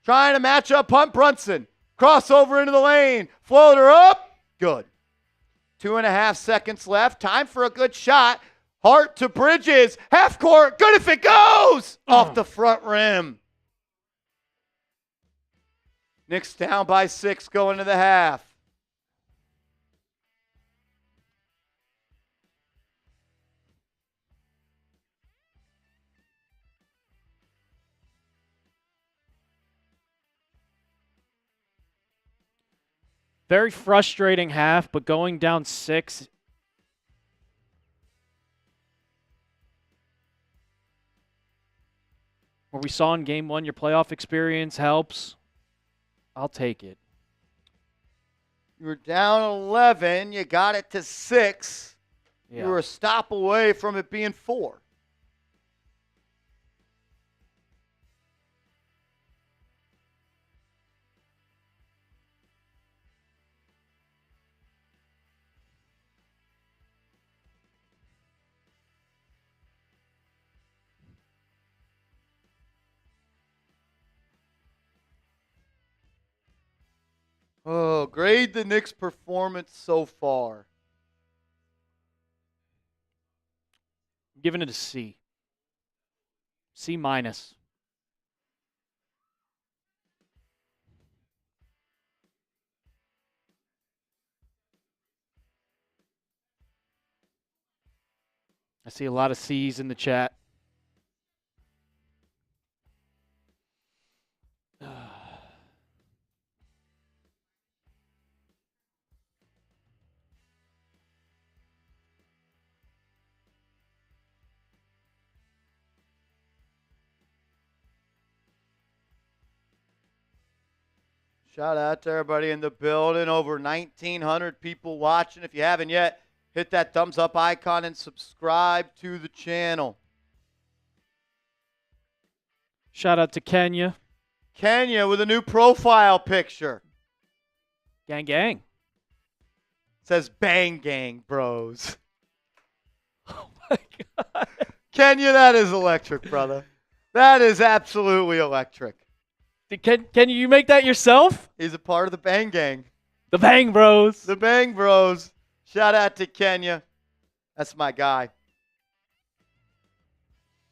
Trying to match up Punt Brunson. Crossover into the lane. Floater up. Good. 2.5 seconds left. Time for a good shot. Hart to Bridges. Half court. Good if it goes. Off the front rim. Knicks down by 6 going to the half. Very frustrating half, but going down 6. Where we saw in game 1, your playoff experience helps. I'll take it. You were down 11. You got it to 6. Yeah. You were a stop away from it being 4. Oh, grade the Knicks' performance so far. I'm giving it a C. C minus. I see a lot of C's in the chat. Shout out to everybody in the building. Over 1,900 people watching. If you haven't yet, hit that thumbs up icon and subscribe to the channel. Shout out to Kenya. Kenya with a new profile picture. Gang, gang. It says Bang Gang Bros. Oh, my God. Kenya, that is electric, brother. That is absolutely electric. Can you make that yourself? He's a part of the Bang Gang. The Bang Bros. The Bang Bros. Shout out to Kenya. That's my guy.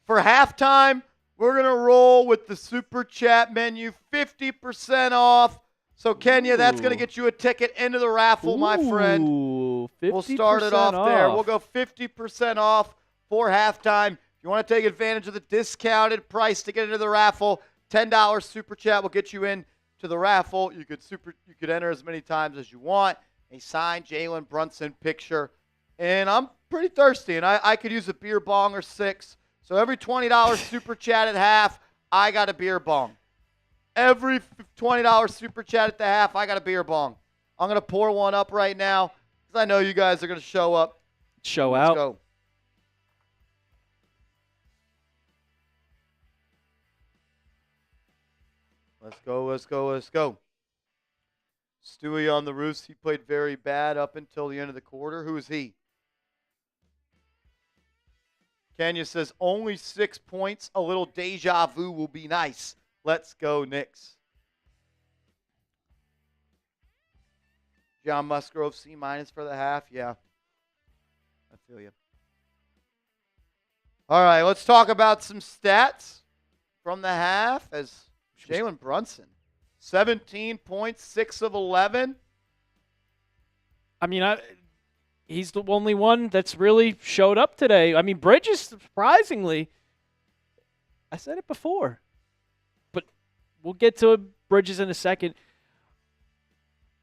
For halftime, we're going to roll with the Super Chat menu, 50% off. So, Kenya, that's going to get you a ticket into the raffle, my friend. We'll start it off there. We'll go 50% off for halftime. If you want to take advantage of the discounted price to get into the raffle, $10 Super Chat will get you in to the raffle. You could enter as many times as you want. A signed Jalen Brunson picture. And I'm pretty thirsty, and I could use a beer bong or 6. So every $20 Super Chat at half, I got a beer bong. Every $20 Super Chat at the half, I got a beer bong. I'm going to pour one up right now because I know you guys are going to show up. Show Let's out. go. Let's go, let's go, let's go. Stewie on the Roos, he played very bad up until the end of the quarter. Who is he? Kenya says, only 6 points. A little deja vu will be nice. Let's go, Knicks. John Musgrove, C- for the half. Yeah, I feel you. All right, let's talk about some stats from the half as Jalen Brunson, 17 points, 6 of 11. I mean, he's the only one that's really showed up today. I mean, Bridges, surprisingly, I said it before, but we'll get to Bridges in a second.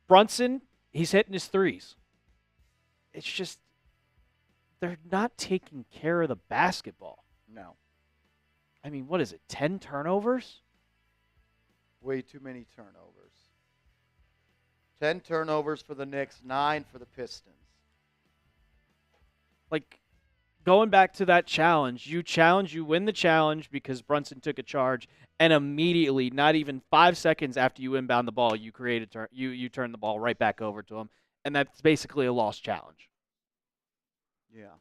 Brunson, he's hitting his threes. It's just they're not taking care of the basketball. No. I mean, what is it, 10 turnovers? Way too many turnovers. 10 turnovers for the Knicks, 9 for the Pistons. Like, going back to that challenge, you win the challenge because Brunson took a charge, and immediately, not even 5 seconds after you inbound the ball, you you turn the ball right back over to him, and that's basically a lost challenge. Yeah.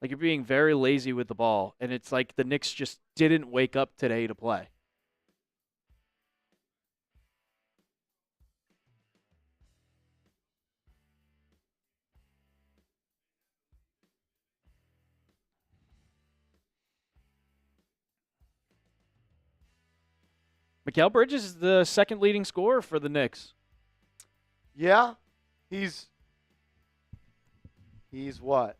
Like, you're being very lazy with the ball, and it's like the Knicks just didn't wake up today to play. Mikal Bridges is the second leading scorer for the Knicks. Yeah. He's what?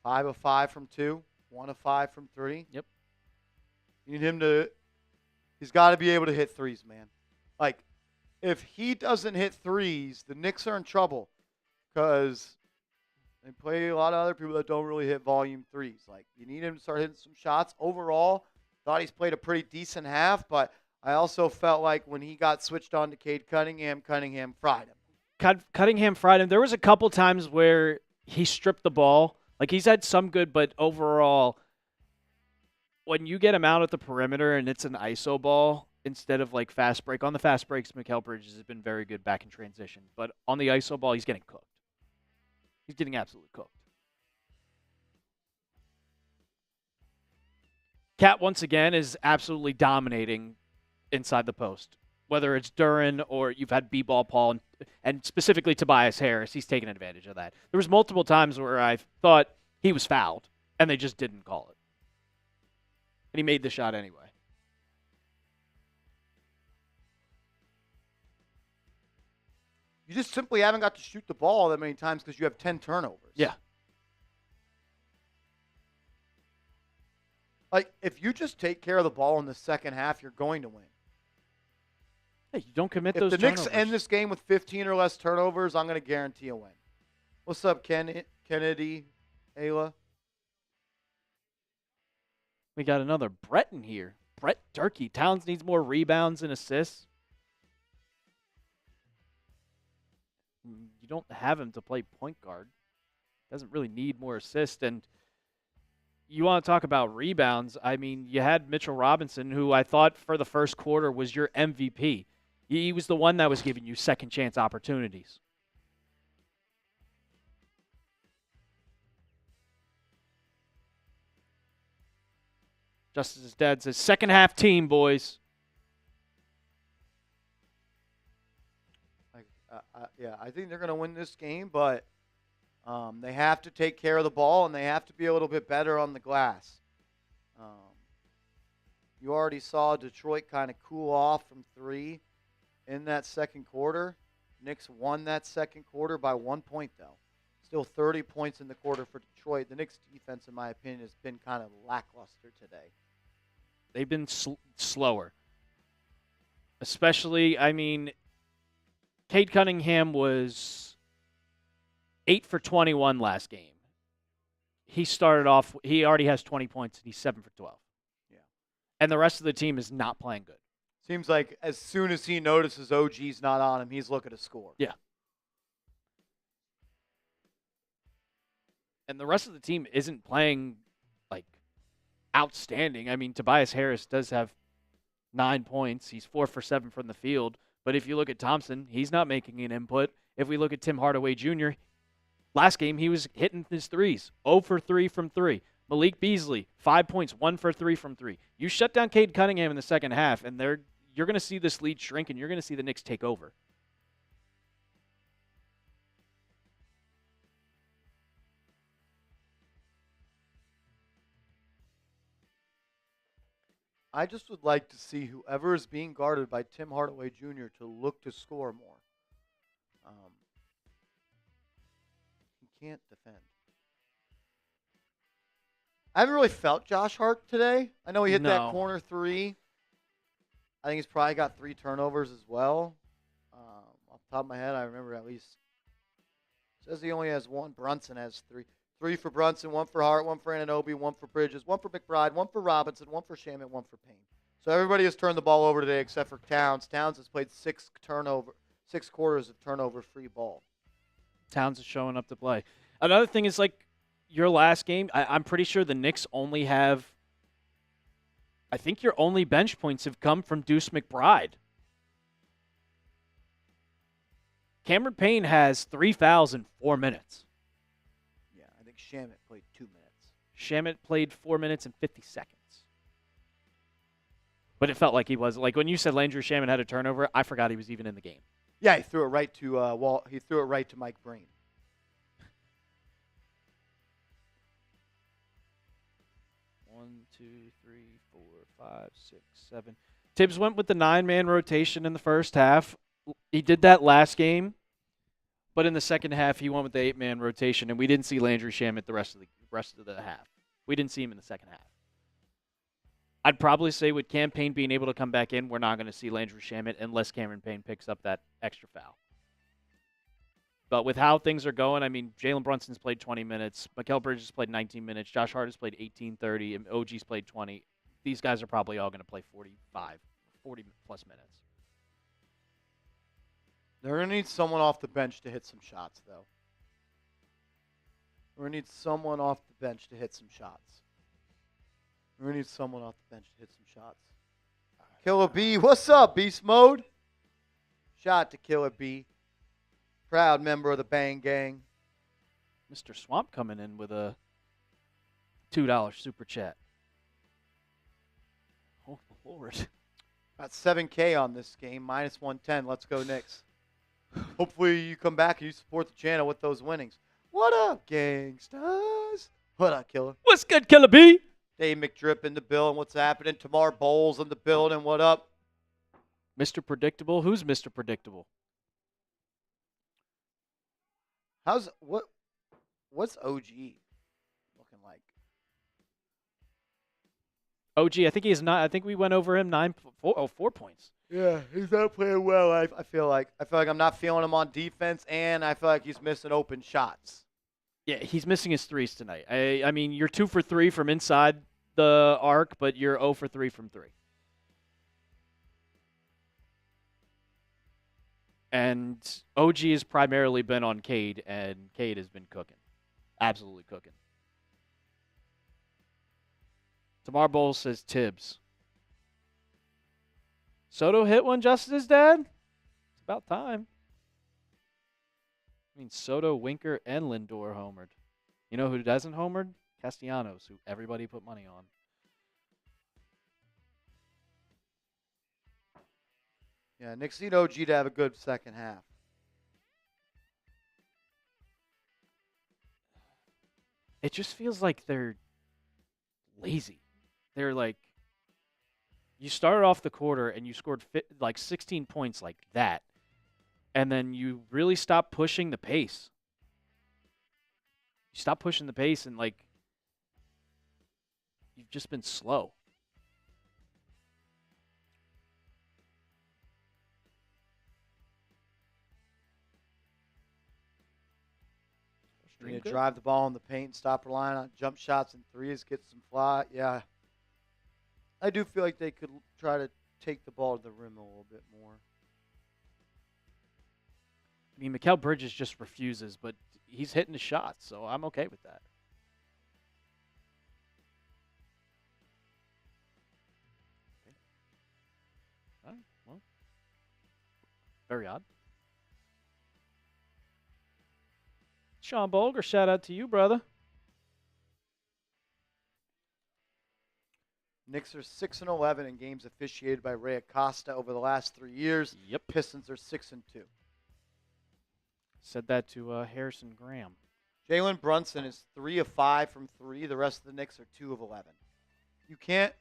5 of 5 from 2, 1 of 5 from 3. Yep. You need him to he's got to be able to hit threes, man. Like, if he doesn't hit threes, the Knicks are in trouble because they play a lot of other people that don't really hit volume threes. Like, you need him to start hitting some shots. Overall, thought he's played a pretty decent half, but I also felt like when he got switched on to Cade Cunningham, Cunningham fried him. Cunningham fried him. There was a couple times where he stripped the ball. Like, he's had some good, but overall, when you get him out at the perimeter and it's an ISO ball instead of like fast break, on the fast breaks, Mikal Bridges has been very good back in transition. But on the ISO ball, he's getting cooked. He's getting absolutely cooked. Cat, once again, is absolutely dominating inside the post. Whether it's Duren or you've had B-ball Paul and specifically Tobias Harris, he's taken advantage of that. There was multiple times where I thought he was fouled, and they just didn't call it. And he made the shot anyway. You just simply haven't got to shoot the ball that many times because you have 10 turnovers. Yeah. Like, if you just take care of the ball in the second half, you're going to win. Hey, you don't commit If those the turnovers. Knicks end this game with 15 or less turnovers, I'm going to guarantee a win. What's up, Kennedy, Ayla? We got another Brett in here. Brett Durkee. Towns needs more rebounds and assists. You don't have him to play point guard. Doesn't really need more assists. And you want to talk about rebounds. I mean, you had Mitchell Robinson, who I thought for the first quarter was your MVP. He was the one that was giving you second chance opportunities. Justice's dad says, second half team, boys. Yeah, I think they're going to win this game, but they have to take care of the ball, and they have to be a little bit better on the glass. You already saw Detroit kind of cool off from 3 in that second quarter. Knicks won that second quarter by 1 point, though. Still 30 points in the quarter for Detroit. The Knicks' defense, in my opinion, has been kind of lackluster today. They've been slower. Especially, I mean, Cade Cunningham was 8 for 21 last game. He started off, he already has 20 points, and he's 7 for 12. Yeah. And the rest of the team is not playing good. Seems like as soon as he notices OG's not on him, he's looking to score. Yeah. And the rest of the team isn't playing, like, outstanding. I mean, Tobias Harris does have 9 points. He's 4 for 7 from the field. But if you look at Thompson, he's not making an input. If we look at Tim Hardaway Jr., last game he was hitting his threes. 0 for 3 from 3. Malik Beasley, 5 points, 1 for 3 from 3. You shut down Cade Cunningham in the second half, and you're going to see this lead shrink, and you're going to see the Knicks take over. I just would like to see whoever is being guarded by Tim Hardaway Jr. to look to score more. can't defend. I haven't really felt Josh Hart today. I know he hit that No. corner three. I think he's probably got 3 turnovers as well. Off the top of my head, I remember at least. Says he only has 1. Brunson has 3. 3 for Brunson, 1 for Hart, 1 for Anunoby, 1 for Bridges, 1 for McBride, 1 for Robinson, 1 for Shamet, 1 for Payne. So everybody has turned the ball over today except for Towns. Towns has played 6 quarters of turnover-free ball. Towns is showing up to play. Another thing is, like, your last game, I'm pretty sure the Knicks only have, I think your only bench points have come from Deuce McBride. Cameron Payne has 3 fouls in 4 minutes. Yeah, I think Shamet played 2 minutes. Shamet played 4 minutes and 50 seconds. But it felt like he was. Like, when you said Landry Shamet had a turnover, I forgot he was even in the game. Yeah, he threw it right to He threw it right to Mike Breen. One, two, three, 4, 5, 6, 7. Tibbs went with the 9-man rotation in the first half. He did that last game, but in the second half he went with the 8-man rotation, and we didn't see Landry Shamet the rest of the half. We didn't see him in the second half. I'd probably say with Cam Payne being able to come back in, we're not going to see Landry Shamet unless Cameron Payne picks up that extra foul. But with how things are going, I mean, Jalen Brunson's played 20 minutes. Mikal Bridges played 19 minutes. Josh Hart has played 18, 30, and OG's played 20. These guys are probably all going to play 40-plus minutes. They're going to need someone off the bench to hit some shots, though. We're going to need someone off the bench to hit some shots. We're going to need someone off the bench to hit some shots. Killer B, what's up, Beast Mode? Shout out to Killer B. Proud member of the Bang Gang. Mr. Swamp coming in with a $2 super chat. Oh, Lord. Got 7K on this game, minus 110. Let's go, Knicks. Hopefully you come back and you support the channel with those winnings. What up, gangsters? What up, Killer? What's good, Killer B? Dave McDrip in the building. What's happening? Tamar Bowles in the building. What up? Mr. Predictable? Who's Mr. Predictable? What's OG looking like? OG, I think he's not. I think we went over him 4 points. Yeah, he's not playing well. I feel like I'm not feeling him on defense, and I feel like he's missing open shots. Yeah, he's missing his threes tonight. I mean, you're 2 for 3 from inside the arc, but you're 0 for 3 from 3. And OG has primarily been on Cade, and Cade has been cooking. Absolutely cooking. Tamar Bowles says Tibbs. Soto hit one just as his dad? It's about time. I mean, Soto, Winker, and Lindor homered. You know who doesn't homered? Castellanos, who everybody put money on. Yeah, Knicks need OG to have a good second half. It just feels like they're lazy. They're like, you started off the quarter and you scored like 16 points like that, and then you really stopped pushing the pace. You stopped pushing the pace, and like, you've just been slow. You need to drive the ball in the paint and stop relying on jump shots and threes, get some fly. Yeah. I do feel like they could try to take the ball to the rim a little bit more. I mean, Mikal Bridges just refuses, but he's hitting the shots, so I'm okay with that. Okay. All right, well, very odd. Sean Bolger, shout out to you, brother. Knicks are 6-11 in games officiated by Ray Acosta over the last 3 years. Yep. Pistons are 6-2. Said that to Harrison Graham. Jalen Brunson is 3 of 5 from 3. The rest of the Knicks are 2 of 11. You can't.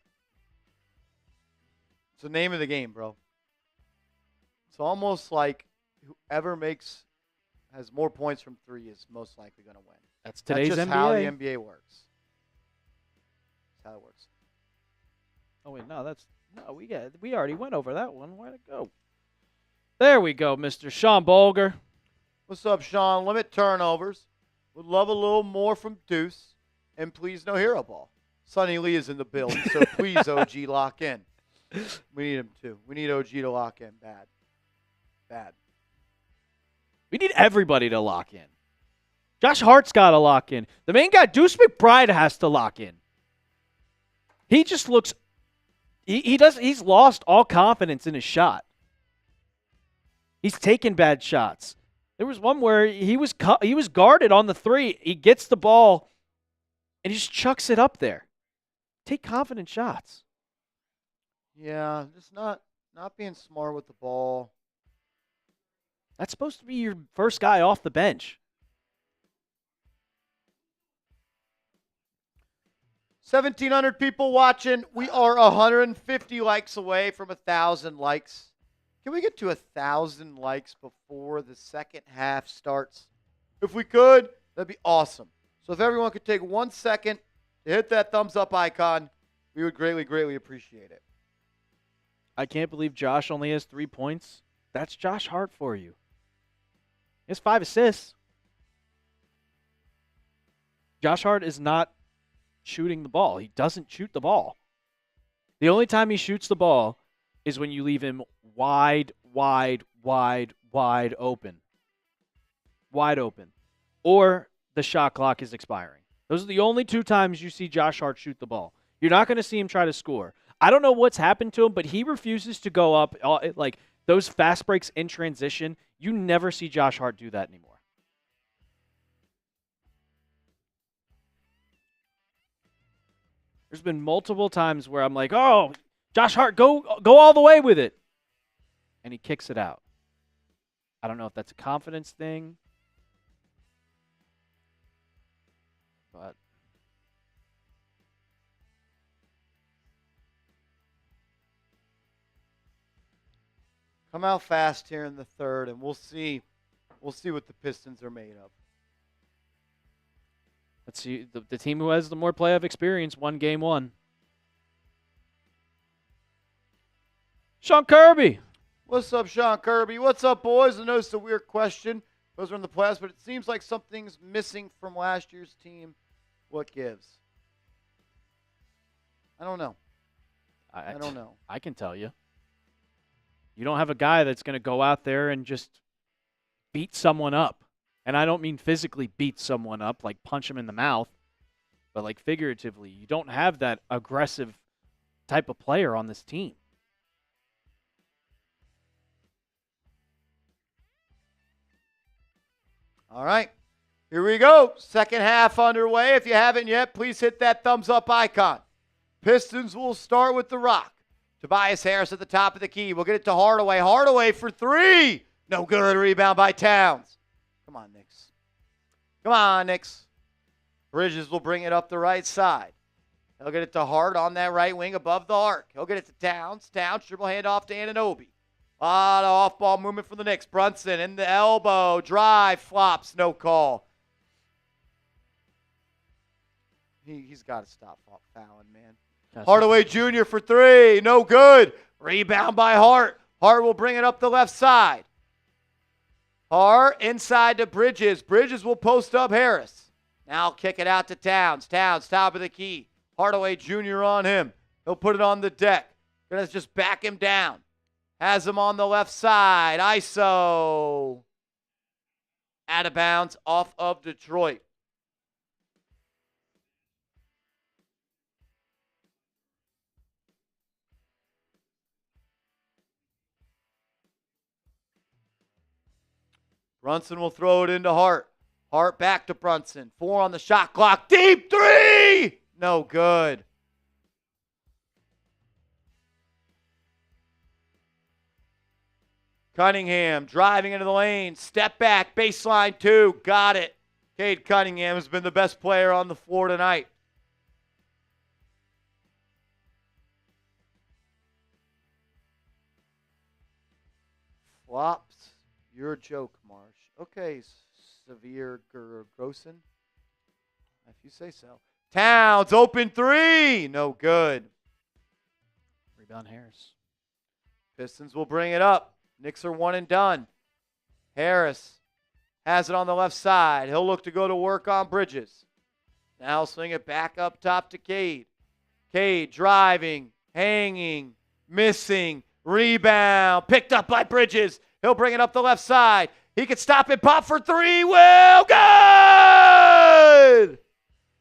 It's the name of the game, bro. It's almost like whoever has more points from 3 is most likely going to win. That's today's That's just NBA. how the NBA works. That's how it works. Oh wait, we already went over that one. Where'd it go? There we go, Mr. Sean Bolger. What's up, Sean? Limit turnovers. Would love a little more from Deuce. And please, no hero ball. Sonny Lee is in the building, so please, OG, lock in. We need him, too. We need OG to lock in. Bad. Bad. We need everybody to lock in. Josh Hart's got to lock in. The main guy, Deuce McBride, has to lock in. He just looks he's lost all confidence in his shot. He's taken bad shots. There was one where he was guarded on the 3. He gets the ball and he just chucks it up there. Take confident shots. Yeah, just not being smart with the ball. That's supposed to be your first guy off the bench. 1,700 people watching. We are 150 likes away from 1,000 likes. Can we get to 1,000 likes before the second half starts? If we could, that'd be awesome. So if everyone could take 1 second to hit that thumbs up icon, we would greatly, greatly appreciate it. I can't believe Josh only has 3 points. That's Josh Hart for you. He has 5 assists. Josh Hart is not shooting the ball. He doesn't shoot the ball. The only time he shoots the ball is when you leave him wide open. Wide open. Or the shot clock is expiring. Those are the only 2 times you see Josh Hart shoot the ball. You're not going to see him try to score. I don't know what's happened to him, but he refuses to go up. Like those fast breaks in transition, you never see Josh Hart do that anymore. There's been multiple times where I'm like, oh, Josh Hart, go all the way with it. And he kicks it out. I don't know if that's a confidence thing. But come out fast here in the third, and we'll see what the Pistons are made of. Let's see. The team who has the more playoff experience won game 1. Sean Kirby. What's up, Sean Kirby? What's up, boys? I know it's a weird question. Those are in the playoffs, but it seems like something's missing from last year's team. What gives? I don't know. I don't know. I can tell you. You don't have a guy that's going to go out there and just beat someone up. And I don't mean physically beat someone up, like punch him in the mouth, but like figuratively. You don't have that aggressive type of player on this team. All right. Here we go. Second half underway. If you haven't yet, please hit that thumbs up icon. Pistons will start with the rock. Tobias Harris at the top of the key. We'll get it to Hardaway. Hardaway for 3. No good. Rebound by Towns. Come on, Knicks. Come on, Knicks. Bridges will bring it up the right side. He'll get it to Hart on that right wing above the arc. He'll get it to Towns. Towns, dribble handoff to Anunoby. A lot of off-ball movement from the Knicks. Brunson in the elbow. Drive, flops, no call. He's got to stop fouling, man. Hardaway Jr. for 3. No good. Rebound by Hart. Hart will bring it up the left side. Hart inside to Bridges. Bridges will post up Harris. Now kick it out to Towns. Towns, top of the key. Hardaway Jr. on him. He'll put it on the deck. Gonna just back him down. Has him on the left side. ISO. Out of bounds off of Detroit. Brunson will throw it into Hart. Hart back to Brunson. 4 on the shot clock. Deep 3! No good. Cunningham driving into the lane. Step back. Baseline 2. Got it. Cade Cunningham has been the best player on the floor tonight. Flops. You're a joke, Marsh. Okay, Severe Grossen. If you say so. Towns, open three. No good. Rebound Harris. Pistons will bring it up. Knicks are one and done. Harris has it on the left side. He'll look to go to work on Bridges. Now he'll swing it back up top to Cade. Cade driving, hanging, missing, rebound, picked up by Bridges. He'll bring it up the left side. He can stop it, pop for three. Will, good!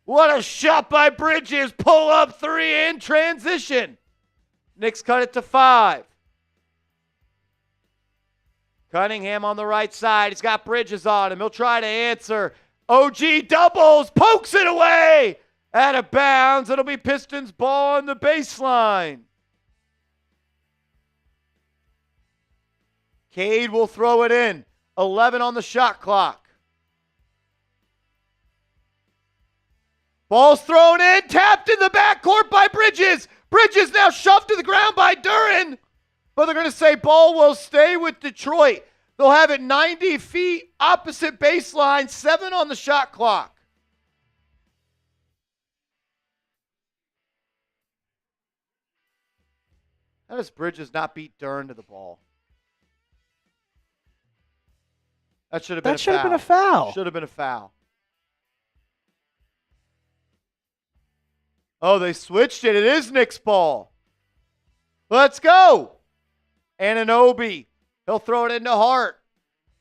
What a shot by Bridges. Pull up three in transition. Knicks cut it to 5. Cunningham on the right side. He's got Bridges on him. He'll try to answer. OG doubles, pokes it away. Out of bounds. It'll be Pistons ball on the baseline. Cade will throw it in. 11 on the shot clock. Ball's thrown in. Tapped in the backcourt by Bridges. Bridges now shoved to the ground by Duren. But they're going to say ball will stay with Detroit. They'll have it 90 feet opposite baseline. 7 on the shot clock. How does Bridges not beat Duren to the ball? That should have been a foul. Should have been a foul. Oh, they switched it. It is Knicks ball. Let's go. Anunoby. He'll throw it into Hart.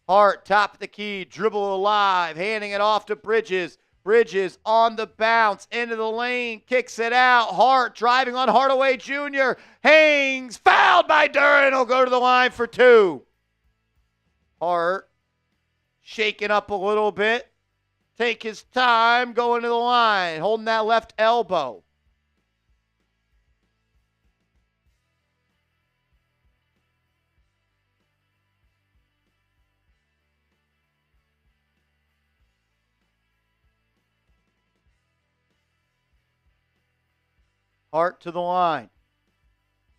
Hart, top of the key, dribble alive, handing it off to Bridges. Bridges on the bounce, into the lane, kicks it out. Hart driving on Hardaway Jr. Hangs, fouled by Duren. He'll go to the line for 2. Hart shaking up a little bit. Take his time, going to the line, holding that left elbow. Hart to the line.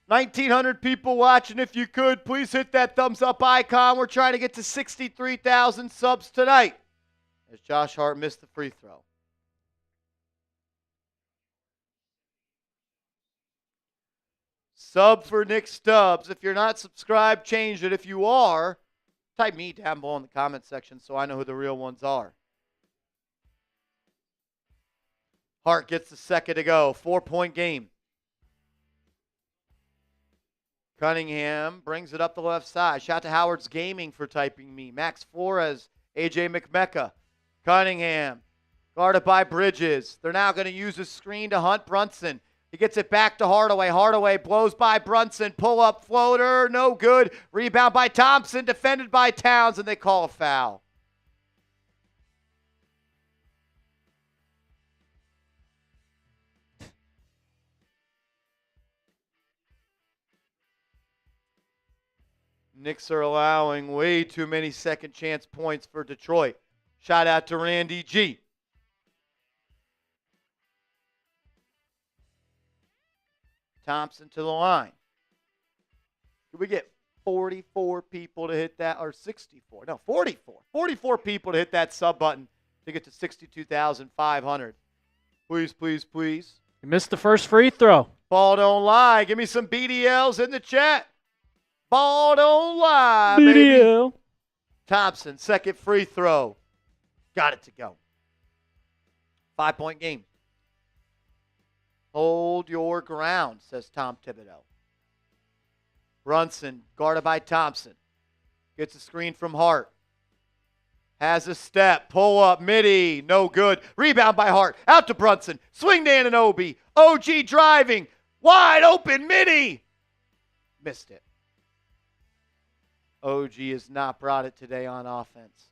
1,900 people watching. If you could, please hit that thumbs up icon. We're trying to get to 63,000 subs tonight. As Josh Hart missed the free throw. Sub for Nick Stubbs. If you're not subscribed, change it. If you are, type me down below in the comment section so I know who the real ones are. Hart gets the second to go. 4-point game. Cunningham brings it up the left side. Shout to Howard's Gaming for typing me. Max Flores, AJ McMecca. Cunningham, guarded by Bridges. They're now going to use a screen to hunt Brunson. He gets it back to Hardaway. Hardaway blows by Brunson. Pull-up floater, no good. Rebound by Thompson, defended by Towns, and they call a foul. Knicks are allowing way too many second chance points for Detroit. Shout out to Randy G. Thompson to the line. Could we get 44 people to hit that, or 64? No, 44. 44 people to hit that sub button to get to 62,500. Please, please, please. You missed the first free throw. Ball don't lie. Give me some BDLs in the chat. Ball don't lie, BDL. baby. Thompson, second free throw. Got it to go. 5-point game. Hold your ground, says Tom Thibodeau. Brunson, guarded by Thompson. Gets a screen from Hart. Has a step. Pull up. Midi. No good. Rebound by Hart. Out to Brunson. Swing to Anunoby. OG driving. Wide open. Midi. Missed it. OG has not brought it today on offense.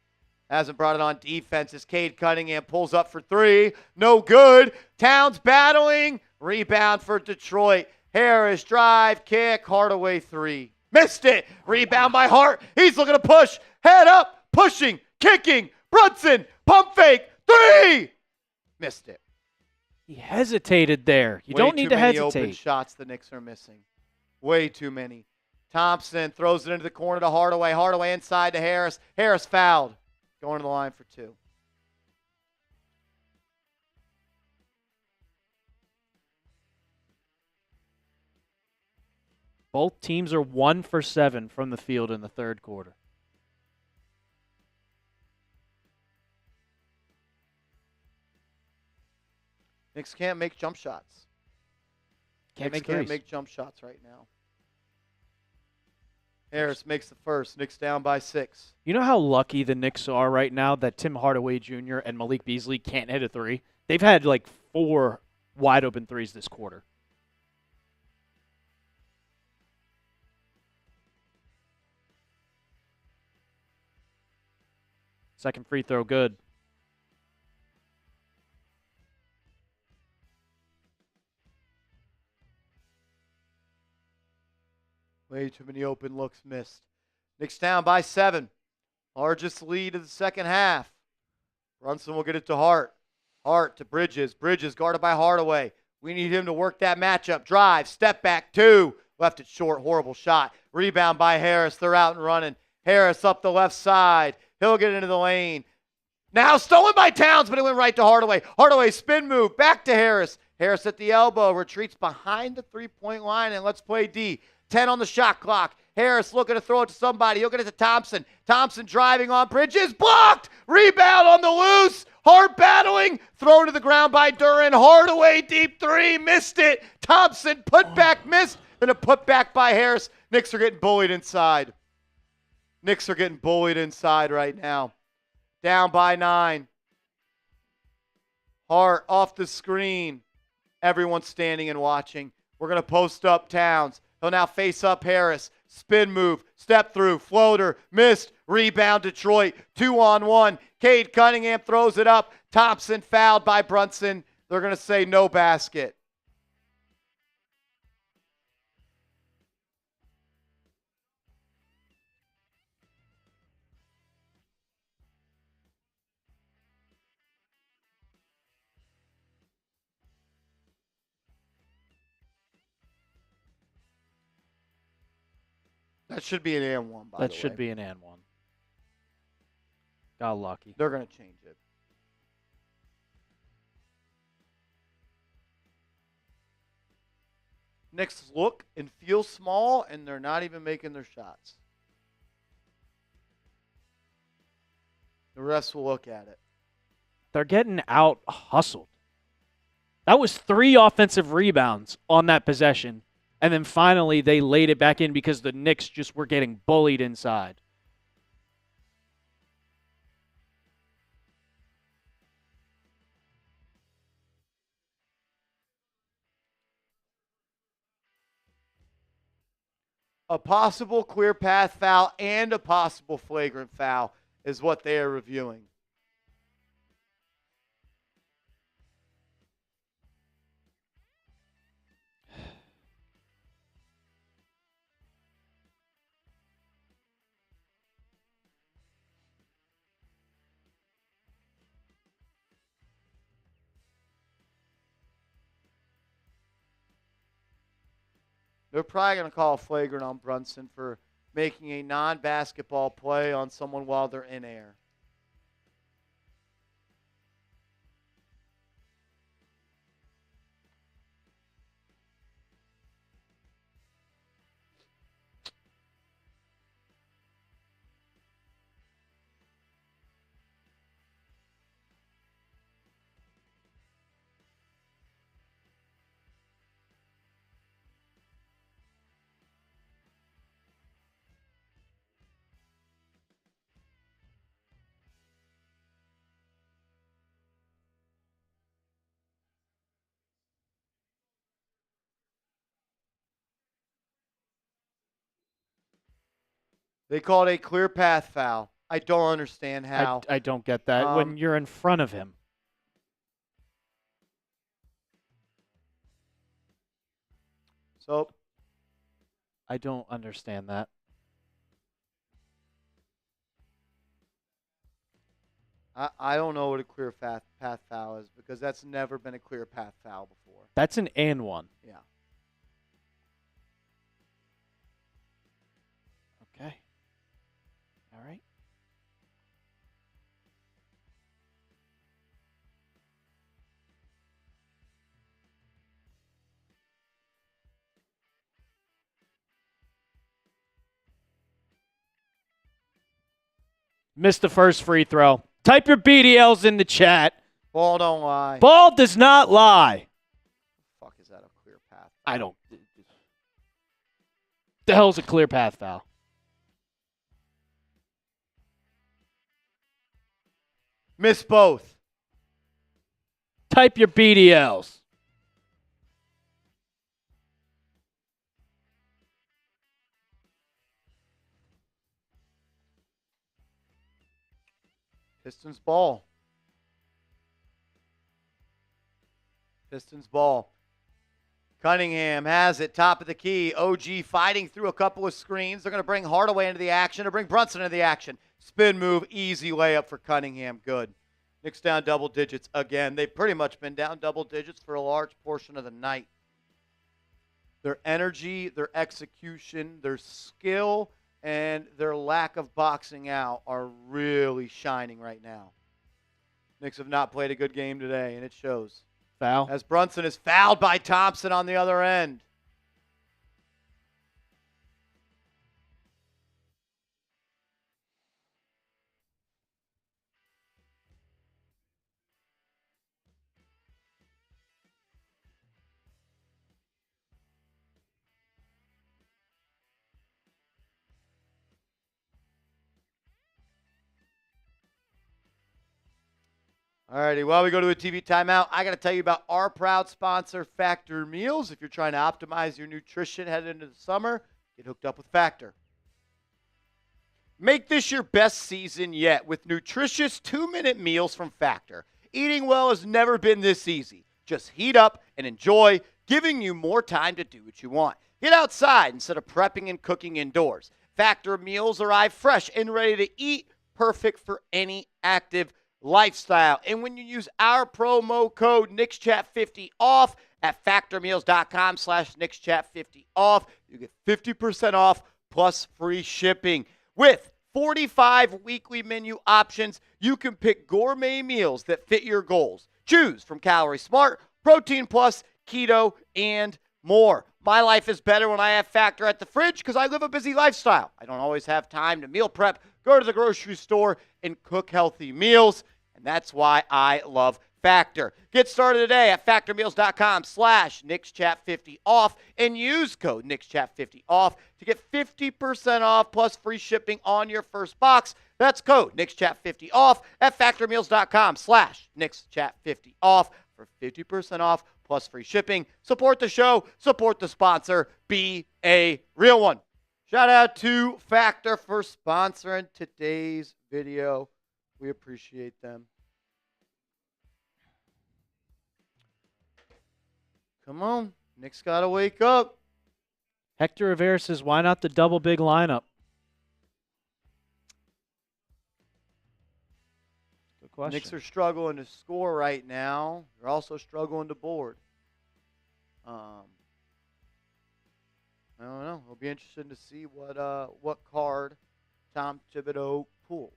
Hasn't brought it on defense as Cade Cunningham pulls up for 3. No good. Towns battling. Rebound for Detroit. Harris drive, kick, Hardaway 3. Missed it. Rebound by Hart. He's looking to push. Head up, pushing, kicking. Brunson, pump fake, 3. Missed it. He hesitated there. You don't need to Way too many hesitate. open shots the Knicks are missing. Way too many. Thompson throws it into the corner to Hardaway. Hardaway inside to Harris. Harris fouled. Going to the line for 2. Both teams are 1 for 7 from the field in the third quarter. Knicks can't make jump shots. Knicks can't make jump shots right now. Harris makes the first. Knicks down by 6. You know how lucky the Knicks are right now that Tim Hardaway Jr. and Malik Beasley can't hit a 3? They've had like 4 wide open 3s this quarter. Second free throw, good. Way too many open looks missed. Knicks down by 7. Largest lead of the second half. Brunson will get it to Hart. Hart to Bridges. Bridges guarded by Hardaway. We need him to work that matchup. Drive, step back, 2. Left it short, horrible shot. Rebound by Harris. They're out and running. Harris up the left side. He'll get into the lane. Now stolen by Towns, but it went right to Hardaway. Hardaway spin move, back to Harris. Harris at the elbow, retreats behind the three-point line, and let's play D. 10 on the shot clock. Harris looking to throw it to somebody. He'll get it to Thompson. Thompson driving on Bridges. Blocked! Rebound on the loose. Hart battling. Thrown to the ground by Duran. Hardaway deep 3. Missed it. Thompson put back missed. Then a put back by Harris. Knicks are getting bullied inside. Knicks are getting bullied inside right now. Down by 9. Hart off the screen. Everyone's standing and watching. We're going to post up Towns. He'll now face up Harris. Spin move. Step through. Floater. Missed. Rebound Detroit. 2-on-1. Cade Cunningham throws it up. Thompson fouled by Brunson. They're going to say no basket. That should be an and one, by the way. That should be an and one. Got lucky. They're going to change it. Knicks look and feel small, and they're not even making their shots. The refs will look at it. They're getting out hustled. That was 3 offensive rebounds on that possession. And then finally, they laid it back in because the Knicks just were getting bullied inside. A possible clear path foul and a possible flagrant foul is what they are reviewing. They're probably going to call a flagrant on Brunson for making a non-basketball play on someone while they're in air. They called a clear path foul. I don't understand how. I don't get that when you're in front of him. So I don't understand that. I don't know what a clear path foul is because that's never been a clear path foul before. That's an and one. Yeah. Missed the first free throw. Type your BDLs in the chat. Ball don't lie. Ball does not lie. Fuck, is that a clear path? I don't. The hell's a clear path foul? Miss both. Type your BDLs. Pistons ball. Pistons ball. Cunningham has it, top of the key. OG fighting through a couple of screens. They're going to bring Hardaway into the action or bring Brunson into the action. Spin move, easy layup for Cunningham. Good. Knicks down double digits again. They've pretty much been down double digits for a large portion of the night. Their energy, their execution, their skill, and their lack of boxing out are really shining right now. Knicks have not played a good game today, and it shows. Foul. As Brunson is fouled by Thompson on the other end. All righty, while we go to a TV timeout, I got to tell you about our proud sponsor, Factor Meals. If you're trying to optimize your nutrition headed into the summer, get hooked up with Factor. Make this your best season yet with nutritious 2-minute meals from Factor. Eating well has never been this easy. Just heat up and enjoy, giving you more time to do what you want. Get outside instead of prepping and cooking indoors. Factor meals arrive fresh and ready to eat, perfect for any active lifestyle. And when you use our promo code NicksChat50 off at factormeals.com/NicksChat50 off, you get 50% off plus free shipping. With 45 weekly menu options, you can pick gourmet meals that fit your goals. Choose from Calorie Smart, Protein Plus, Keto, and more. My life is better when I have Factor at the fridge because I live a busy lifestyle. I don't always have time to meal prep, go to the grocery store, and cook healthy meals. And that's why I love Factor. Get started today at factormeals.com/NicksChat50 off and use code NicksChat50 off to get 50% off plus free shipping on your first box. That's code NicksChat50 off at factormeals.com/NicksChat50 off for 50% off plus free shipping. Support the show, support the sponsor, be a real one. Shout out to Factor for sponsoring today's video. We appreciate them. Come on. Knicks got to wake up. Hector Rivera says, why not the double big lineup? Good question. Knicks are struggling to score right now. They're also struggling to board. I don't know. It'll be interesting to see what card Tom Thibodeau pulls.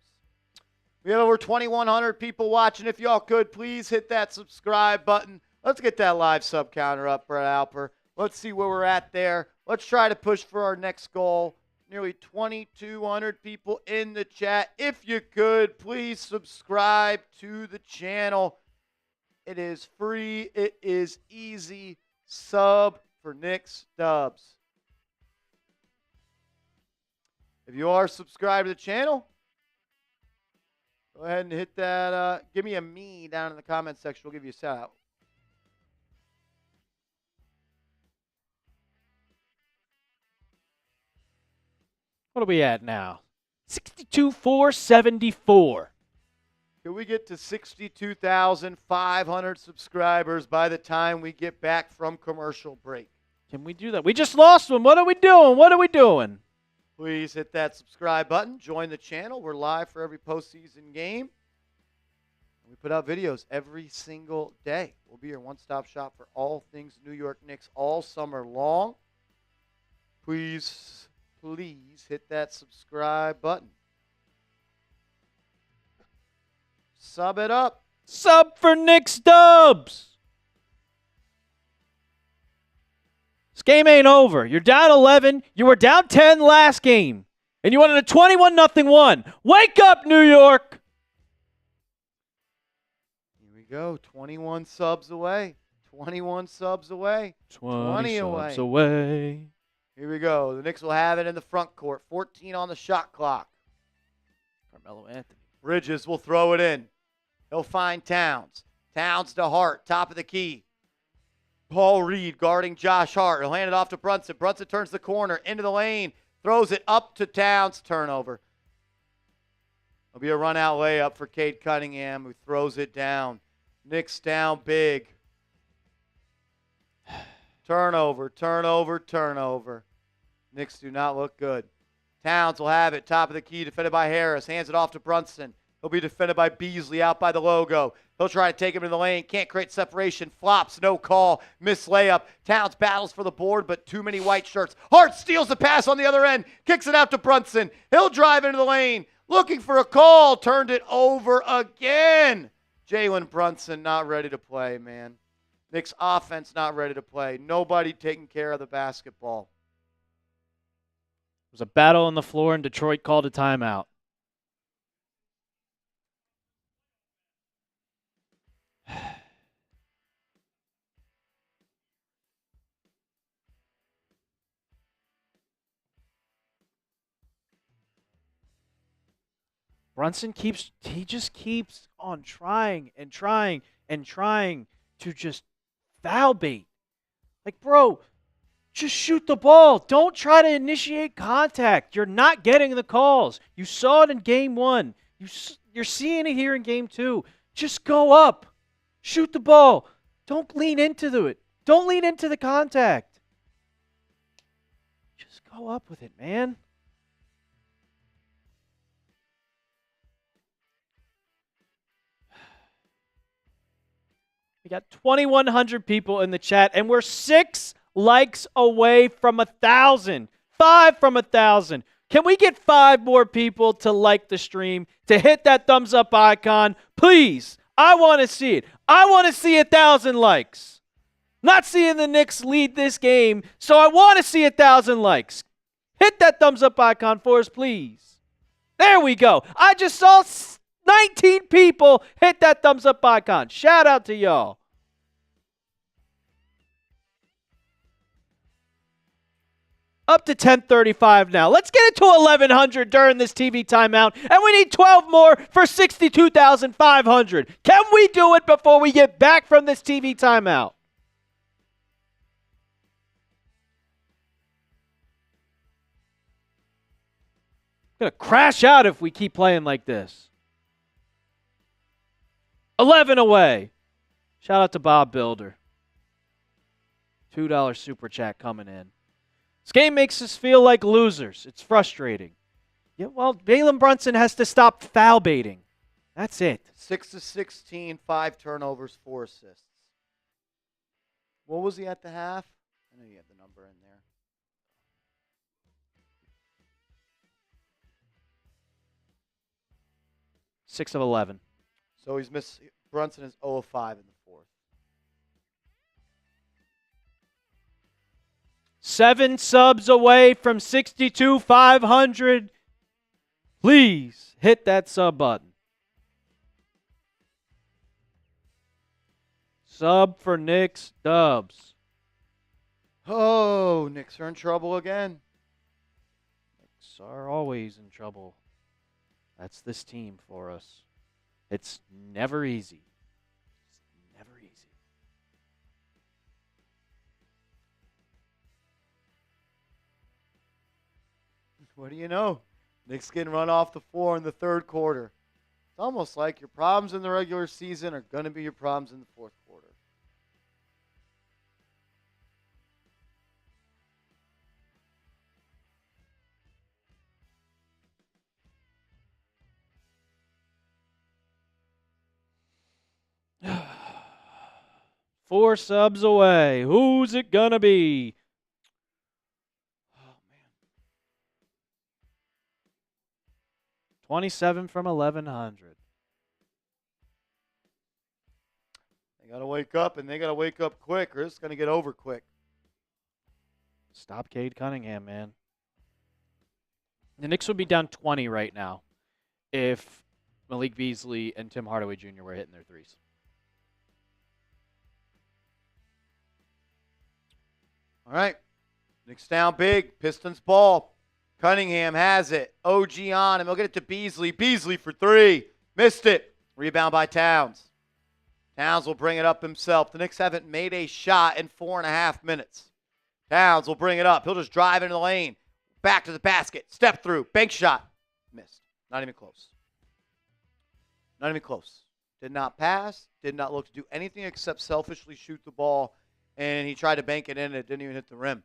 We have over 2,100 people watching. If y'all could, please hit that subscribe button. Let's get that live sub counter up, Brett Alper. Let's see where we're at there. Let's try to push for our next goal. Nearly 2,200 people in the chat. If you could, please subscribe to the channel. It is free. It is easy. Sub for Knicks Dubs. If you are subscribed to the channel, go ahead and hit that. Give me a me down in the comment section. We'll give you a shout out. What are we at now? 62,474. Can we get to 62,500 subscribers by the time we get back from commercial break? Can we do that? We just lost one. What are we doing? What are we doing? Please hit that subscribe button. Join the channel. We're live for every postseason game. We put out videos every single day. We'll be your one-stop shop for all things New York Knicks all summer long. Please hit that subscribe button. Sub it up. Sub for Knicks Dubs. This game ain't over. You're down 11. You were down 10 last game. And you wanted a 21-0 one. Wake up, New York! Here we go. 21 subs away. 21 subs away. 20 subs away. Here we go. The Knicks will have it in the front court. 14 on the shot clock. Carmelo Anthony. Bridges will throw it in. He'll find Towns. Towns to Hart, top of the key. Paul Reed guarding Josh Hart. He'll hand it off to Brunson. Brunson turns the corner, into the lane, throws it up to Towns. Turnover. It'll be a run-out layup for Cade Cunningham, who throws it down. Knicks down big. Turnover, turnover, turnover. Knicks do not look good. Towns will have it, top of the key, defended by Harris. Hands it off to Brunson. He'll be defended by Beasley out by the logo. He'll try to take him to the lane. Can't create separation. Flops. No call. Missed layup. Towns battles for the board, but too many white shirts. Hart steals the pass on the other end. Kicks it out to Brunson. He'll drive into the lane. Looking for a call. Turned it over again. Jalen Brunson not ready to play, man. Knicks offense not ready to play. Nobody taking care of the basketball. It was a battle on the floor, and Detroit called a timeout. Brunson just keeps on trying and trying and trying to just foul bait. Like, bro, just shoot the ball. Don't try to initiate contact. You're not getting the calls. You saw it in game 1. You're seeing it here in game 2. Just go up. Shoot the ball. Don't lean into it. Don't lean into the contact. Just go up with it, man. We got 2,100 people in the chat, and we're 6 likes away from 1,000. 5 from 1,000. Can we get 5 more people to like the stream, to hit that thumbs up icon? Please. I want to see it. I want to see 1,000 likes. Not seeing the Knicks lead this game, so I want to see 1,000 likes. Hit that thumbs up icon for us, please. There we go. I just saw 19 people hit that thumbs up icon. Shout out to y'all. Up to 10:35 now. Let's get it to 1,100 during this TV timeout. And we need 12 more for 62,500. Can we do it before we get back from this TV timeout? I'm going to crash out if we keep playing like this. 11 away. Shout out to Bob Builder. $2 super chat coming in. This game makes us feel like losers. It's frustrating. Yeah, well, Jalen Brunson has to stop foul baiting. That's it. 6 of 16, 5 turnovers, 4 assists. What was he at the half? I know you had the number in there. Six of 11. So he's missed. Brunson is 0 of 5 in the fourth. 7 subs away from 62,500. Please hit that sub button. Sub for Knicks Dubs. Oh, Knicks are in trouble again. Knicks are always in trouble. That's this team for us. It's never easy. It's never easy. What do you know? Knicks getting run off the floor in the third quarter. It's almost like your problems in the regular season are going to be your problems in the fourth quarter. Four subs away. Who's it gonna be? Oh, man. 27 from 1,100. They got to wake up, and they got to wake up quick, or it's going to get over quick. Stop Cade Cunningham, man. The Knicks would be down 20 right now if Malik Beasley and Tim Hardaway Jr. were hitting their threes. All right. Knicks down big. Pistons ball. Cunningham has it. OG on him. He'll get it to Beasley. Beasley for three. Missed it. Rebound by Towns. Towns will bring it up himself. The Knicks haven't made a shot in 4.5 minutes. Towns will bring it up. He'll just drive into the lane. Back to the basket. Step through. Bank shot. Missed. Not even close. Not even close. Did not pass. Did not look to do anything except selfishly shoot the ball. And he tried to bank it in. And it didn't even hit the rim.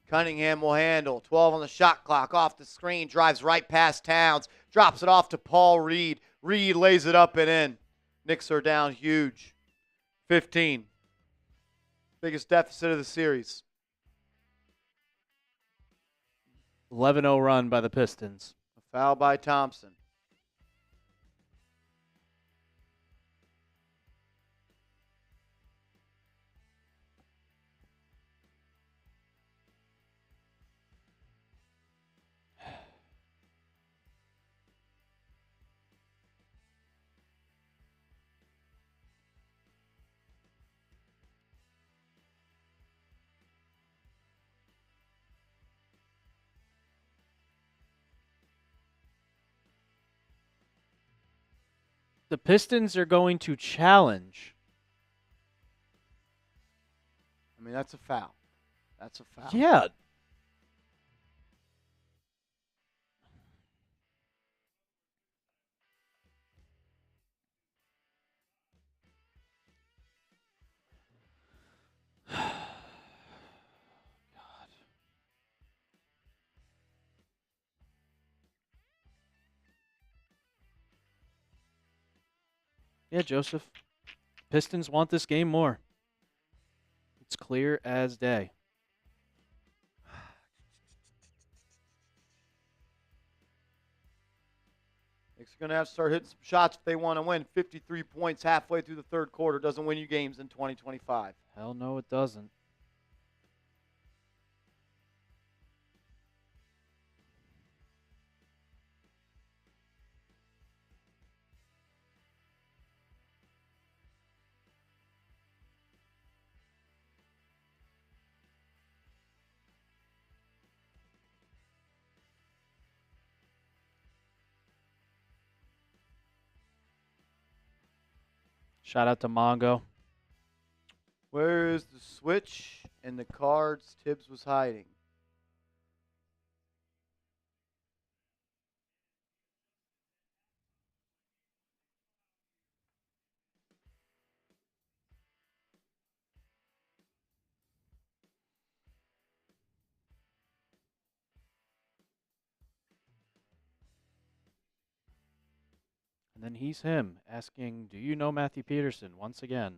Cunningham will handle. 12 on the shot clock. Off the screen. Drives right past Towns. Drops it off to Paul Reed. Reed lays it up and in. Knicks are down huge. 15. Biggest deficit of the series. 11-0 run by the Pistons. A foul by Thompson. The Pistons are going to challenge. I mean, that's a foul. That's a foul. Yeah. Yeah, Joseph. Pistons want this game more. It's clear as day. Knicks are going to have to start hitting some shots if they want to win. 53 points halfway through the third quarter doesn't win you games in 2025. Hell no, it doesn't. Shout out to Mongo. Where is the switch and the cards Tibbs was hiding? And then he's him asking, do you know Matthew Peterson once again?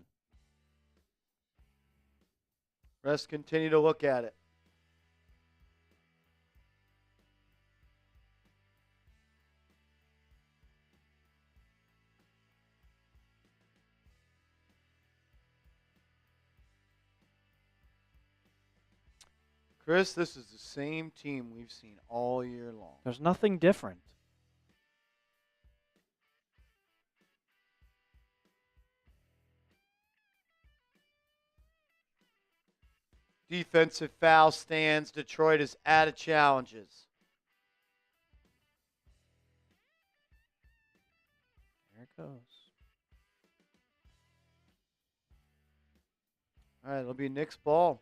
Rest continue to look at it. Chris, this is the same team we've seen all year long. There's nothing different. Defensive foul stands. Detroit is out of challenges. There it goes. All right, it'll be Knicks ball.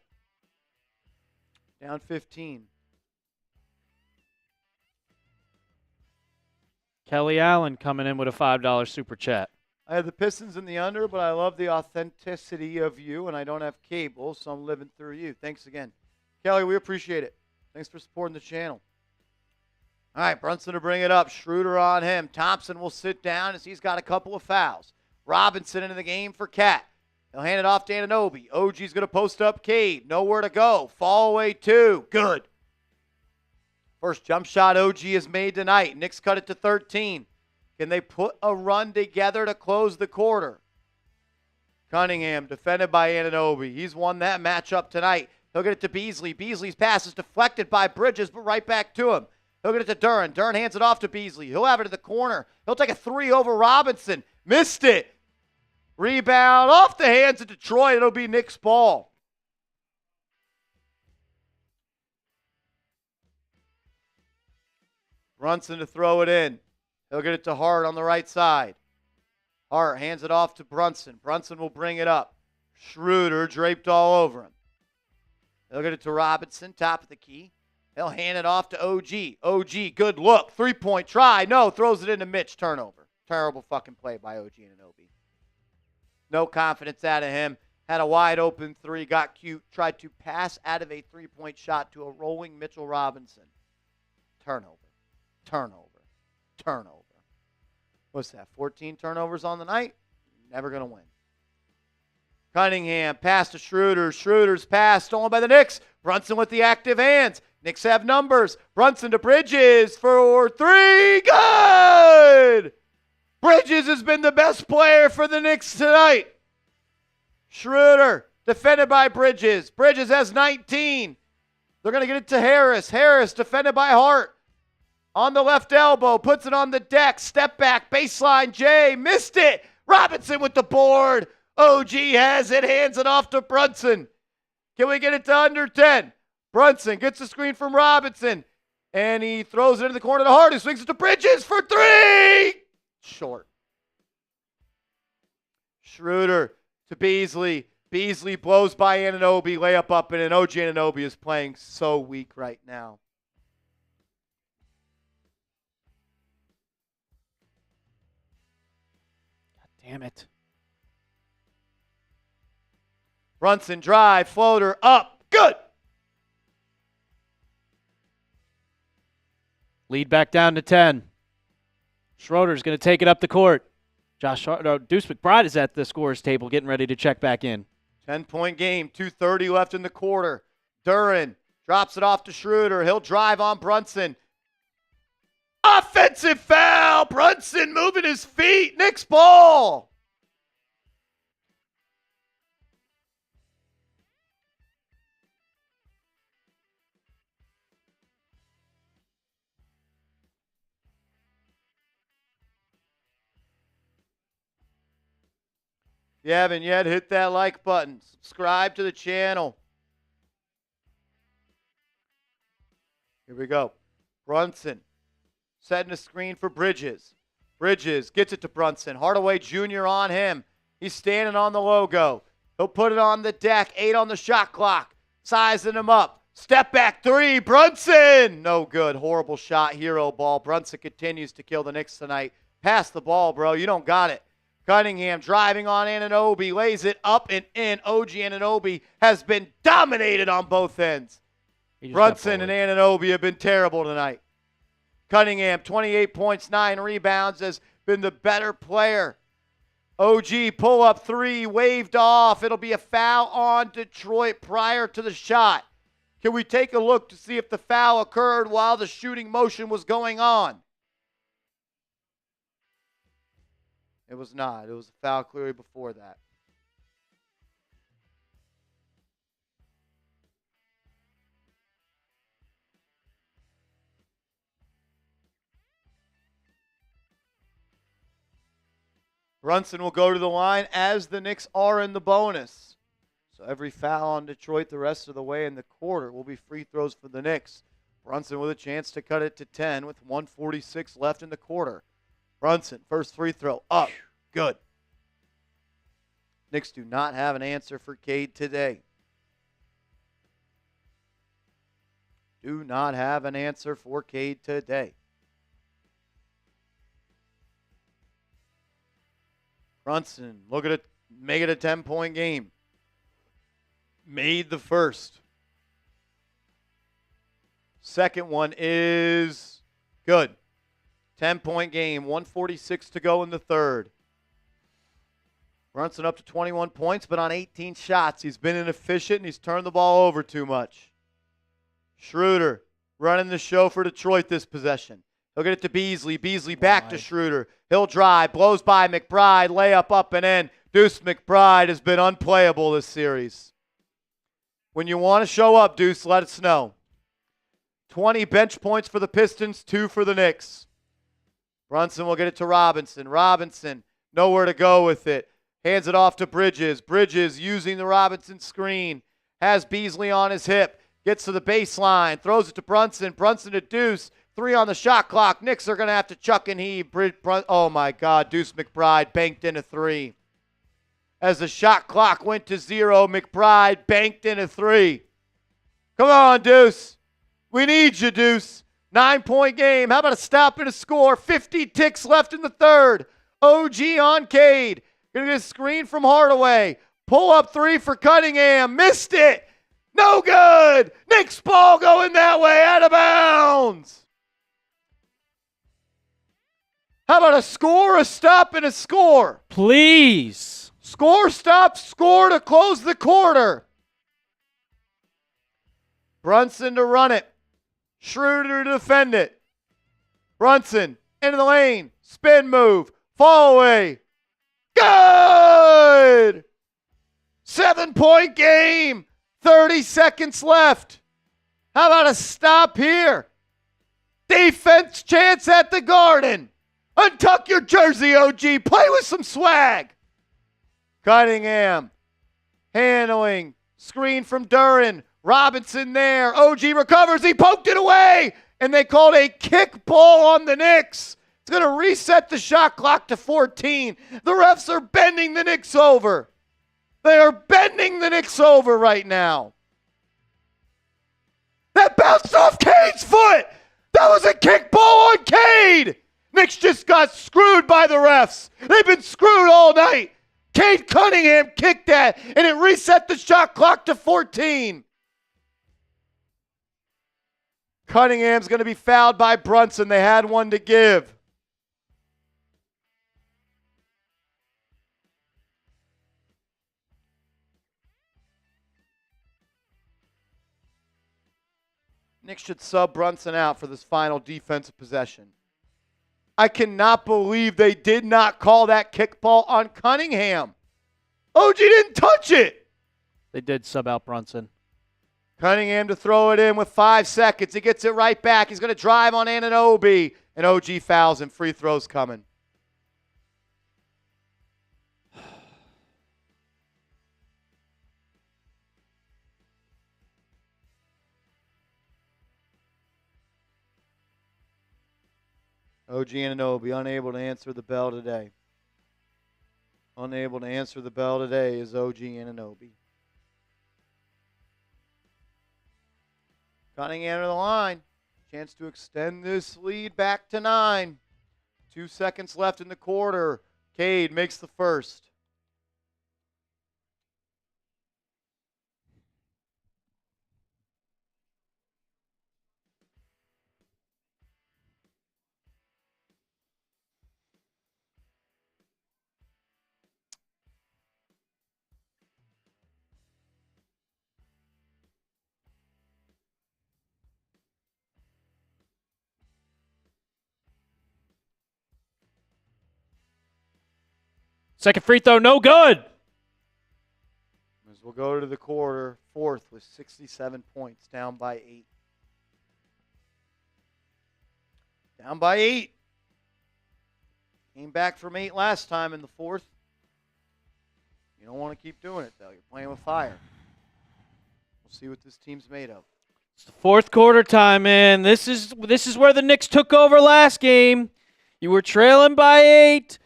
Down 15. Kelly Allen coming in with a $5 super chat. I have the Pistons in the under, but I love the authenticity of you, and I don't have cable, so I'm living through you. Thanks again. Kelly, we appreciate it. Thanks for supporting the channel. All right, Brunson to bring it up. Schroeder on him. Thompson will sit down as he's got a couple of fouls. Robinson into the game for Cat. He'll hand it off to Anunoby. OG's going to post up Cade. Nowhere to go. Fall away two. Good. First jump shot OG has made tonight. Knicks cut it to 13. Can they put a run together to close the quarter? Cunningham defended by Anunoby. He's won that matchup tonight. He'll get it to Beasley. Beasley's pass is deflected by Bridges, but right back to him. He'll get it to Duren. Duren hands it off to Beasley. He'll have it in the corner. He'll take a 3 over Robinson. Missed it. Rebound off the hands of Detroit. It'll be Knicks ball. Brunson to throw it in. He'll get it to Hart on the right side. Hart hands it off to Brunson. Brunson will bring it up. Schroeder draped all over him. He'll get it to Robinson, top of the key. He'll hand it off to OG. OG, good look. 3-point try. No, throws it into Mitch. Turnover. Terrible fucking play by OG Anunoby. No confidence out of him. Had a wide open 3. Got cute. Tried to pass out of a 3-point shot to a rolling Mitchell Robinson. Turnover. Turnover. Turnover. What's that? 14 turnovers on the night? Never going to win. Cunningham, pass to Schroeder. Schroeder's pass stolen by the Knicks. Brunson with the active hands. Knicks have numbers. Brunson to Bridges for 3. Good! Bridges has been the best player for the Knicks tonight. Schroeder, defended by Bridges. Bridges has 19. They're going to get it to Harris. Harris, defended by Hart. On the left elbow, puts it on the deck. Step back, baseline, Jay. Missed it. Robinson with the board. OG has it, hands it off to Brunson. Can we get it to under 10? Brunson gets the screen from Robinson, and he throws it into the corner to Hart, who swings it to Bridges for 3. Short. Schroeder to Beasley. Beasley blows by Anunoby, layup up, and OG Anunoby is playing so weak right now. God damn it. Brunson drive, floater, up, good. Lead back down to 10. Schroeder's going to take it up the court. Deuce McBride is at the scorer's table getting ready to check back in. 10-point game, 2:30 left in the quarter. Duren drops it off to Schroeder. He'll drive on Brunson. Offensive foul. Brunson moving his feet. Knicks ball. If you haven't yet, hit that like button. Subscribe to the channel. Here we go. Brunson setting a screen for Bridges. Bridges gets it to Brunson. Hardaway Jr. on him. He's standing on the logo. He'll put it on the deck. 8 on the shot clock. Sizing him up. Step back 3. Brunson. No good. Horrible shot. Hero ball. Brunson continues to kill the Knicks tonight. Pass the ball, bro. You don't got it. Cunningham driving on Anunoby, lays it up and in. OG Anunoby has been dominated on both ends. Brunson and Anunoby have been terrible tonight. Cunningham, 28 points, 9 rebounds, has been the better player. OG pull-up 3, waved off. It'll be a foul on Detroit prior to the shot. Can we take a look to see if the foul occurred while the shooting motion was going on? It was not. It was a foul clearly before that. Brunson will go to the line as the Knicks are in the bonus. So every foul on Detroit the rest of the way in the quarter will be free throws for the Knicks. Brunson with a chance to cut it to 10 with 1:46 left in the quarter. Brunson, first free throw, up, good. Knicks do not have an answer for Cade today. Do not have an answer for Cade today. Brunson, look at it, make it a 10-point game. Made the first. Second one is good. 10-point game, 1:46 to go in the third. Brunson up to 21 points, but on 18 shots. He's been inefficient, and he's turned the ball over too much. Schroeder running the show for Detroit this possession. He'll get it to Beasley. Beasley back to Schroeder. He'll drive, blows by McBride, layup up and in. Deuce McBride has been unplayable this series. When you want to show up, Deuce, let us know. 20 bench points for the Pistons, 2 for the Knicks. Brunson will get it to Robinson. Robinson, nowhere to go with it. Hands it off to Bridges. Bridges using the Robinson screen. Has Beasley on his hip. Gets to the baseline. Throws it to Brunson. Brunson to Deuce. 3 on the shot clock. Knicks are going to have to chuck and heave. Oh, my God. Deuce McBride banked in a 3. As the shot clock went to 0, McBride banked in a 3. Come on, Deuce. We need you, Deuce. 9-point game. How about a stop and a score? 50 ticks left in the third. OG on Cade. Gonna get a screen from Hardaway. Pull up 3 for Cunningham. Missed it. No good. Knicks ball going that way. Out of bounds. How about a score, a stop, and a score? Please. Score, stop, score to close the quarter. Brunson to run it. Schroeder to defend it. Brunson into the lane. Spin move. Fall away. Good! 7-point game. 30 seconds left. How about a stop here? Defense chance at the Garden. Untuck your jersey, OG. Play with some swag. Cunningham. Handling. Screen from Duran. Robinson there. OG recovers. He poked it away. And they called a kick ball on the Knicks. It's going to reset the shot clock to 14. The refs are bending the Knicks over. They are bending the Knicks over right now. That bounced off Cade's foot. That was a kick ball on Cade. Knicks just got screwed by the refs. They've been screwed all night. Cade Cunningham kicked that, and it reset the shot clock to 14. Cunningham's going to be fouled by Brunson. They had one to give. Knicks should sub Brunson out for this final defensive possession. I cannot believe they did not call that kickball on Cunningham. OG didn't touch it. They did sub out Brunson. Cunningham to throw it in with 5 seconds. He gets it right back. He's going to drive on Anunoby. And OG fouls and free throws coming. OG Anunoby unable to answer the bell today. Unable to answer the bell today is OG Anunoby. Cunningham to the line. Chance to extend this lead back to 9. 2 seconds left in the quarter. Cade makes the first. Second free throw, no good. As we'll go to the quarter, fourth with 67 points, down by 8. Down by 8. Came back from 8 last time in the fourth. You don't want to keep doing it, though. You're playing with fire. We'll see what this team's made of. It's the fourth quarter time, man. This is where the Knicks took over last game. You were trailing by 8.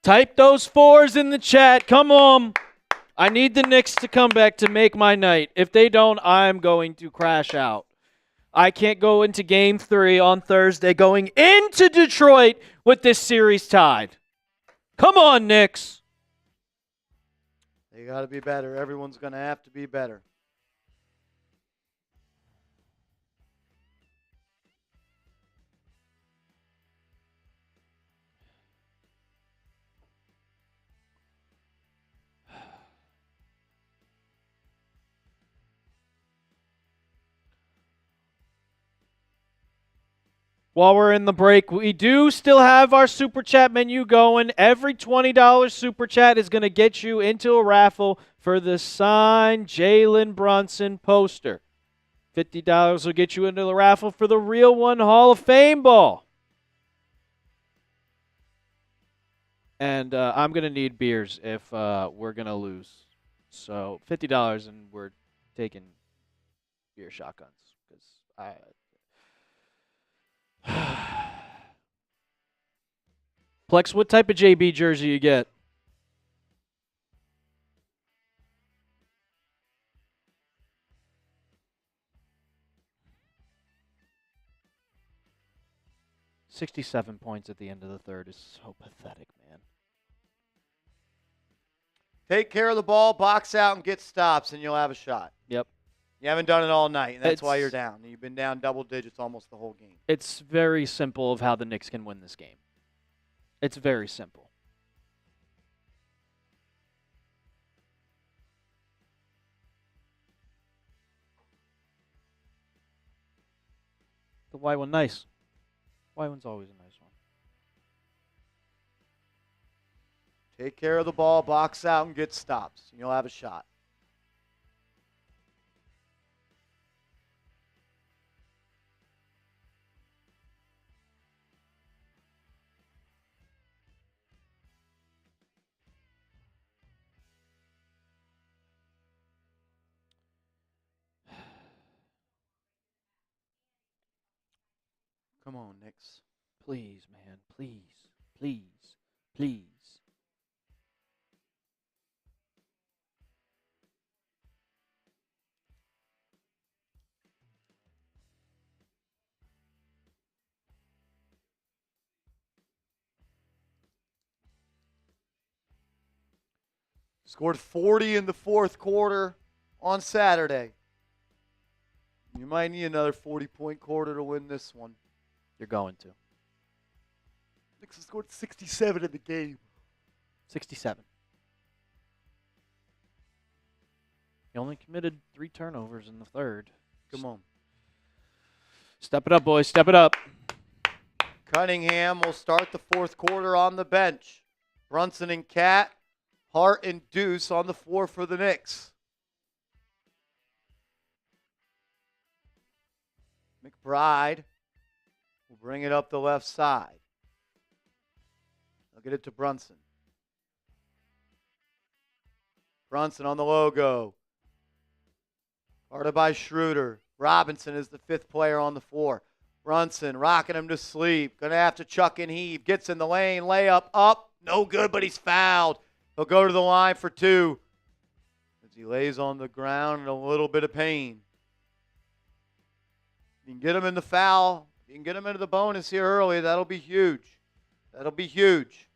Type those 4s in the chat. Come on. I need the Knicks to come back to make my night. If they don't, I'm going to crash out. I can't go into Game 3 on Thursday going into Detroit with this series tied. Come on, Knicks. They got to be better. Everyone's going to have to be better. While we're in the break, we do still have our Super Chat menu going. Every $20 Super Chat is going to get you into a raffle for the signed Jalen Brunson poster. $50 will get you into the raffle for the Real One Hall of Fame ball. And I'm going to need beers if we're going to lose. So $50 and we're taking beer shotguns. Because Plex, what type of JB jersey you get? $67 points at the end of the third is so pathetic, man. Take care of the ball, box out, and get stops, and you'll have a shot. Yep. You haven't done it all night, and that's why you're down. You've been down double digits almost the whole game. It's very simple of how the Knicks can win this game. It's very simple. The Y one nice. Y1's always a nice one. Take care of the ball, box out, and get stops, and you'll have a shot. Come on, Knicks. Please, man. Please. Please. Please. Scored 40 in the fourth quarter on Saturday. You might need another 40-point quarter to win this one. You're going to. Knicks have scored 67 in the game. 67. He only committed 3 turnovers in the third. Come on. Step it up, boys. Step it up. Cunningham will start the fourth quarter on the bench. Brunson and Cat, Hart and Deuce on the floor for the Knicks. McBride will bring it up the left side. They'll get it to Brunson. Brunson on the logo. Guarded by Schroeder. Robinson is the 5th player on the floor. Brunson rocking him to sleep. Going to have to chuck and heave. Gets in the lane. Layup up. No good, but he's fouled. He'll go to the line for 2. As he lays on the ground in a little bit of pain. You can get him in the foul. You can get him into the bonus here early. That'll be huge. That'll be huge.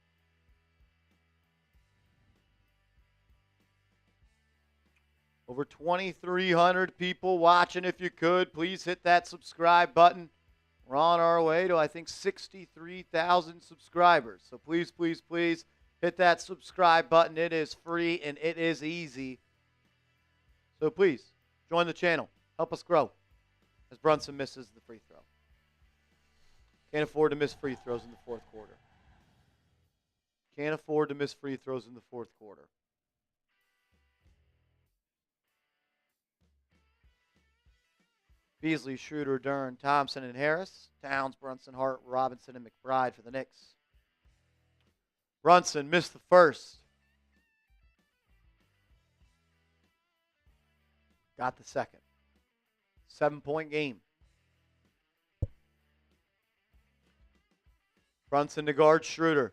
Over 2,300 people watching. If you could, please hit that subscribe button. We're on our way to, I think, 63,000 subscribers. So please, please, please hit that subscribe button. It is free and it is easy. So please, join the channel. Help us grow as Brunson misses the free throw. Can't afford to miss free throws in the fourth quarter. Can't afford to miss free throws in the fourth quarter. Beasley, Schroeder, Dern, Thompson, and Harris. Towns, Brunson, Hart, Robinson, and McBride for the Knicks. Brunson missed the first. Got the second. 7-point game. Brunson to guard Schroeder.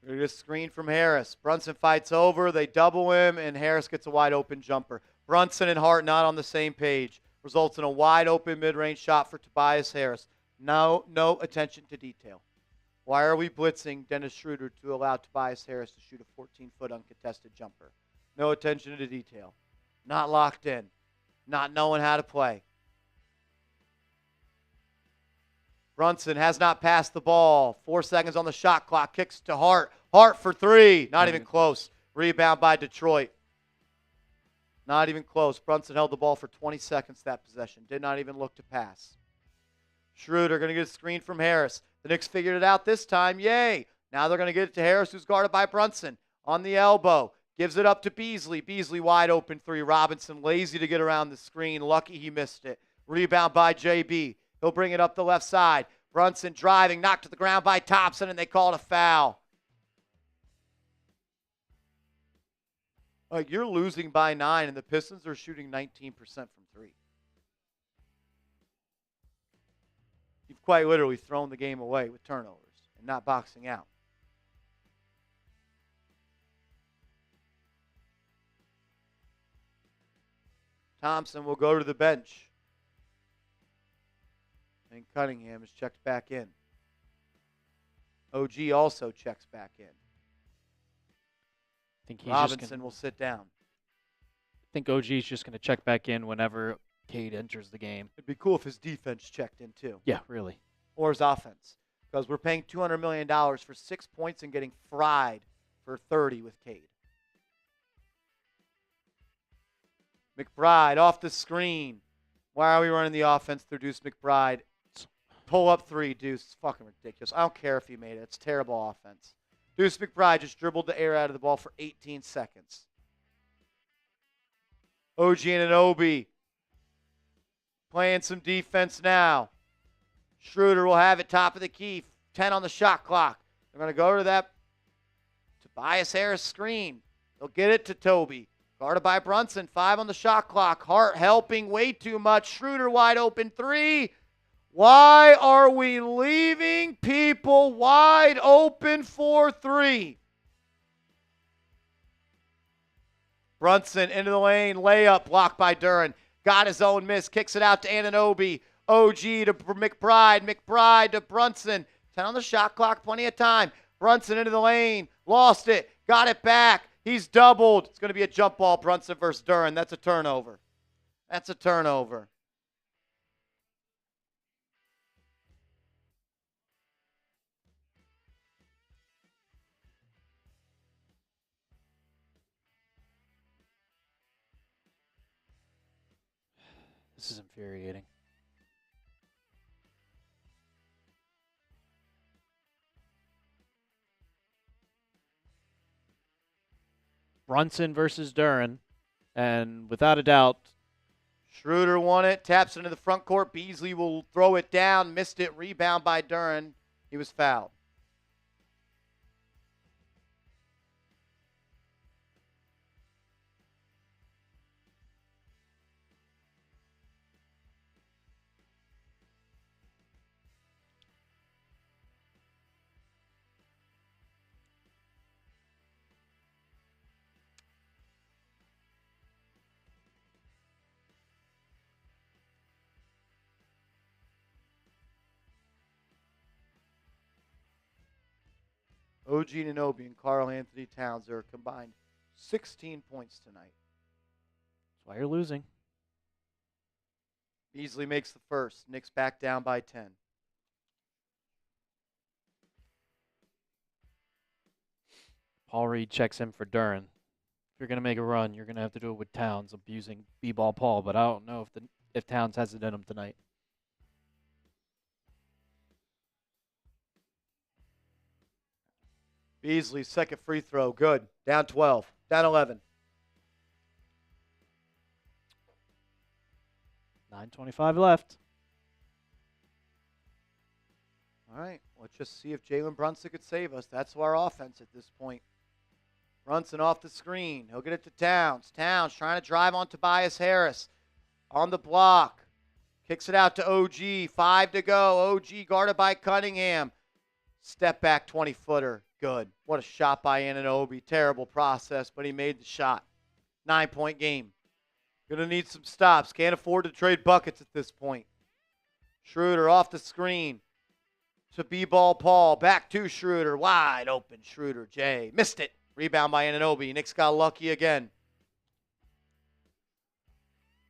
Schroeder screen from Harris. Brunson fights over. They double him, and Harris gets a wide open jumper. Brunson and Hart not on the same page. Results in a wide open mid-range shot for Tobias Harris. No attention to detail. Why are we blitzing Dennis Schroeder to allow Tobias Harris to shoot a 14-foot uncontested jumper? No attention to detail. Not locked in. Not knowing how to play. Brunson has not passed the ball. 4 seconds on the shot clock. Kicks to Hart. Hart for 3. Not even close. Rebound by Detroit. Not even close. Brunson held the ball for 20 seconds that possession. Did not even look to pass. Schroeder going to get a screen from Harris. The Knicks figured it out this time. Yay. Now they're going to get it to Harris, who's guarded by Brunson. On the elbow. Gives it up to Beasley. Beasley wide open three. Robinson lazy to get around the screen. Lucky he missed it. Rebound by JB. He'll bring it up the left side. Brunson driving. Knocked to the ground by Thompson, and they call it a foul. Like, you're losing by 9, and the Pistons are shooting 19% from three. You've quite literally thrown the game away with turnovers and not boxing out. Thompson will go to the bench. And Cunningham is checked back in. OG also checks back in. Robinson will sit down. I think OG's just going to check back in whenever Cade enters the game. It'd be cool if his defense checked in too. Yeah, really. Or his offense. Because we're paying $200 million for 6 points and getting fried for 30 with Cade. McBride off the screen. Why are we running the offense through Deuce McBride? Pull up three, Deuce. It's fucking ridiculous. I don't care if he made it. It's terrible offense. Deuce McBride just dribbled the air out of the ball for 18 seconds. OG Anunoby playing some defense now. Schroeder will have it top of the key. 10 on the shot clock. They're going to go to that Tobias Harris screen. They'll get it to Toby. Guarded by Brunson. 5 on the shot clock. Hart helping way too much. Schroeder wide open three. Why are we leaving people wide open for three? Brunson into the lane. Layup blocked by Duren. Got his own miss. Kicks it out to Anunoby. OG to McBride. McBride to Brunson. 10 on the shot clock. Plenty of time. Brunson into the lane. Lost it. Got it back. He's doubled. It's going to be a jump ball. Brunson versus Duren. That's a turnover. That's a turnover. This is infuriating. Brunson versus Duren, and without a doubt, Schroeder won it, taps into the front court. Beasley will throw it down, missed it, rebound by Duren. He was fouled. OG Anunoby and Karl-Anthony Towns are combined 16 points tonight. that's why you're losing. Beasley makes the first. Knicks back down by 10. Paul Reed checks in for Duren. If you're going to make a run, you're going to have to do it with Towns abusing B-ball Paul, but I don't know if Towns has it in him tonight. Beasley's second free throw, good. Down 12, down 11. 9:25 left. All right, let's just see if Jalen Brunson could save us. That's our offense at this point. Brunson off the screen. He'll get it to Towns. Towns trying to drive on Tobias Harris. On the block. Kicks it out to OG. 5 to go. OG guarded by Cunningham. Step back 20-footer. Good. What a shot by Anunoby. Terrible process, but he made the shot. 9-point game. Going to need some stops. Can't afford to trade buckets at this point. Schroeder off the screen to B-ball Paul. Back to Schroeder. Wide open Schroeder. Jay missed it. Rebound by Anunoby. Knicks got lucky again.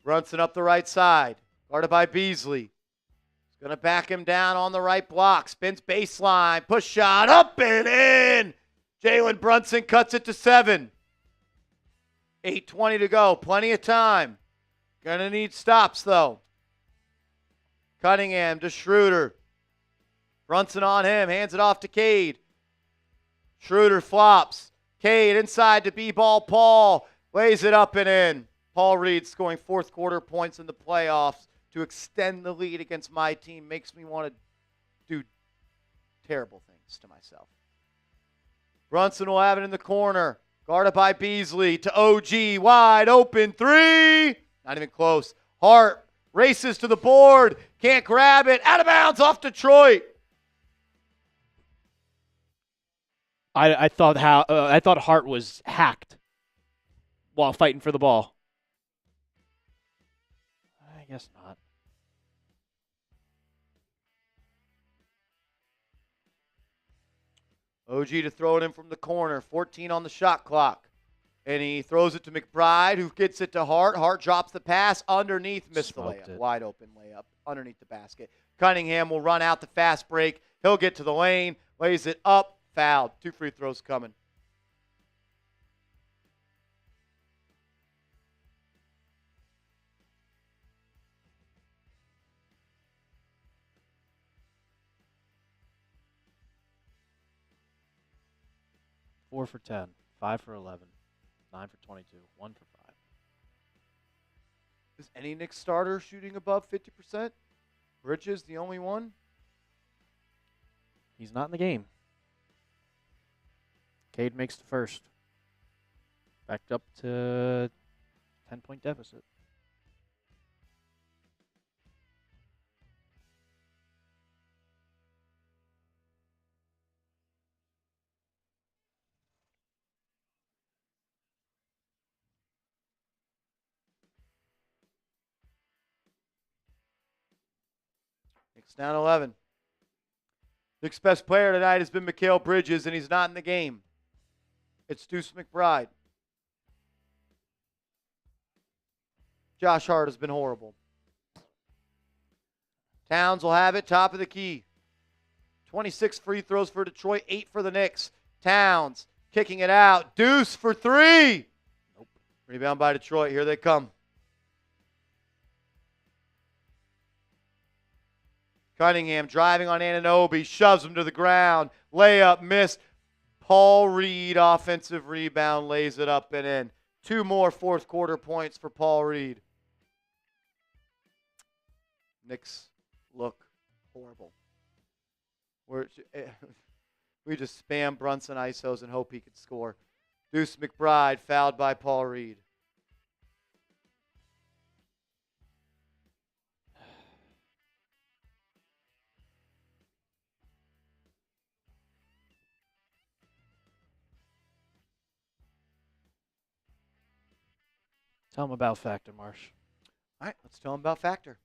Brunson up the right side. Guarded by Beasley. He's going to back him down on the right block. Spins baseline. Push shot. Up and in. Jalen Brunson cuts it to 7. 8:20 to go. Plenty of time. Going to need stops, though. Cunningham to Schroeder. Brunson on him. Hands it off to Cade. Schroeder flops. Cade inside to B-ball. Paul lays it up and in. Paul Reed scoring fourth quarter points in the playoffs to extend the lead against my team makes me want to do terrible things to myself. Brunson will have it in the corner. Guarded by Beasley to OG. Wide open three. Not even close. Hart races to the board. Can't grab it. Out of bounds off Detroit. I thought Hart was hacked while fighting for the ball. I guess not. OG to throw it in from the corner. 14 on the shot clock. And he throws it to McBride, who gets it to Hart. Hart drops the pass underneath. Missed the layup. Wide open layup underneath the basket. Cunningham will run out the fast break. He'll get to the lane. Lays it up. Fouled. 2 free throws coming. Four for 10, 5 for 11, 9 for 22, 1 for 5. Is any Knicks starter shooting above 50%? Bridges the only one? He's not in the game. Cade makes the first. Backed up to 10-point deficit. Knicks down 11. Knicks' best player tonight has been Mikal Bridges, and he's not in the game. It's Deuce McBride. Josh Hart has been horrible. Towns will have it, top of the key. 26 free throws for Detroit, 8 for the Knicks. Towns kicking it out. Deuce for 3. Nope. Rebound by Detroit. Here they come. Cunningham driving on Anunoby, shoves him to the ground. Layup missed. Paul Reed, offensive rebound, lays it up and in. 2 more fourth quarter points for Paul Reed. Knicks look horrible. We just spam Brunson ISOs and hope he could score. Deuce McBride fouled by Paul Reed. Tell him about Factor, Marsh. All right, let's tell him about Factor.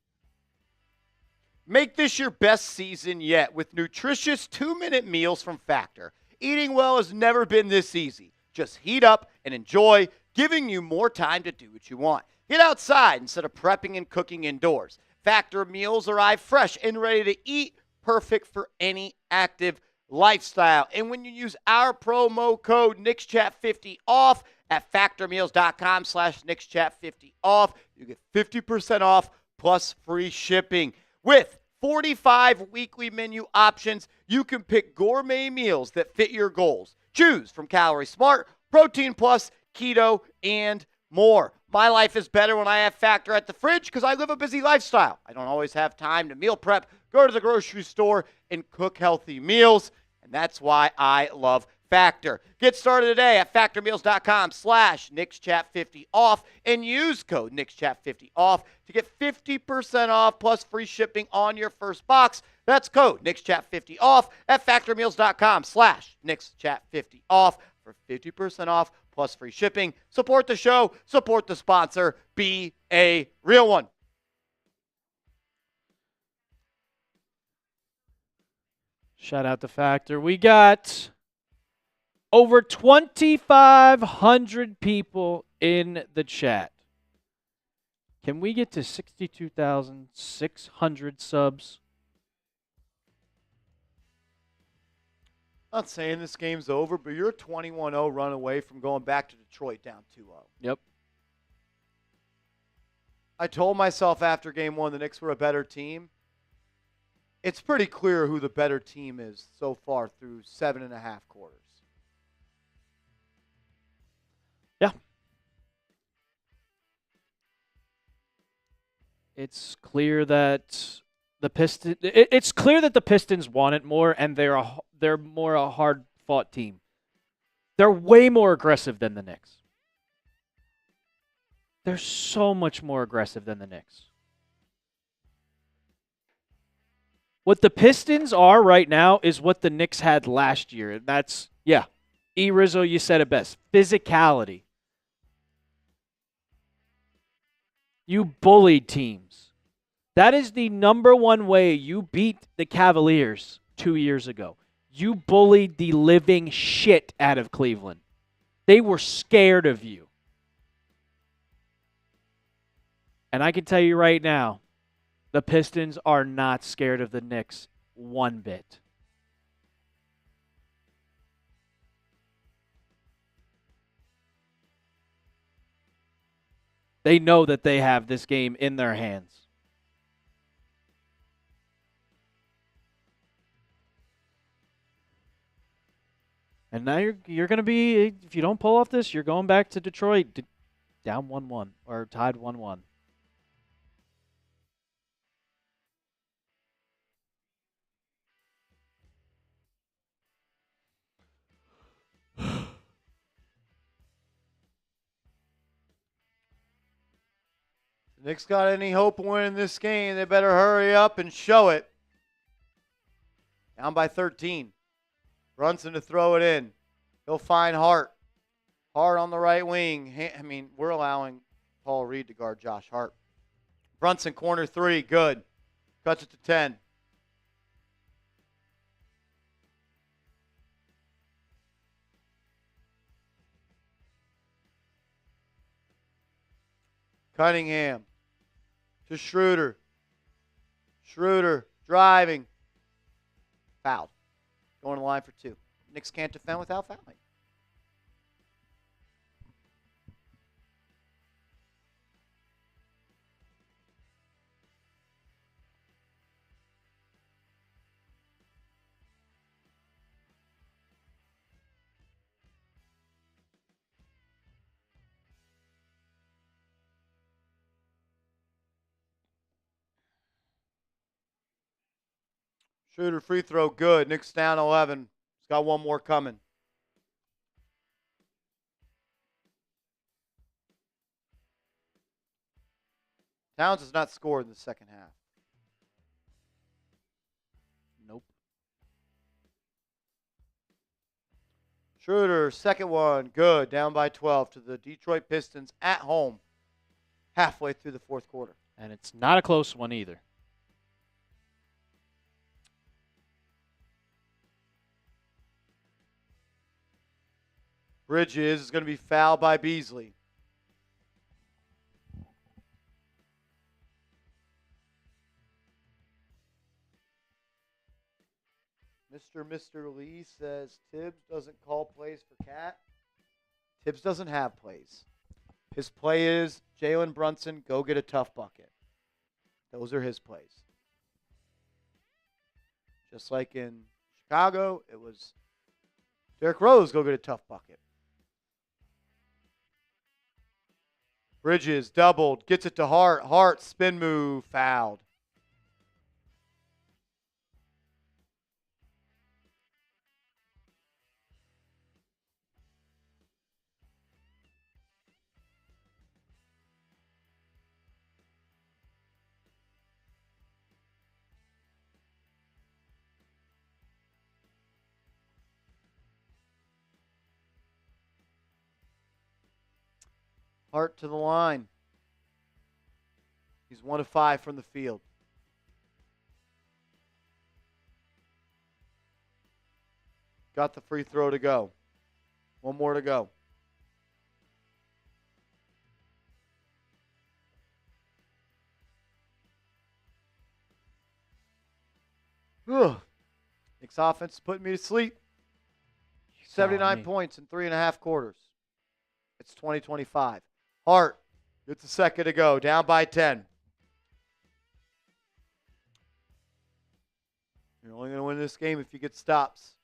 Make this your best season yet with nutritious 2-minute meals from Factor. Eating well has never been this easy. Just heat up and enjoy, giving you more time to do what you want. Get outside instead of prepping and cooking indoors. Factor meals arrive fresh and ready to eat, perfect for any active lifestyle. And when you use our promo code NicksChat50 off at factormeals.com/NicksChat50 off, you get 50% off plus free shipping. With 45 weekly menu options, you can pick gourmet meals that fit your goals. Choose from Calorie Smart, Protein Plus, Keto, and more. My life is better when I have Factor at the fridge because I live a busy lifestyle. I don't always have time to meal prep, go to the grocery store, and cook healthy meals. And that's why I love Factor. Get started today at factormeals.com/NicksChat50 off and use code NicksChat50 off to get 50% off plus free shipping on your first box. That's code NicksChat50 off at factormeals.com/NicksChat50 off for 50% off plus free shipping. Support the show, support the sponsor, be a real one. Shout out to Factor. We got over 2,500 people in the chat. Can we get to 62,600 subs? Not saying this game's over, but you're a 21-0 run away from going back to Detroit down 2-0. Yep. I told myself after game 1 the Knicks were a better team, it's pretty clear who the better team is so far through 7.5 quarters. Yeah. It's clear that it's clear that the Pistons want it more, and they're more a hard-fought team. They're way more aggressive than the Knicks. They're so much more aggressive than the Knicks. What the Pistons are right now is what the Knicks had last year. And that's, Rizzo, you said it best. Physicality. You bullied teams. That is the number one way you beat the Cavaliers 2 years ago. You bullied the living shit out of Cleveland. They were scared of you. And I can tell you right now, the Pistons are not scared of the Knicks one bit. They know that they have this game in their hands. And now you're going to be, if you don't pull off this, you're going back to Detroit down 1-1 or tied 1-1. The Knicks got any hope of winning this game, they better hurry up and show it. Down by 13. Brunson to throw it in. He'll find Hart. Hart on the right wing. I mean, we're allowing Paul Reed to guard Josh Hart. Brunson, corner three. Good. Cuts it to 10. Cunningham to Schroeder. Schroeder driving. Fouled. Going to the line for two. Knicks can't defend without fouling. Schroeder free throw, good. Knicks down 11. He's got one more coming. Towns has not scored in the second half. Nope. Schroeder, second one, good. Down by 12 to the Detroit Pistons at home, halfway through the fourth quarter. And it's not a close one either. Bridges is going to be fouled by Beasley. Mr. Lee says Tibbs doesn't call plays for Cat. Tibbs doesn't have plays. His play is Jalen Brunson, go get a tough bucket. Those are his plays. Just like in Chicago, it was Derrick Rose, go get a tough bucket. Bridges doubled, gets it to Hart. Hart, spin move, fouled. Hart to the line. He's 1 of 5 from the field. Got the free throw to go. One more to go. Knicks offense is putting me to sleep. 79 points in 3.5 quarters. It's 20-25. Hart gets a second to go. Down by 10. this game if you get stops.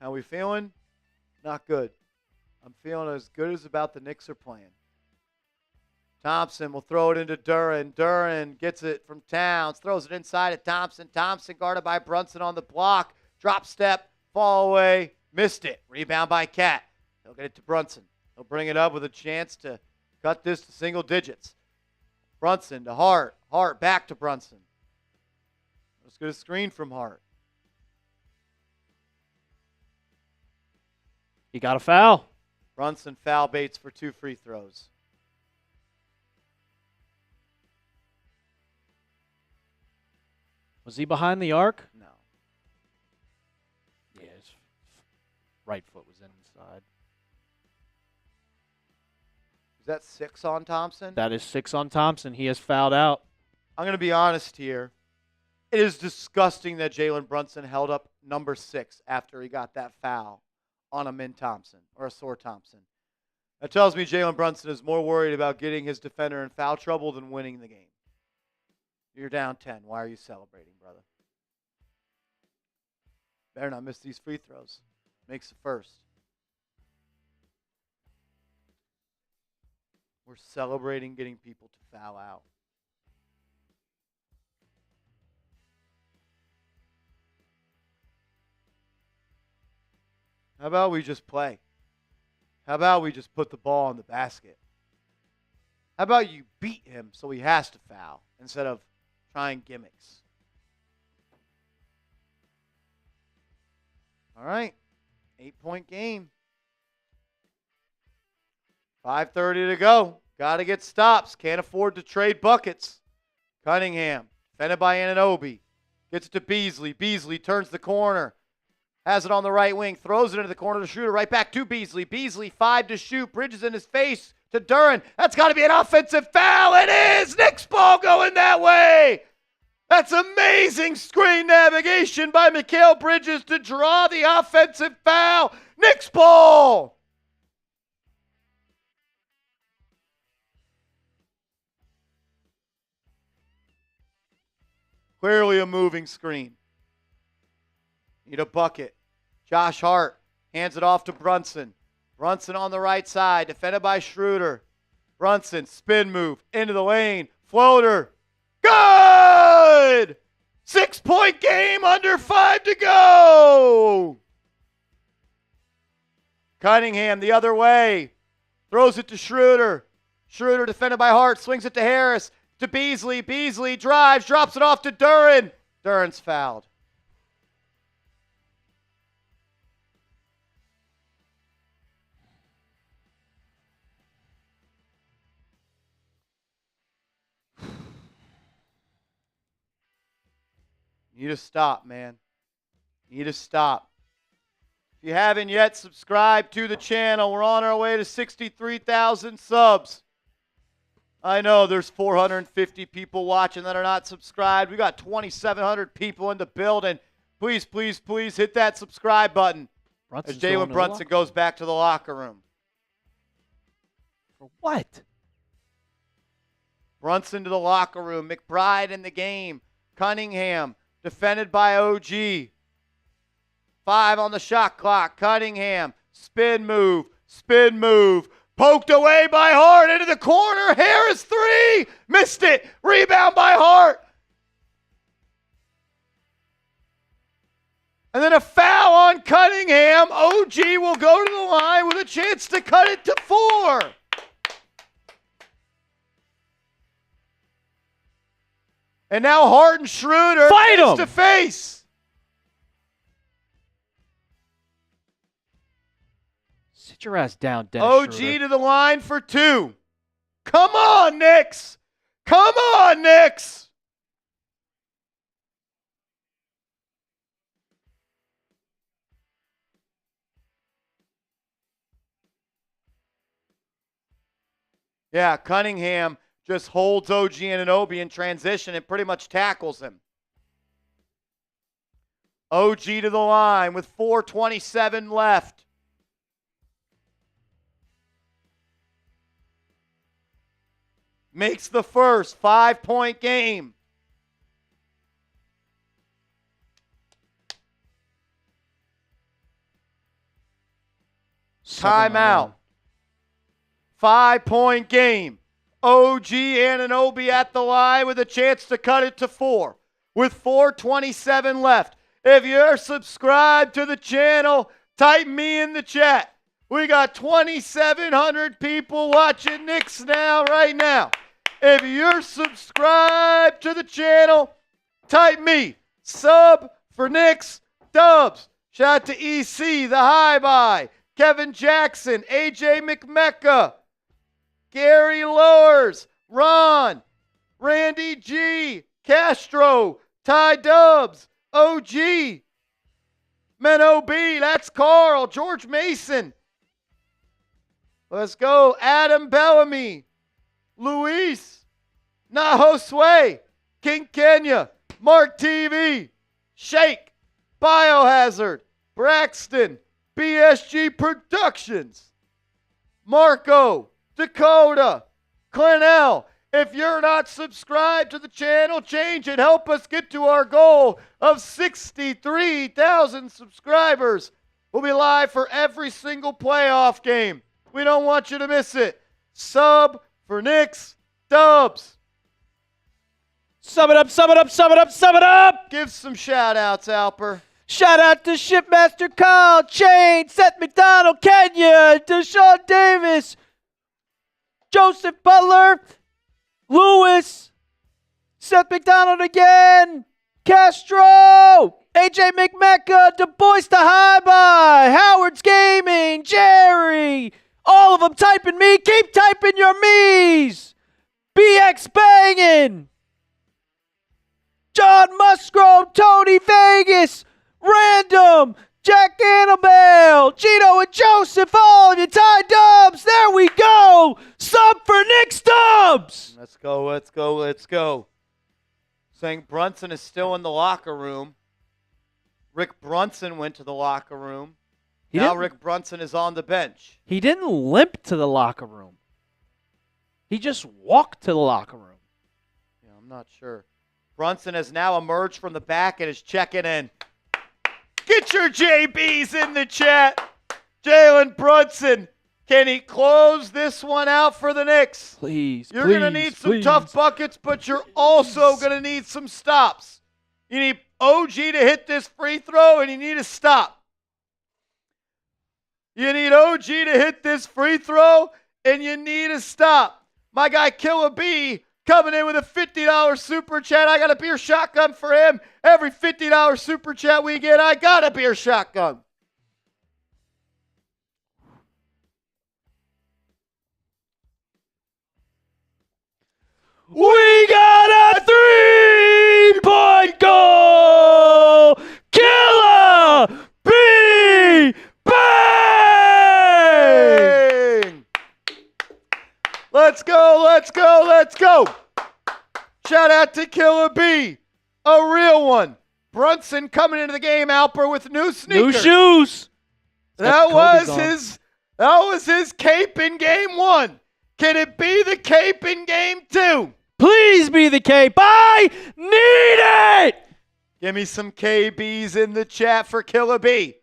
How we feeling? Not good. I'm feeling as good as about the Knicks are playing. Thompson will throw it into Duren. Duren gets it from Towns. Throws it inside at Thompson. Thompson guarded by Brunson on the block. Drop step. Fall away. Missed it. Rebound by Cat. He'll get it to Brunson. He'll bring it up with a chance to cut this to single digits. Brunson to Hart. Hart back to Brunson. Let's get a screen from Hart. He got a foul. Brunson foul baits for 2 free throws. Was he behind the arc? No. Yeah, his right foot was inside. Is that 6 on Thompson? That is 6 on Thompson. He has fouled out. I'm going to be honest here. It is disgusting that Jalen Brunson held up number 6 after he got that foul on a Min Thompson or a Sore Thompson. That tells me Jalen Brunson is more worried about getting his defender in foul trouble than winning the game. You're down 10. Why are you celebrating, brother? Better not miss these free throws. Makes the first. We're celebrating getting people to foul out. How about we just play? How about we just put the ball in the basket? How about you beat him so he has to foul instead of trying gimmicks? All right. 8-point game. 5:30 to go. Got to get stops. Can't afford to trade buckets. Cunningham, defended by Anunoby. Gets it to Beasley. Beasley turns the corner. Has it on the right wing. Throws it into the corner to Schroeder. Right back to Beasley. Beasley, 5 to shoot. Bridges in his face to Duren. That's got to be an offensive foul. It is. Knicks ball going that way. That's amazing screen navigation by Mikal Bridges to draw the offensive foul. Knicks ball. Clearly a moving screen. Need a bucket. Josh Hart hands it off to Brunson. Brunson on the right side, defended by Schroeder. Brunson, spin move, into the lane, floater. Good! 6-point game, under 5 to go. Cunningham the other way. Throws it to Schroeder. Schroeder defended by Hart, swings it to Harris. To Beasley. Beasley drives, drops it off to Duren. Duren's fouled. You need to stop, man. You need to stop. If you haven't yet subscribed to the channel, we're on our way to 63,000 subs. I know there's 450 people watching that are not subscribed. We got 2,700 people in the building. Please, please, please hit that subscribe button as Jalen Brunson goes back to the locker room. For what? Brunson to the locker room. McBride in the game. Cunningham defended by OG. 5 on the shot clock. Cunningham. Spin move. Spin move. Poked away by Hart into the corner. Harris 3. Missed it. Rebound by Hart. And then a foul on Cunningham. OG will go to the line with a chance to cut it to 4. And now Hart and Schroeder face to face. Sit your ass down, Dennis OG Schroeder. to the line for 2. Come on, Knicks. Come on, Knicks. Yeah, Cunningham just holds OG Anunoby in transition and pretty much tackles him. OG to the line with 4:27 left. Makes the first 5-point game. Timeout. 5-point game. OG Anunoby at the line with a chance to cut it to 4 with 4:27 left. If you're subscribed to the channel, type me in the chat. We got 2,700 people watching Knicks Now right now. If you're subscribed to the channel, type me. Sub for Knicks Dubs. Shout out to EC, the High Buy, Kevin Jackson, AJ McMecca, Gary Lowers, Ron, Randy G, Castro, Ty Dubs, OG, Menno B, that's Carl, George Mason. Let's go. Adam Bellamy, Luis, Naho Sway, King Kenya, Mark TV, Shake, Biohazard, Braxton, BSG Productions, Marco, Dakota, Clennell. If you're not subscribed to the channel, change it. Help us get to our goal of 63,000 subscribers. We'll be live for every single playoff game. We don't want you to miss it. Sub for Knicks Dubs. Sum it up, sum it up, sum it up, sum it up! Give some shout-outs, Alper. Shout out to Shipmaster Kyle, Chain, Seth McDonald, Kenya, Deshaun Davis, Joseph Butler, Lewis, Seth McDonald again, Castro, AJ McMecca, Du Bois the High Buy, Howard's Gaming, Jerry, all of them typing me. Keep typing your me's. BX Bangin', John Musgrove, Tony Vegas, Random, Jack Annabelle, Gino and Joseph, all of you, Ty Dubs. There we go. Sub for Knicks Dubs. Let's go, let's go, let's go. Saying Brunson is still in the locker room. Rick Brunson went to the locker room. Now Rick Brunson is on the bench. He didn't limp to the locker room. He just walked to the locker room. Yeah, I'm not sure. Brunson has now emerged from the back and is checking in. Get your JBs in the chat. Jalen Brunson, can he close this one out for the Knicks? Please, You're going to need some tough buckets, but you're also going to need some stops. You need OG to hit this free throw, and you need a stop. You need OG to hit this free throw, and you need a stop. My guy Killer B coming in with a $50 super chat. I got a beer shotgun for him. Every $50 super chat we get, I got a beer shotgun. We got a 3-point goal! Killer B! Bang! Let's go, let's go, let's go. Shout out to Killer B. A real one. Brunson coming into the game, Alper, with new sneakers. New shoes. That was his cape in game 1. Can it be the cape in game 2? Please be the cape. I need it. Give me some KBs in the chat for Killer B.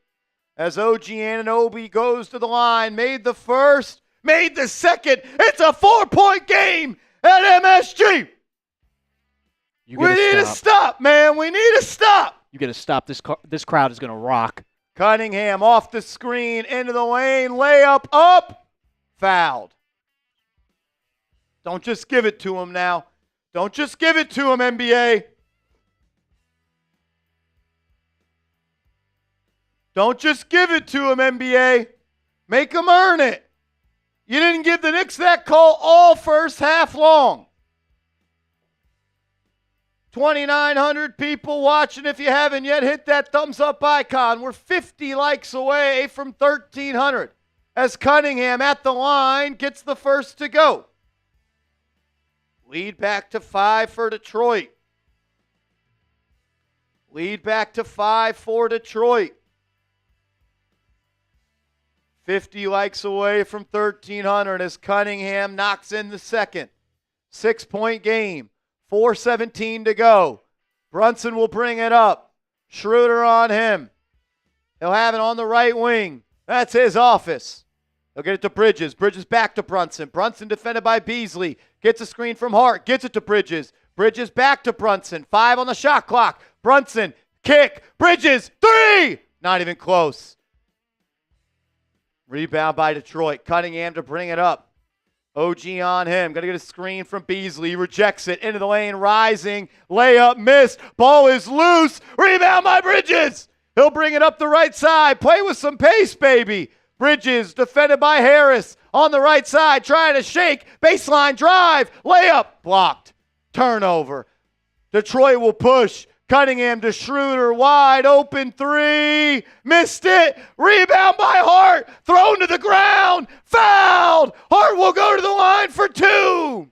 As OG Anunoby goes to the line, made the first, made the second. It's a 4-point game at MSG. We need to stop, man. We need to stop. You got to stop. This crowd is going to rock. Cunningham off the screen, into the lane, layup up, fouled. Don't just give it to him now. Don't just give it to him, NBA. Don't just give it to him, NBA. Make him earn it. You didn't give the Knicks that call all first half long. 2,900 people watching. If you haven't yet, hit that thumbs up icon. We're 50 likes away from 1,300 as Cunningham at the line gets the first to go. Lead back to 5 for Detroit. Lead back to 5 for Detroit. 50 likes away from 1,300 as Cunningham knocks in the second. 6-point game. 4:17 to go. Brunson will bring it up. Schroeder on him. He'll have it on the right wing. That's his office. He'll get it to Bridges. Bridges back to Brunson. Brunson defended by Beasley. Gets a screen from Hart. Gets it to Bridges. Bridges back to Brunson. 5 on the shot clock. Brunson, kick. Bridges, 3! Not even close. Rebound by Detroit. Cunningham to bring it up. OG on him. Got to get a screen from Beasley. He rejects it. Into the lane. Rising. Layup missed. Ball is loose. Rebound by Bridges. He'll bring it up the right side. Play with some pace, baby. Bridges defended by Harris on the right side. Trying to shake. Baseline drive. Layup. Blocked. Turnover. Detroit will push. Cunningham to Schroeder. Wide open 3. Missed it. Rebound by Hart. Thrown to the ground. Fouled. Hart will go to the line for 2.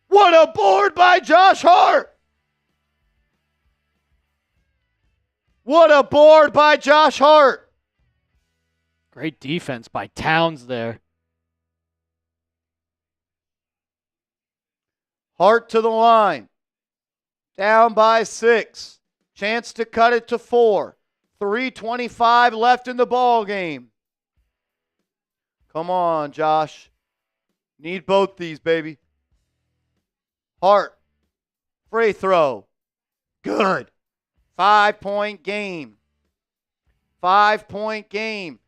What a board by Josh Hart. What a board by Josh Hart. Great defense by Towns there. Hart to the line. Down by 6. Chance to cut it to 4. 3:25 left in the ball game. Come on, Josh. Need both these, baby. Hart. Free throw. Good. 5-point game. 5-point game.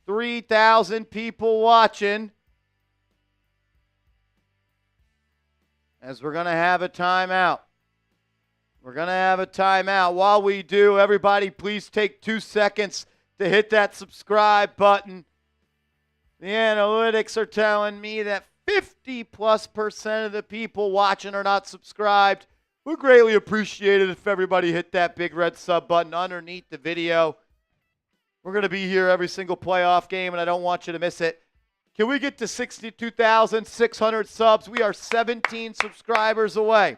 3,000 people watching. As we're going to have a timeout. We're going to have a timeout. While we do, everybody please take 2 seconds to hit that subscribe button. The analytics are telling me that 50+% of the people watching are not subscribed. We'd greatly appreciate it if everybody hit that big red sub button underneath the video. We're going to be here every single playoff game, and I don't want you to miss it. Can we get to 62,600 subs? We are 17 subscribers away.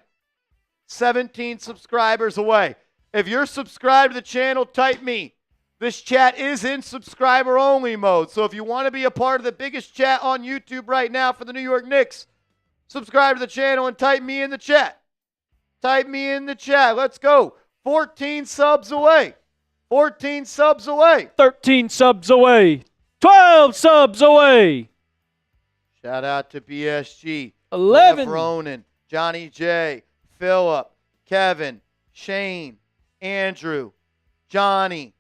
17 subscribers away. If you're subscribed to the channel, type me. This chat is in subscriber-only mode. So if you want to be a part of the biggest chat on YouTube right now for the New York Knicks, subscribe to the channel and type me in the chat. Type me in the chat. Let's go. 14 subs away. 14 subs away. 13 subs away. 12 subs away. Shout out to BSG. 11. Lev Ronan, Johnny J, Phillip, Kevin, Shane, Andrew, Johnny,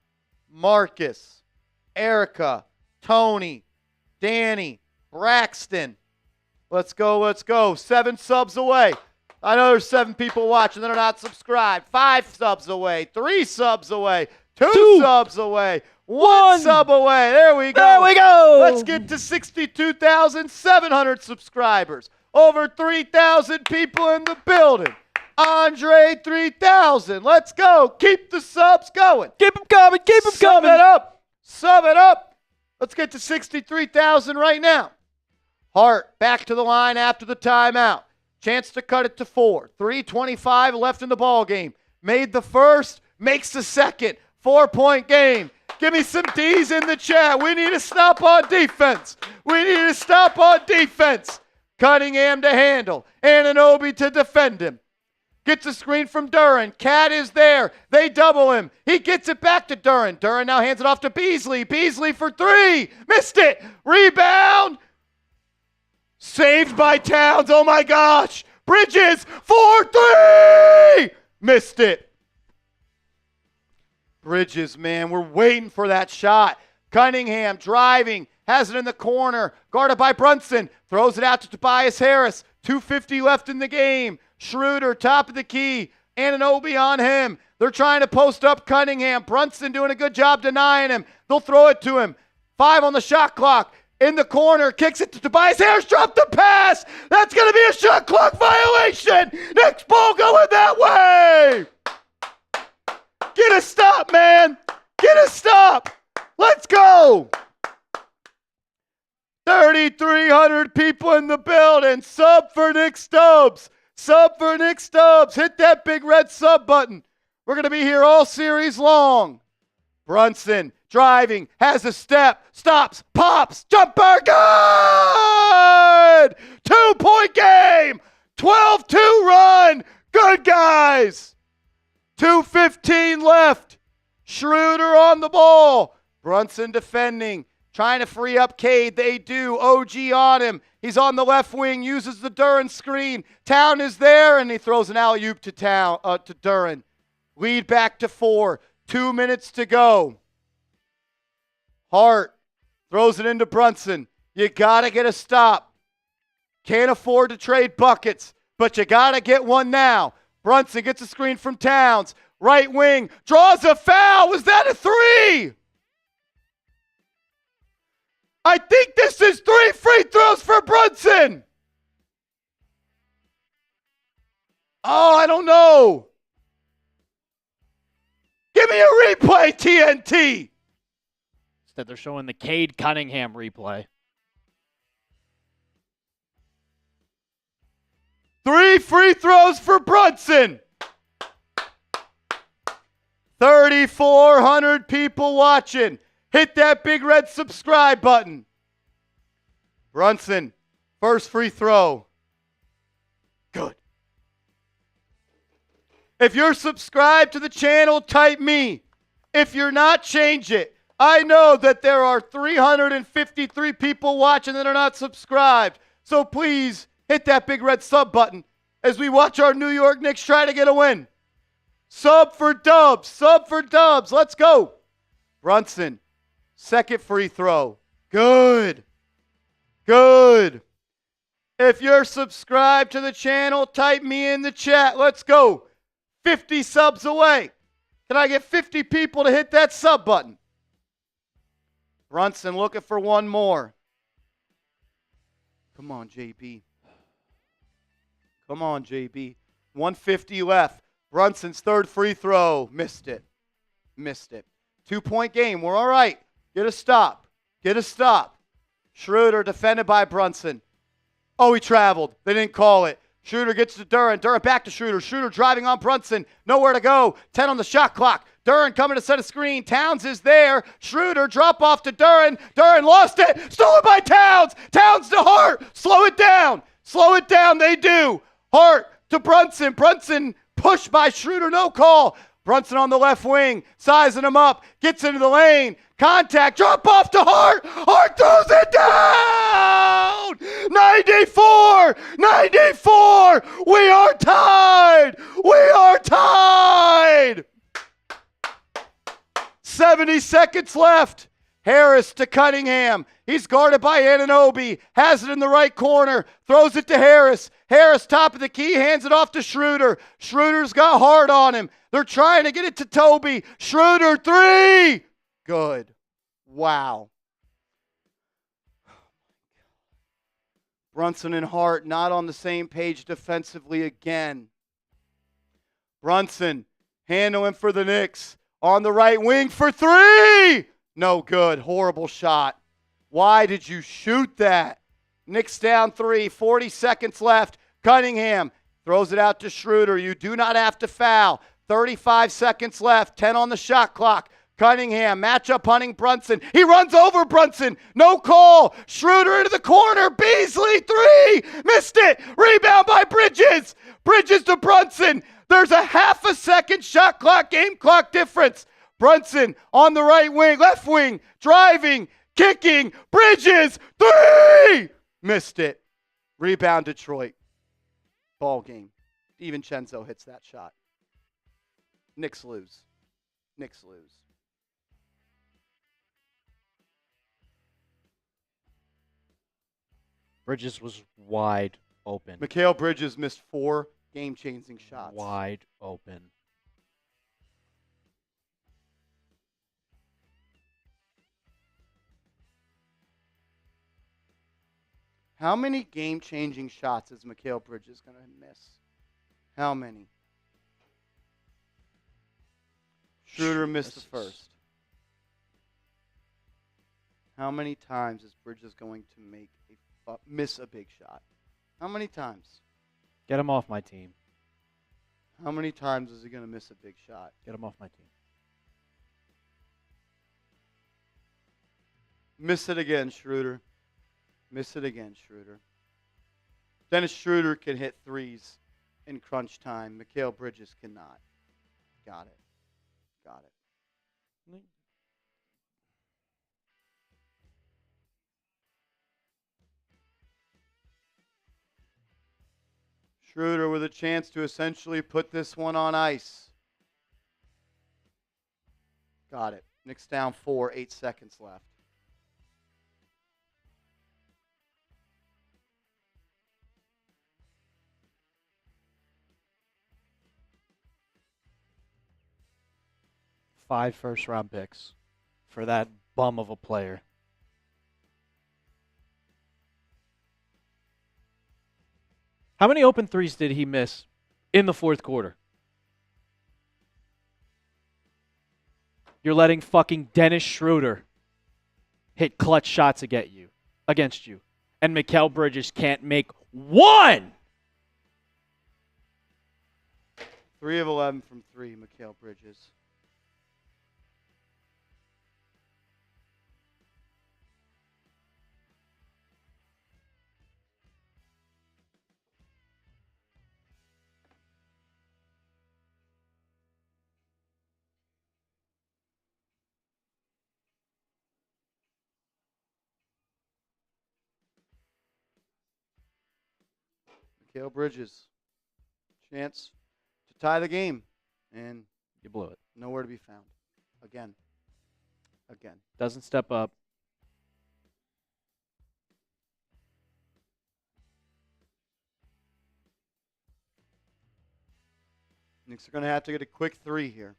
Marcus, Erica, Tony, Danny, Braxton. Let's go, let's go. 7 subs away. I know there's 7 people watching that are not subscribed. 5 subs away. 3 subs away. 2 subs away. 1 sub away. There we go. There we go. Let's get to 62,700 subscribers. Over 3,000 people in the building. Andre 3,000. Let's go. Keep the subs going. Keep them coming. Keep them coming. Sub it up. Sub it up. Let's get to 63,000 right now. Hart back to the line after the timeout. Chance to cut it to 4. 3:25 left in the ball game. Made the first. Makes the second. 4-point game. Give me some D's in the chat. We need to stop on defense. We need to stop on defense. Cunningham to handle. Anunoby to defend him. Gets a screen from Duran. Cat is there. They double him. He gets it back to Duran. Duran now hands it off to Beasley. Beasley for 3. Missed it. Rebound. Saved by Towns. Oh, my gosh. Bridges for 3. Missed it. Bridges, man, we're waiting for that shot. Cunningham driving, has it in the corner, guarded by Brunson, throws it out to Tobias Harris. 2:50 left in the game. Schroeder, top of the key. Anunoby on him. They're trying to post up Cunningham. Brunson doing a good job denying him. They'll throw it to him. 5 on the shot clock. In the corner, kicks it to Tobias Harris, dropped the pass. That's going to be a shot clock violation. Next ball going that way. Get a stop, man. Get a stop. Let's go. 3,300 people in the building. Sub for Nick Stubbs. Sub for Nick Stubbs. Hit that big red sub button. We're going to be here all series long. Brunson driving, has a step, stops, pops, jumper, good! 2-point game. 12-2 run. Good, guys. 2:15 left. Schroeder on the ball. Brunson defending, trying to free up Cade. They do. OG on him. He's on the left wing, uses the Duren screen. Town is there, and he throws an alley-oop to Duren. Lead back to 4. 2 minutes to go. Hart throws it into Brunson. You got to get a stop. Can't afford to trade buckets, but you got to get one now. Brunson gets a screen from Towns. Right wing, draws a foul. Was that a 3? I think this is 3 free throws for Brunson. Oh, I don't know. Give me a replay, TNT. Instead, they're showing the Cade Cunningham replay. 3 free throws for Brunson. 3,400 people watching. Hit that big red subscribe button. Brunson, first free throw. Good. If you're subscribed to the channel, type me. If you're not, change it. I know that there are 353 people watching that are not subscribed. So please hit that big red sub button as we watch our New York Knicks try to get a win. Sub for dubs. Sub for dubs. Let's go. Brunson, second free throw. Good. Good. If you're subscribed to the channel, type me in the chat. Let's go. 50 subs away. Can I get 50 people to hit that sub button? Brunson looking for one more. Come on, JB. Come on, JB. 150 left. Brunson's third free throw. Missed it. Missed it. 2-point game. We're all right. Get a stop. Get a stop. Schroeder defended by Brunson. Oh, he traveled. They didn't call it. Schroeder gets to Duren. Duren back to Schroeder. Schroeder driving on Brunson. Nowhere to go. 10 on the shot clock. Duren coming to set a screen. Towns is there. Schroeder drop off to Duren. Duren lost it. Stolen by Towns. Towns to Hart. Slow it down. Slow it down. They do. Hart to Brunson. Brunson pushed by Schroeder. No call. Brunson on the left wing. Sizing him up. Gets into the lane. Contact. Drop off to Hart. Hart throws it down. 94. 94. We are tied. We are tied. 70 seconds left. Harris to Cunningham. He's guarded by Anunoby. Has it in the right corner. Throws it to Harris. Harris, top of the key, hands it off to Schroeder. Schroeder's got hard on him. They're trying to get it to Toby. Schroeder, 3. Good. Wow. Brunson and Hart not on the same page defensively again. Brunson handling for the Knicks. On the right wing for 3. No good. Horrible shot. Why did you shoot that? Knicks down 3. 40 seconds left. Cunningham throws it out to Schroeder. You do not have to foul. 35 seconds left. 10 on the shot clock. Cunningham, matchup hunting Brunson. He runs over Brunson. No call. Schroeder into the corner. Beasley, 3. Missed it. Rebound by Bridges. Bridges to Brunson. There's a half a second shot clock, game clock difference. Brunson on the right wing, left wing, driving, kicking. Bridges, 3. Missed it. Rebound Detroit. Ball game. DiVincenzo hits that shot. Knicks lose. Knicks lose. Bridges was wide open. Mikal Bridges missed 4 game-changing shots. Wide open. How many game-changing shots is Mikal Bridges going to miss? How many? Schroeder missed the first. How many times is Bridges going to miss a big shot? How many times? Get him off my team. How many times is he going to miss a big shot? Get him off my team. Miss it again, Schroeder. Miss it again, Schroeder. Dennis Schroeder can hit threes in crunch time. Mikal Bridges cannot. Got it. Got it. Schroeder with a chance to essentially put this one on ice. Got it. Knicks down 4, 8 seconds left. Five first-round picks for that bum of a player. How many open threes did he miss in the fourth quarter? You're letting fucking Dennis Schroeder hit clutch shots against you. And Mikal Bridges can't make one! 3 of 11 from 3, Mikal Bridges. Mikal Bridges. Chance to tie the game. And You blew it. nowhere to be found. Again. Doesn't step up. Knicks are going to have to get a quick 3 here.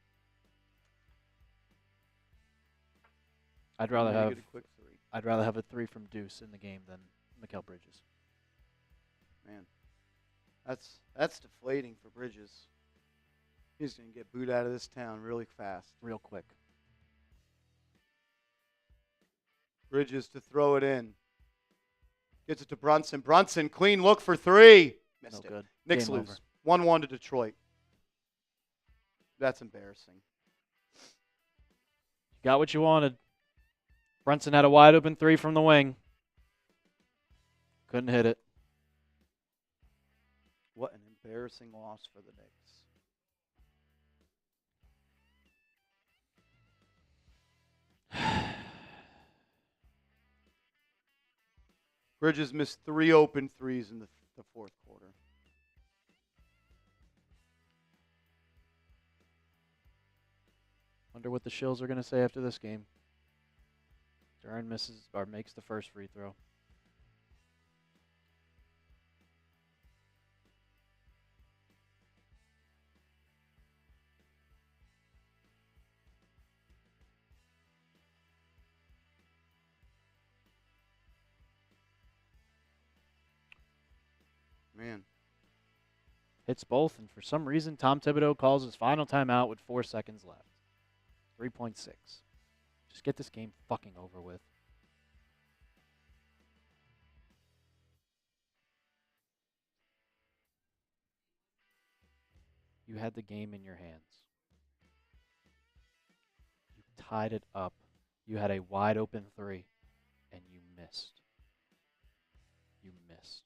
I'd rather Maybe have get a quick 3. I'd rather have a 3 from Deuce in the game than Mikal Bridges. Man, that's deflating for Bridges. He's going to get booed out of this town really fast. Real quick. Bridges to throw it in. Gets it to Brunson. Brunson, clean look for 3. Missed No it. good. Knicks Game lose. 1-1 to Detroit. That's embarrassing. You got what you wanted. Brunson had a wide open 3 from the wing. Couldn't hit it. What an embarrassing loss for the Knicks. Bridges missed 3 open threes in the fourth quarter. Wonder what the Shills are going to say after this game. Duran misses or makes the first free throw. Man. Hits both, and for some reason, Tom Thibodeau calls his final timeout with 4 seconds left. 3.6. Just get this game fucking over with. You had the game in your hands. You tied it up. You had a wide open 3, and you missed. You missed.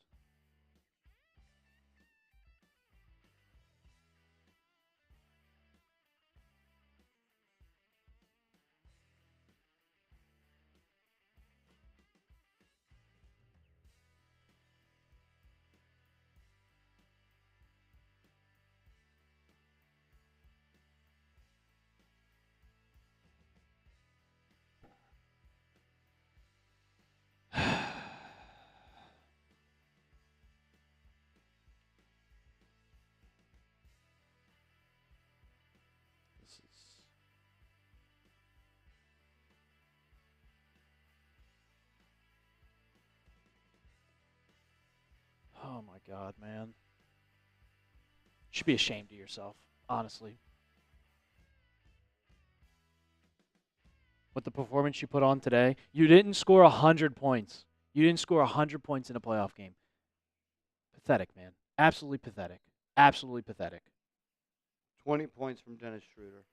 This is oh my God, man. You should be ashamed of yourself, honestly. With the performance you put on today, you didn't score 100 points. You didn't score 100 points in a playoff game. Pathetic, man. Absolutely pathetic. Absolutely pathetic. 20 points from Dennis Schroeder.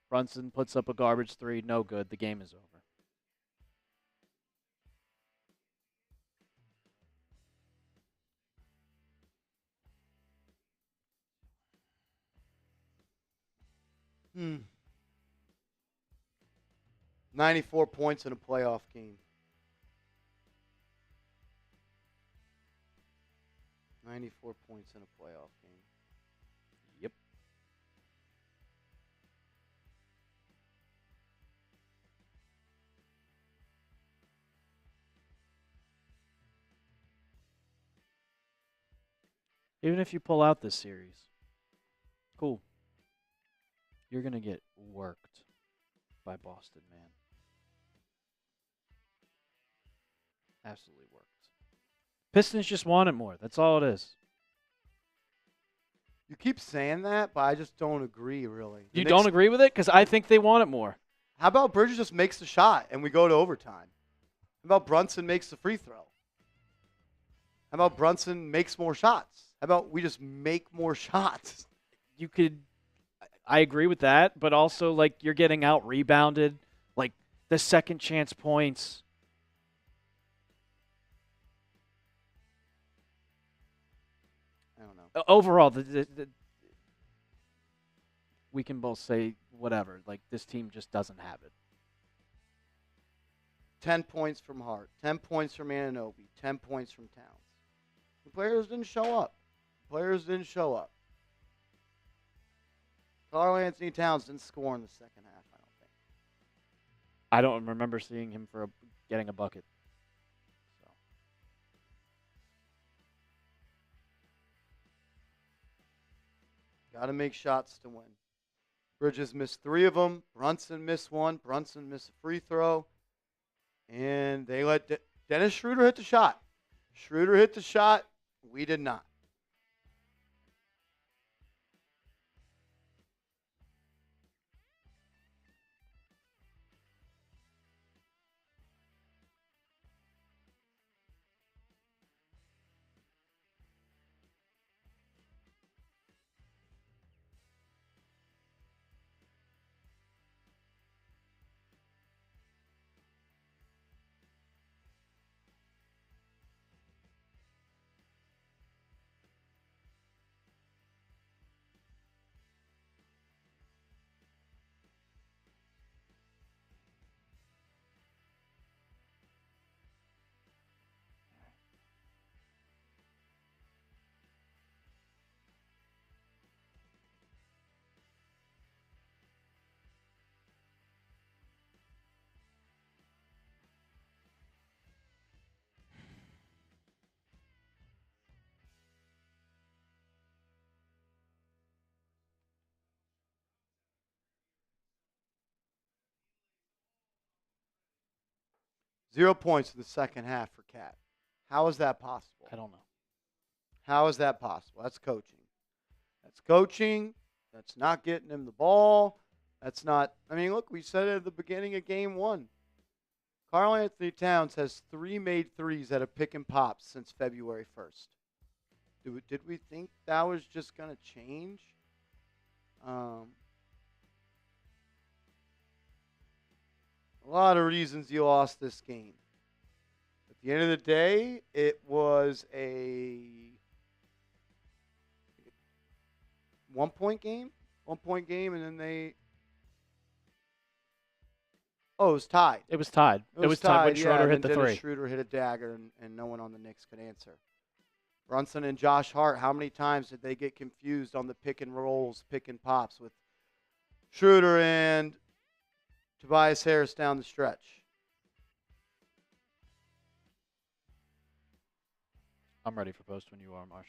Brunson puts up a garbage 3. No good. The game is over. Hmm. 94 points in a playoff game. 94 points in a playoff game. Yep. Even if you pull out this series, cool. You're going to get worked by Boston, man. Absolutely worked. Pistons just want it more. That's all it is. You keep saying that, but I just don't agree, really. You don't agree with it? Because I think they want it more. How about Bridges just makes the shot and we go to overtime? How about Brunson makes the free throw? How about Brunson makes more shots? How about we just make more shots? You could, I agree with that, but also, like, you're getting out rebounded. Like, the second chance points. I don't know. Overall, we can both say whatever. Like, this team just doesn't have it. 10 points from Hart, 10 points from Anunoby, 10 points from Towns. The players didn't show up. Karl-Anthony Towns didn't score in the second half, I don't think. I don't remember seeing him for getting a bucket. So. Got to make shots to win. Bridges missed 3 of them. Brunson missed 1. Brunson missed a free throw. And they let Dennis Schroeder hit the shot. Schroeder hit the shot. We did not. Zero points in the second half for Cat. How is that possible? I don't know. How is that possible? That's coaching. That's coaching. That's not getting him the ball. That's not. I mean, look, we said it at the beginning of game 1. Karl-Anthony Towns has 3 made threes at a pick and pop since February 1st. Did we think that was just going to change? A lot of reasons you lost this game. At the end of the day, it was a 1-point game. 1-point game, and then they. Oh, it was tied. It was tied. It was tied when Schroeder hit the Dennis 3. Schroeder hit a dagger, and no one on the Knicks could answer. Brunson and Josh Hart, how many times did they get confused on the pick and rolls, pick and pops with Schroeder and Tobias Harris down the stretch? I'm ready for post when you are, Marsh.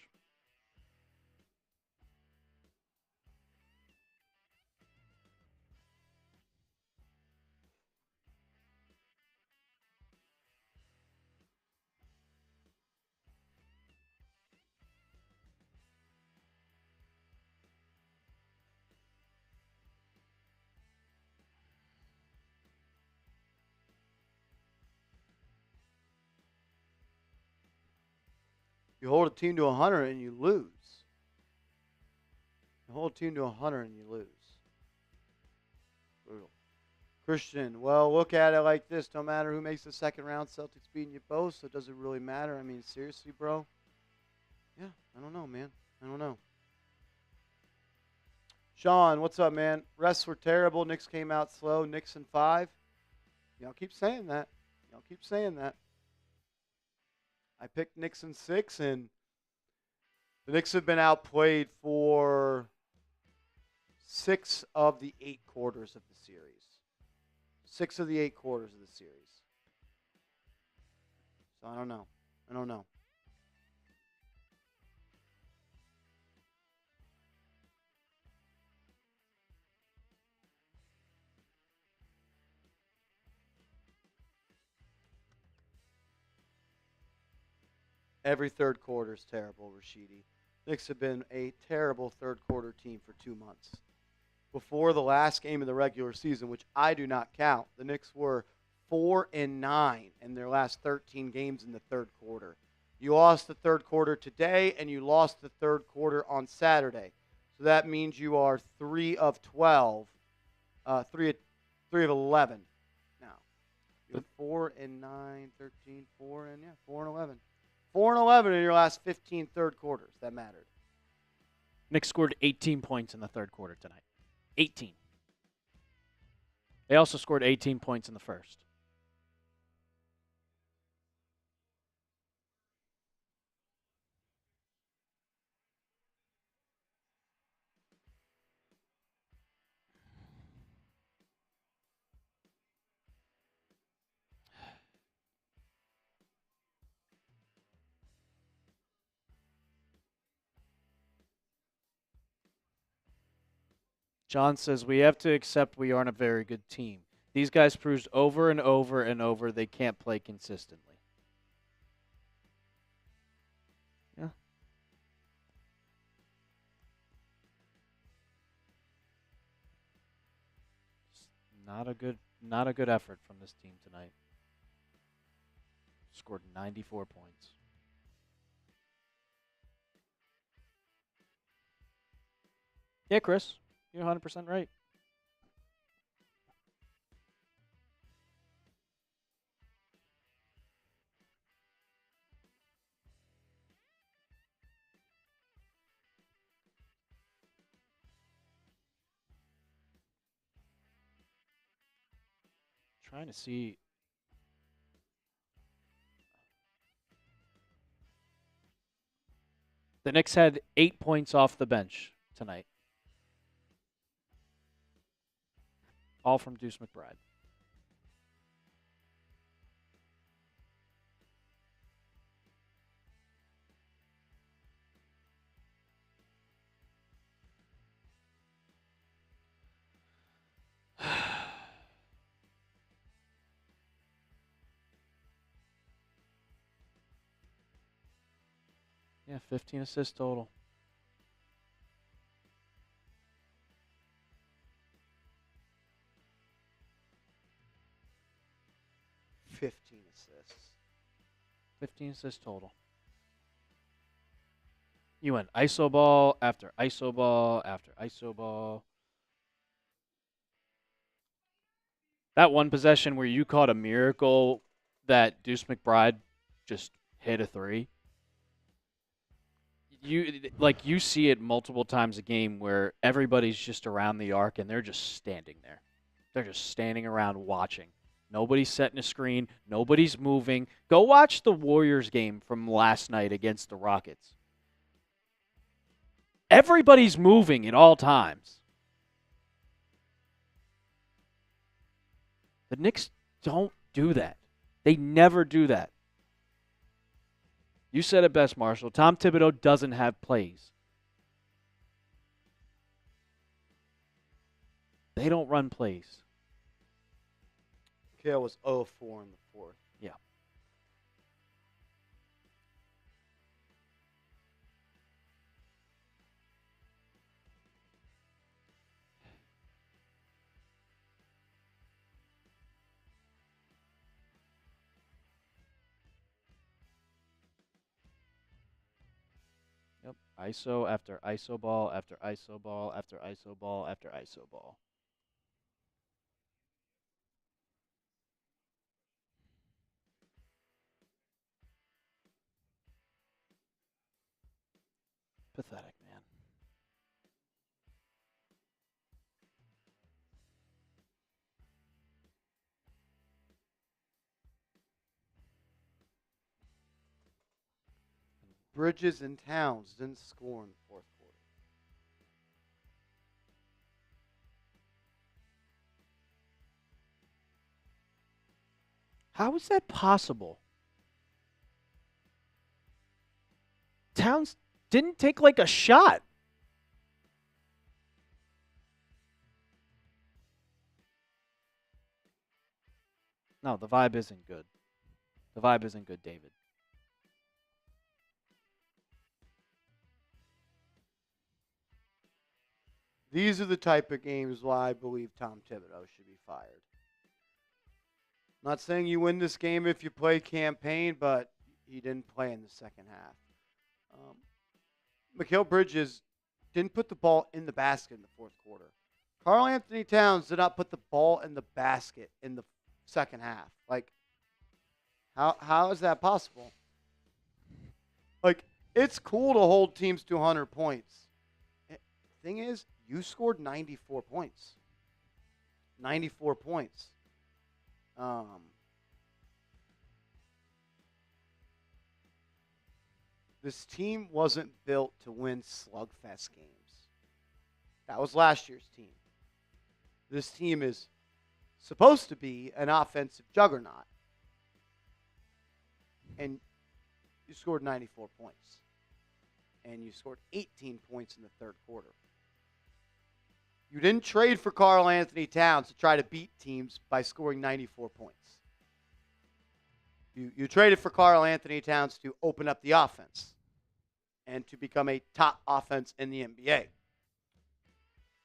You hold a team to 100 and you lose. You hold a team to 100 and you lose. Brutal. Christian, well, look at it like this. No matter who makes the second round, Celtics beating you both, so it doesn't really matter. I mean, seriously, bro? Yeah, I don't know, man. I don't know. Sean, what's up, man? Rests were terrible. Knicks came out slow. Knicks in 5. Y'all keep saying that. I picked Knicks in 6, and The Knicks have been outplayed for 6 of the 8 quarters of the series. 6 of the 8 quarters of the series. So I don't know. Every third quarter is terrible, Rashidi. Knicks have been a terrible third quarter team for 2 months. Before the last game of the regular season, which I do not count, the Knicks were 4-9 in their last 13 games in the third quarter. You lost the third quarter today, and you lost the third quarter on Saturday. So that means you are 3 of 12, 3 of 11 now. You're 4-9, 13, 4 and 11. 4-11 in your last 15 third quarters. That mattered. Knicks scored 18 points in the third quarter tonight. 18. They also scored 18 points in the first. John says, we have to accept we aren't a very good team. These guys proved over and over and over they can't play consistently. Yeah. Not a good effort from this team tonight. Scored 94 points. Yeah, Chris, you're 100% right. Trying to see. The Knicks had 8 points off the bench tonight. All from Deuce McBride. Yeah, 15 assists total. Assists. 15 assists total. You went iso ball after iso ball after iso ball. That one possession where you caught a miracle that Deuce McBride just hit a three. You see it multiple times a game where everybody's just around the arc and they're just standing there. They're just standing around watching. Nobody's setting a screen. Nobody's moving. Go watch the Warriors game from last night against the Rockets. Everybody's moving at all times. The Knicks don't do that. They never do that. You said it best, Marshall. Tom Thibodeau doesn't have plays. They don't run plays. Kale was 0-4 in the fourth. Yeah. Yep. ISO after ISO ball after ISO ball after ISO ball after ISO ball. Pathetic, man. Bridges and Towns didn't score in the fourth quarter. How is that possible? Towns didn't take like a shot. No, the vibe isn't good. The vibe isn't good, David. These are the type of games why I believe Tom Thibodeau should be fired. Not saying you win this game if you play Cam Payne, but he didn't play in the second half. Mikal Bridges didn't put the ball in the basket in the fourth quarter. Karl-Anthony Towns did not put the ball in the basket in the second half. Like, how is that possible? Like, it's cool to hold teams to 100 points. Thing is, you scored 94 points. 94 points. This team wasn't built to win slugfest games. That was last year's team. This team is supposed to be an offensive juggernaut. And you scored 94 points. And you scored 18 points in the third quarter. You didn't trade for Karl-Anthony Towns to try to beat teams by scoring 94 points. You traded for Karl-Anthony Towns to open up the offense and to become a top offense in the NBA.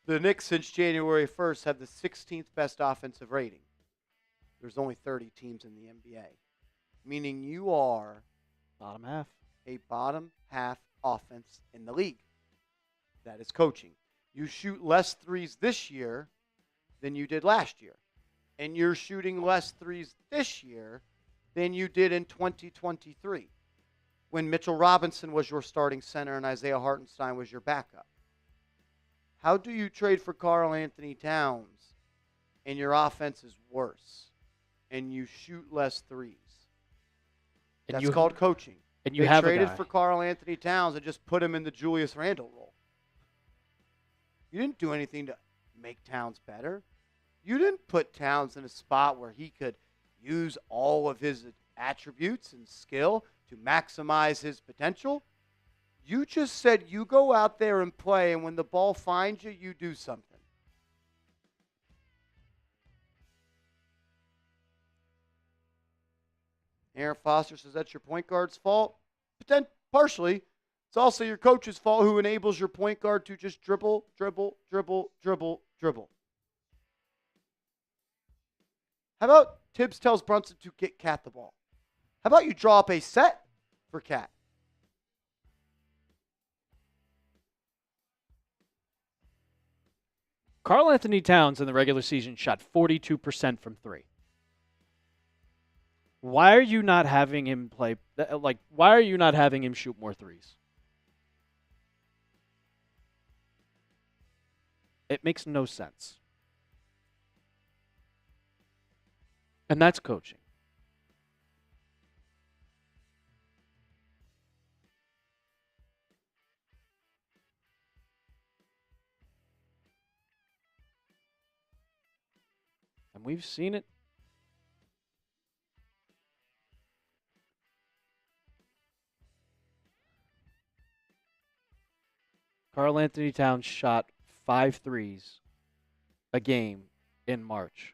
The Knicks, since January 1st, have the 16th best offensive rating. There's only 30 teams in the NBA, meaning you are Bottom half. a bottom half offense in the league. That is coaching. You shoot less threes this year than you did last year. And you're shooting less threes this year than you did in 2023 when Mitchell Robinson was your starting center and Isaiah Hartenstein was your backup. How do you trade for Karl-Anthony Towns and your offense is worse and you shoot less threes? That's called coaching. And you they have traded a guy. for Karl-Anthony Towns and just put him in the Julius Randle role. You didn't do anything to make Towns better. You didn't put Towns in a spot where he could use all of his attributes and skill to maximize his potential. You just said you go out there and play, and when the ball finds you, you do something. Aaron Foster says that's your point guard's fault. But then, partially, it's also your coach's fault who enables your point guard to just dribble, dribble, dribble, dribble, dribble. How about Tibbs tells Brunson to get Cat the ball? How about you draw up a set for Cat? Karl-Anthony Towns in the regular season shot 42% from three. Why are you not having him play? Why are you not having him shoot more threes? It makes no sense. And that's coaching. And we've seen it. Karl-Anthony Towns shot 5 threes a game in March.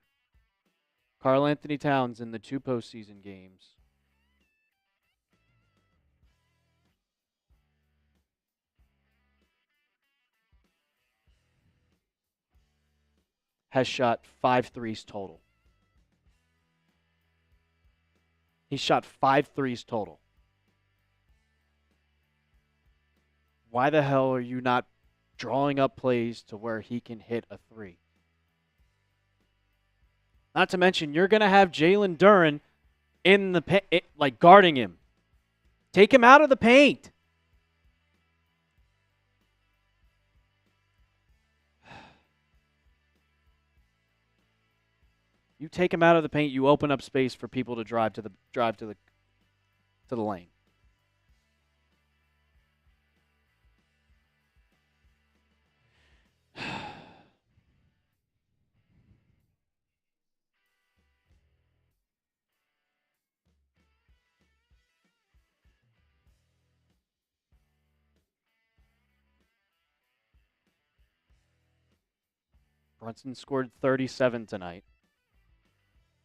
Karl-Anthony Towns in the 2 postseason games has shot 5 threes total. He shot 5 threes total. Why the hell are you not drawing up plays to where he can hit a 3? Not to mention, you're going to have Jalen Duren in the guarding him. Take him out of the paint. You take him out of the paint, you open up space for people to drive to the lane. Brunson scored 37 tonight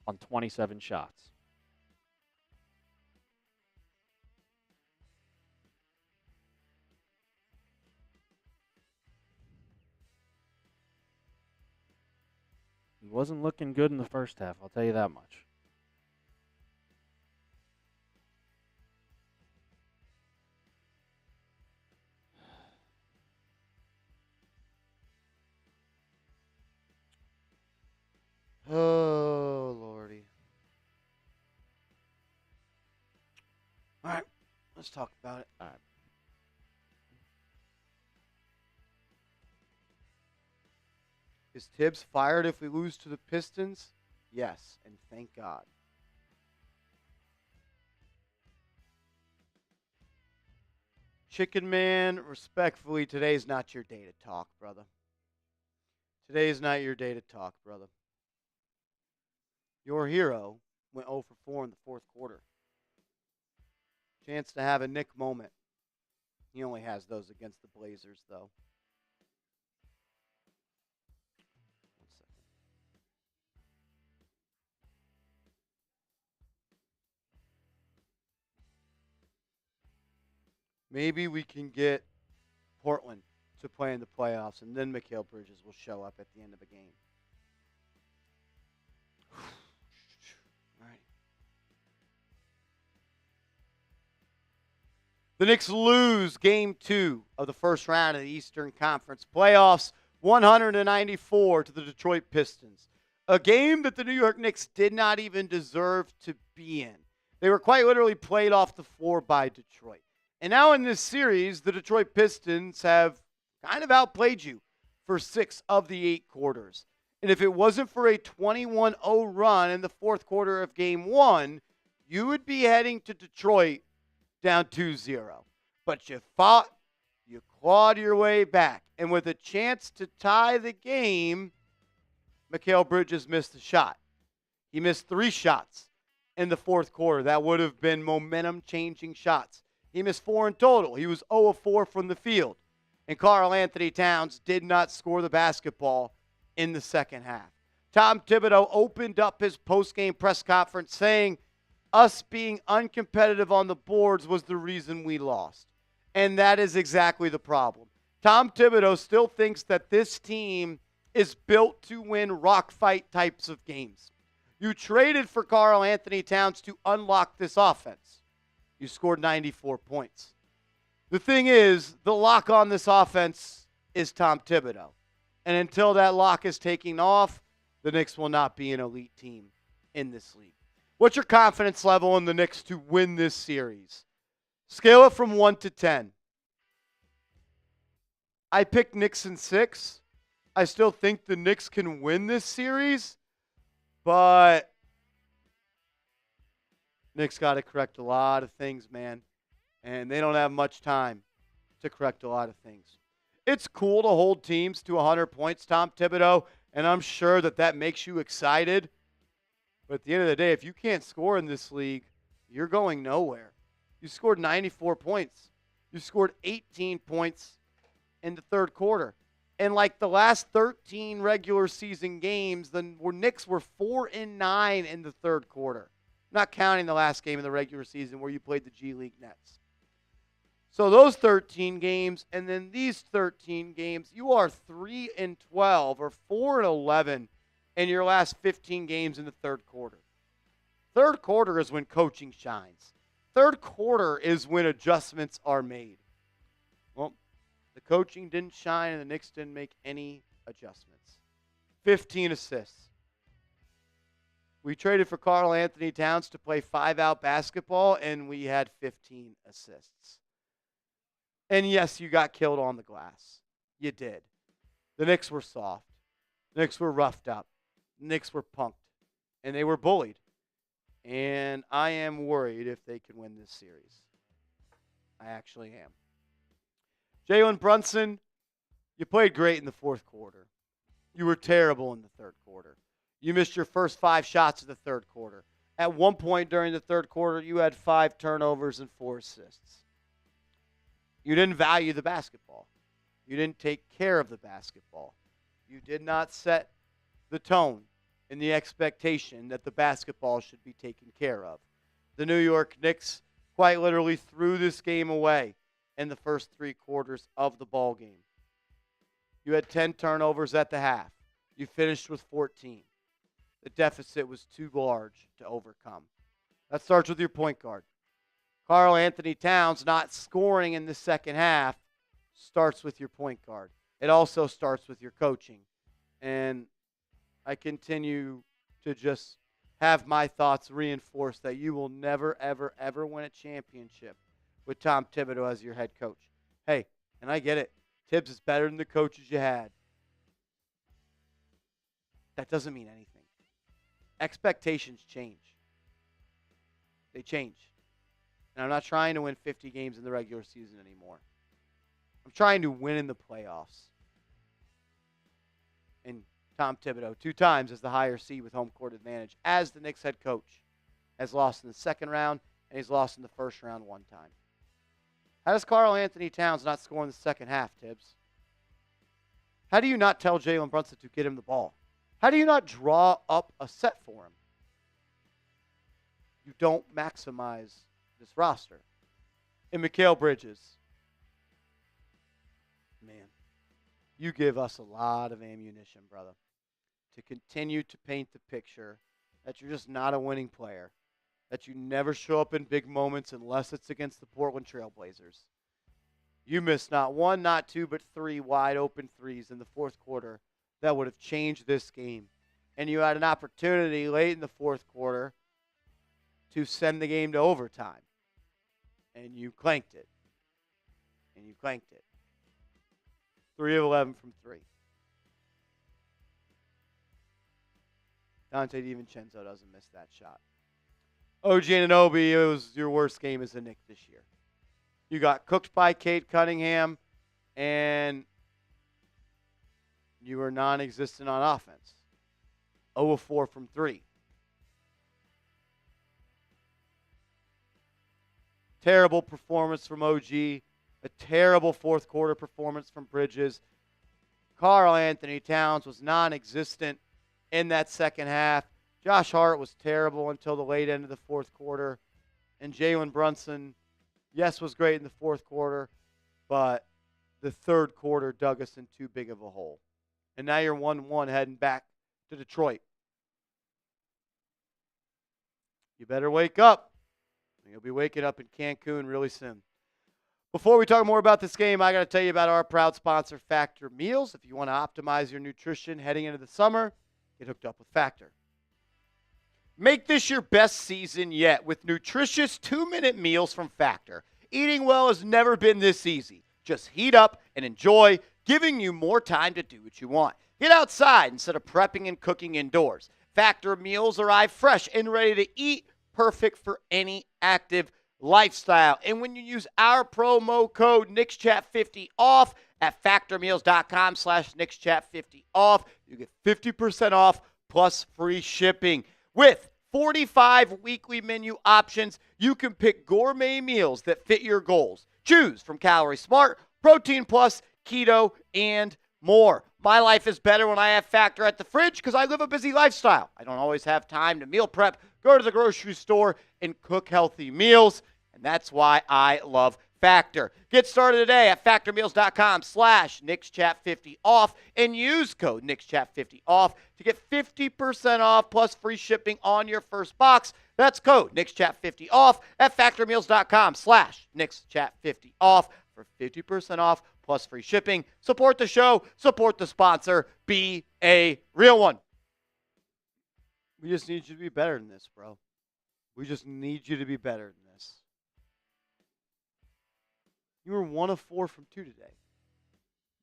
on 27 shots. He wasn't looking good in the first half, I'll tell you that much. Oh, Lordy. All right, let's talk about it. All right. Is Tibbs fired if we lose to the Pistons? Yes, and thank God. Chicken Man, respectfully, today's not your day to talk, brother. Today is not your day to talk, brother. Your hero went 0 for 4 in the fourth quarter. Chance to have a Nick moment. He only has those against the Blazers, though. 1 second. Maybe we can get Portland to play in the playoffs, and then Mikal Bridges will show up at the end of the game. All right. The Knicks lose Game 2 of the first round of the Eastern Conference playoffs, 194 to the Detroit Pistons. A game that the New York Knicks did not even deserve to be in. They were quite literally played off the floor by Detroit. And now in this series, the Detroit Pistons have kind of outplayed you for 6 of the 8 quarters. And if it wasn't for a 21-0 run in the fourth quarter of Game 1, you would be heading to Detroit down 2-0. But you fought, you clawed your way back. And with a chance to tie the game, Mikal Bridges missed a shot. He missed 3 shots in the fourth quarter. That would have been momentum-changing shots. He missed 4 in total. He was 0 of 4 from the field. And Karl-Anthony Towns did not score the basketball in the second half. Tom Thibodeau opened up his postgame press conference saying, us being uncompetitive on the boards was the reason we lost. And that is exactly the problem. Tom Thibodeau still thinks that this team is built to win rock fight types of games. You traded for Karl-Anthony Towns to unlock this offense. You scored 94 points. The thing is, the lock on this offense is Tom Thibodeau. And until that lock is taking off, the Knicks will not be an elite team in this league. What's your confidence level in the Knicks to win this series? Scale it from 1 to 10. I picked Knicks in 6. I still think the Knicks can win this series, but Knicks got to correct a lot of things, man. And they don't have much time to correct a lot of things. It's cool to hold teams to 100 points, Tom Thibodeau, and I'm sure that makes you excited. But at the end of the day, if you can't score in this league, you're going nowhere. You scored 94 points. You scored 18 points in the third quarter. And like the last 13 regular season games, the Knicks were 4-9 in the third quarter. Not counting the last game of the regular season where you played the G League Nets. So those 13 games and then these 13 games, you are 3-12 or 4-11 in your last 15 games in the third quarter. Third quarter is when coaching shines. Third quarter is when adjustments are made. Well, the coaching didn't shine and the Knicks didn't make any adjustments. 15 assists. We traded for Karl-Anthony Towns to play 5-out basketball, and we had 15 assists. And yes, you got killed on the glass. You did. The Knicks were soft. The Knicks were roughed up. The Knicks were punked. And they were bullied. And I am worried if they can win this series. I actually am. Jalen Brunson, you played great in the fourth quarter. You were terrible in the third quarter. You missed your first 5 shots of the third quarter. At one point during the third quarter, you had 5 turnovers and 4 assists. You didn't value the basketball. You didn't take care of the basketball. You did not set the tone and the expectation that the basketball should be taken care of. The New York Knicks quite literally threw this game away in the first 3 quarters of the ball game. You had 10 turnovers at the half. You finished with 14. The deficit was too large to overcome. That starts with your point guard. Karl-Anthony Towns not scoring in the second half starts with your point guard. It also starts with your coaching. And I continue to just have my thoughts reinforced that you will never, ever, ever win a championship with Tom Thibodeau as your head coach. Hey, and I get it. Tibbs is better than the coaches you had. That doesn't mean anything. Expectations change. They change. And I'm not trying to win 50 games in the regular season anymore. I'm trying to win in the playoffs. And Tom Thibodeau, 2 times as the higher seed with home court advantage, as the Knicks head coach, has lost in the second round, and he's lost in the first round 1 time. How does Karl-Anthony Towns not score in the second half, Tibbs? How do you not tell Jalen Brunson to get him the ball? How do you not draw up a set for him? You don't maximize this roster. And Mikal Bridges, man, you give us a lot of ammunition, brother, to continue to paint the picture that you're just not a winning player, that you never show up in big moments unless it's against the Portland Trailblazers. You missed not 1, not 2, but 3 wide open threes in the fourth quarter that would have changed this game. And you had an opportunity late in the fourth quarter to send the game to overtime. And you clanked it. 3 of 11 from 3. Dante DiVincenzo doesn't miss that shot. OG Anunoby, it was your worst game as a Knick this year. You got cooked by Cade Cunningham, and you were non-existent on offense. 0 of 4 from 3. Terrible performance from OG. A terrible fourth quarter performance from Bridges. Karl-Anthony Towns was non-existent in that second half. Josh Hart was terrible until the late end of the fourth quarter. And Jalen Brunson, yes, was great in the fourth quarter, but the third quarter dug us in too big of a hole. And now you're 1-1 heading back to Detroit. You better wake up. You'll be waking up in Cancun really soon. Before we talk more about this game, I got to tell you about our proud sponsor, Factor Meals. If you want to optimize your nutrition heading into the summer, get hooked up with Factor. Make this your best season yet with nutritious 2-minute meals from Factor. Eating well has never been this easy. Just heat up and enjoy, giving you more time to do what you want. Get outside instead of prepping and cooking indoors. Factor meals arrive fresh and ready to eat, perfect for any active lifestyle. And when you use our promo code NicksChat50OFF at factormeals.com/NicksChat50OFF, you get 50% off plus free shipping. With 45 weekly menu options, you can pick gourmet meals that fit your goals. Choose from Calorie Smart, Protein Plus, Keto, and more. My life is better when I have Factor at the fridge because I live a busy lifestyle. I don't always have time to meal prep, go to the grocery store, and cook healthy meals. And that's why I love Factor. Get started today at factormeals.com/NicksChat50OFF and use code NicksChat50OFF to get 50% off plus free shipping on your first box. That's code NicksChat50OFF at factormeals.com/NicksChat50OFF for 50% off plus free shipping. Support the show, support the sponsor, be a real one. We just need you to be better than this, bro. We just need you to be better than this. You were 1 of 4 from 2 today.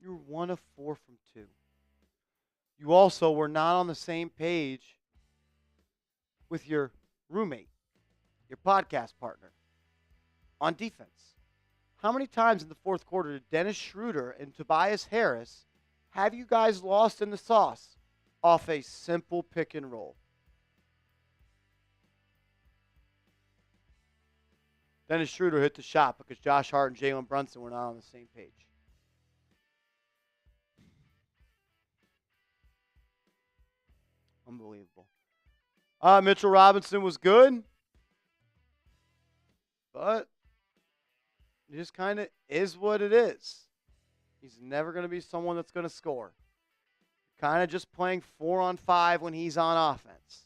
You were 1 of 4 from 2. You also were not on the same page with your roommate, your podcast partner, on defense. How many times in the fourth quarter did Dennis Schroeder and Tobias Harris have you guys lost in the sauce off a simple pick and roll? Dennis Schroeder hit the shot because Josh Hart and Jalen Brunson were not on the same page. Unbelievable. Mitchell Robinson was good, but it just kind of is what it is. He's never going to be someone that's going to score. Kind of just playing 4-on-5 when he's on offense.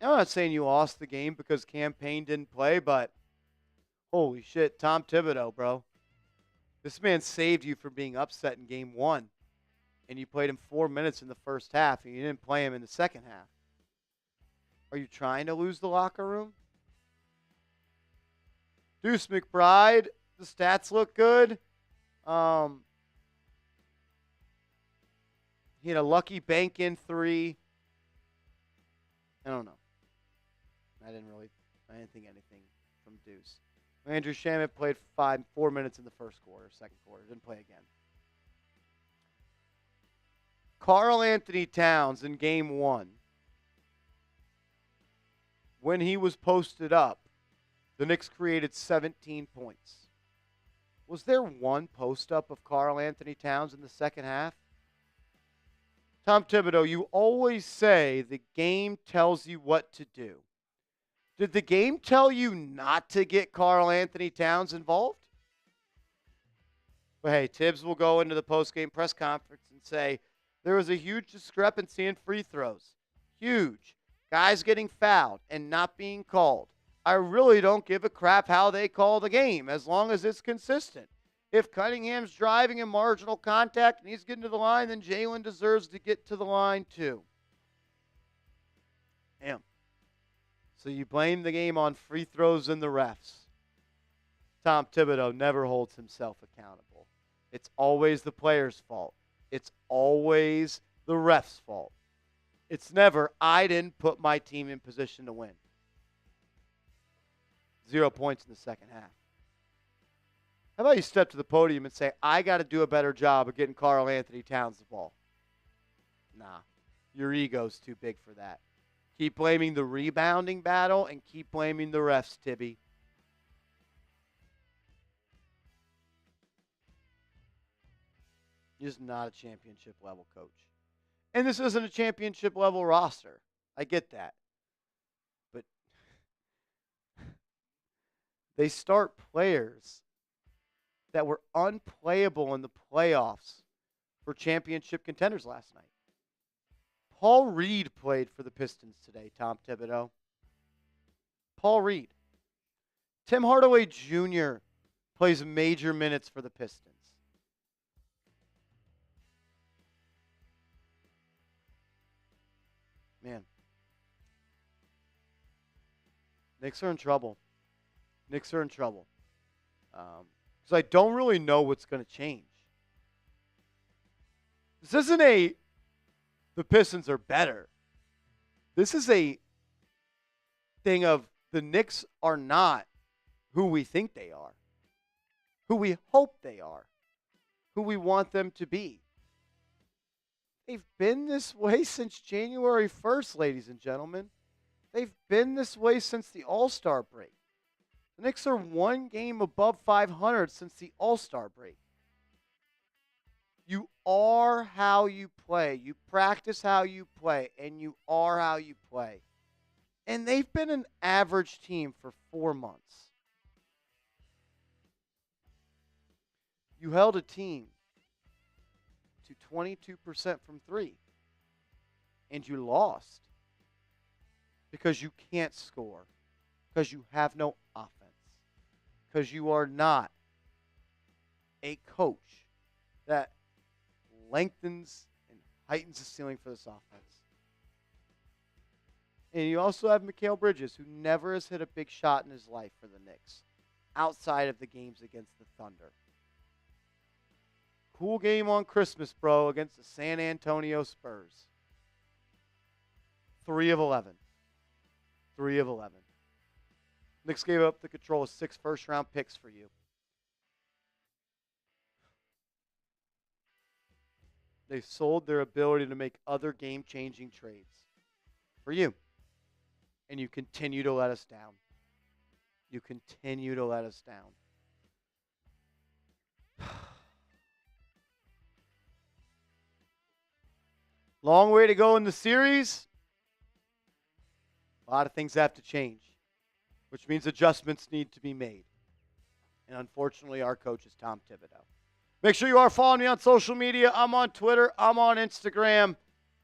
I'm not saying you lost the game because Cam Payne didn't play, but holy shit, Tom Thibodeau, bro. This man saved you from being upset in game 1. And you played him 4 minutes in the first half, and you didn't play him in the second half. Are you trying to lose the locker room? Deuce McBride, the stats look good. He had a lucky bank in 3. I don't know. I didn't think anything from Deuce. Andrew Shamet played 4 minutes in the second quarter. Didn't play again. Karl-Anthony Towns in game 1. When he was posted up, the Knicks created 17 points. Was there one post-up of Karl-Anthony Towns in the second half? Tom Thibodeau, you always say the game tells you what to do. Did the game tell you not to get Karl-Anthony Towns involved? But hey, Tibbs will go into the post-game press conference and say there was a huge discrepancy in free throws. Huge. Guys getting fouled and not being called. I really don't give a crap how they call the game as long as it's consistent. If Cunningham's driving in marginal contact and he's getting to the line, then Jalen deserves to get to the line too. Damn. So you blame the game on free throws and the refs. Tom Thibodeau never holds himself accountable. It's always the player's fault. It's always the ref's fault. It's never, I didn't put my team in position to win. 0 points in the second half. How about you step to the podium and say, I got to do a better job of getting Karl-Anthony Towns the ball? Nah, your ego's too big for that. Keep blaming the rebounding battle and keep blaming the refs, Tibby. You're just not a championship level coach. And this isn't a championship level roster. I get that. But they start players that were unplayable in the playoffs for championship contenders last night. Paul Reed played for the Pistons today, Tom Thibodeau. Paul Reed. Tim Hardaway Jr. plays major minutes for the Pistons. Man. Knicks are in trouble. Knicks are in trouble. Because I don't really know what's going to change. This isn't the Pistons are better. This is a thing of the Knicks are not who we think they are, who we hope they are, who we want them to be. They've been this way since January 1st, ladies and gentlemen. They've been this way since the All-Star break. The Knicks are one game above 500 since the All-Star break. You are how you play. You practice how you play, and you are how you play. And they've been an average team for 4 months. You held a team to 22% from 3, and you lost because you can't score, because you have no offense, because you are not a coach that lengthens and heightens the ceiling for this offense. And you also have Mikal Bridges, who never has hit a big shot in his life for the Knicks, outside of the games against the Thunder. Cool game on Christmas, bro, against the San Antonio Spurs. 3 of 11. 3 of 11. Knicks gave up the control of 6 first-round picks for you. They sold their ability to make other game-changing trades for you. And you continue to let us down. You continue to let us down. Long way to go in the series. A lot of things have to change, which means adjustments need to be made. And unfortunately, our coach is Tom Thibodeau. Make sure you are following me on social media. I'm on Twitter. I'm on Instagram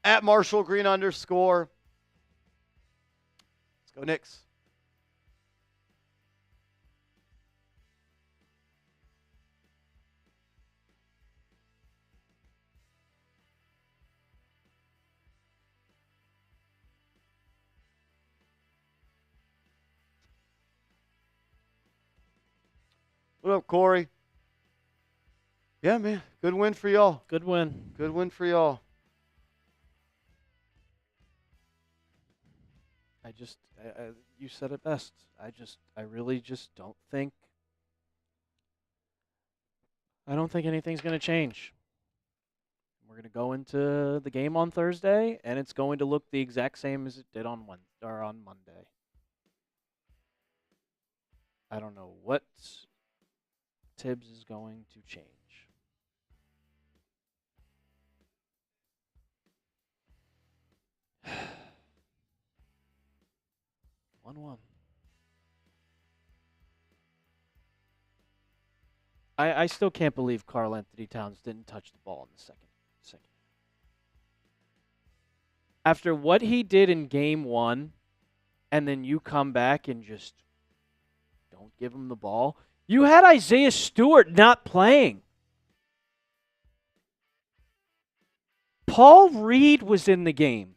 at @MarshallGreen_. Let's go Knicks. What up, Corey? Yeah, man. Good win for y'all. Good win. Good win for y'all. You said it best. I really just don't think. I don't think anything's going to change. We're going to go into the game on Thursday, and it's going to look the exact same as it did on Monday. I don't know what Tibbs is going to change. One. I still can't believe Karl-Anthony Towns didn't touch the ball in the second. After what he did in game 1, and then you come back and just don't give him the ball. You had Isaiah Stewart not playing. Paul Reed was in the game.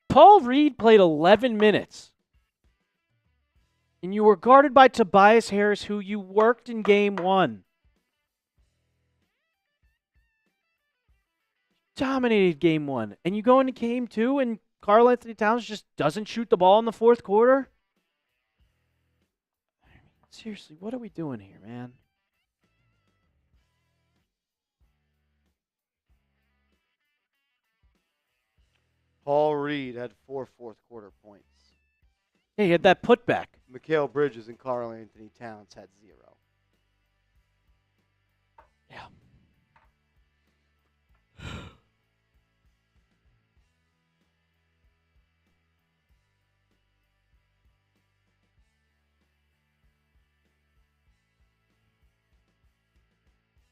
Paul Reed played 11 minutes. And you were guarded by Tobias Harris, who you worked in game 1. Dominated game 1. And you go into game 2 and Karl-Anthony Towns just doesn't shoot the ball in the fourth quarter? Seriously, what are we doing here, man? Paul Reed had 4 fourth-quarter points. Hey, he had that putback. Mikal Bridges and Karl-Anthony Towns had 0. Yeah.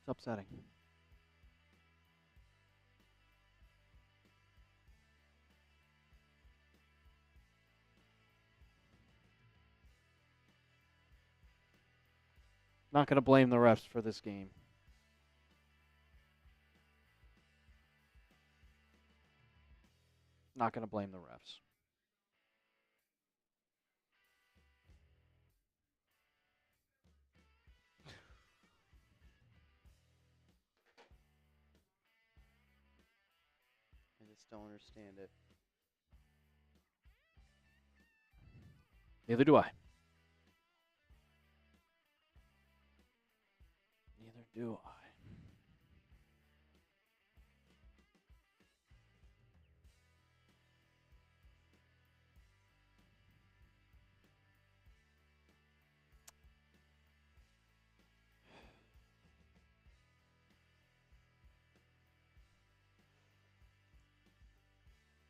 It's upsetting. Not going to blame the refs for this game. Not going to blame the refs. I just don't understand it. Neither do I. Neither do I.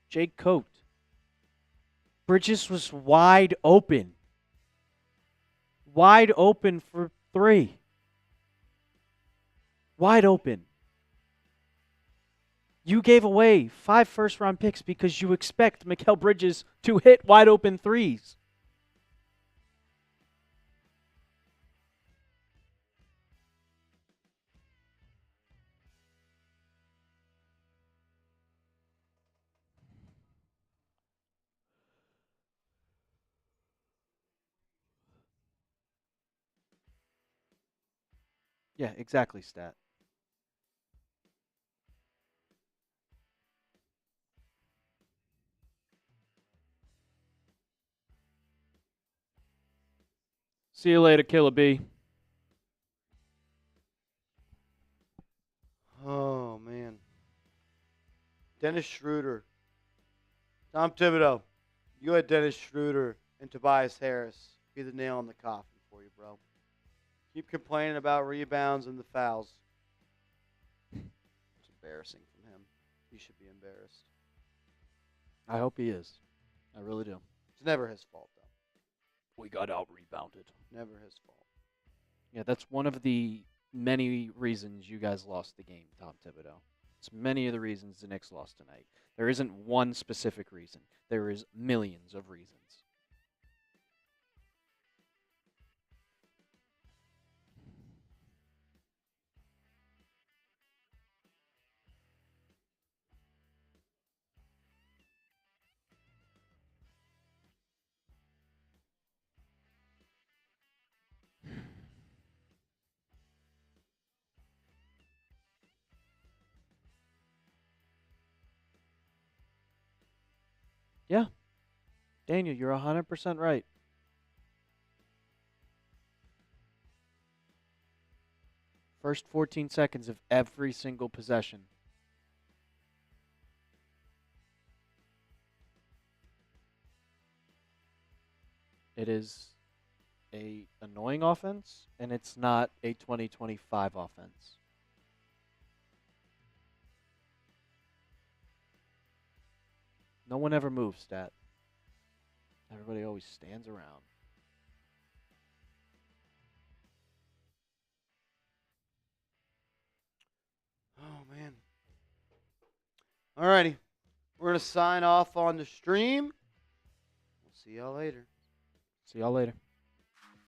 Jake Coate. Bridges was wide open. Wide open for 3. Wide open. You gave away 5 first-round picks because you expect Mikal Bridges to hit wide open threes. Yeah, exactly, Stat. See you later, Killer B. Oh, man. Dennis Schroeder. Tom Thibodeau. You had Dennis Schroeder and Tobias Harris be the nail in the coffin for you, bro. Keep complaining about rebounds and the fouls. It's embarrassing from him. He should be embarrassed. I hope he is. I really do. It's never his fault, though. We got out-rebounded. Never his fault. Yeah, that's one of the many reasons you guys lost the game, Tom Thibodeau. It's many of the reasons the Knicks lost tonight. There isn't one specific reason. There is millions of reasons. Yeah, Daniel, you're 100% right. First 14 seconds of every single possession. It is a annoying offense, and it's not a 2025 offense. No one ever moves, Stat. Everybody always stands around. Oh, man. All righty. We're going to sign off on the stream. We'll see y'all later. See y'all later.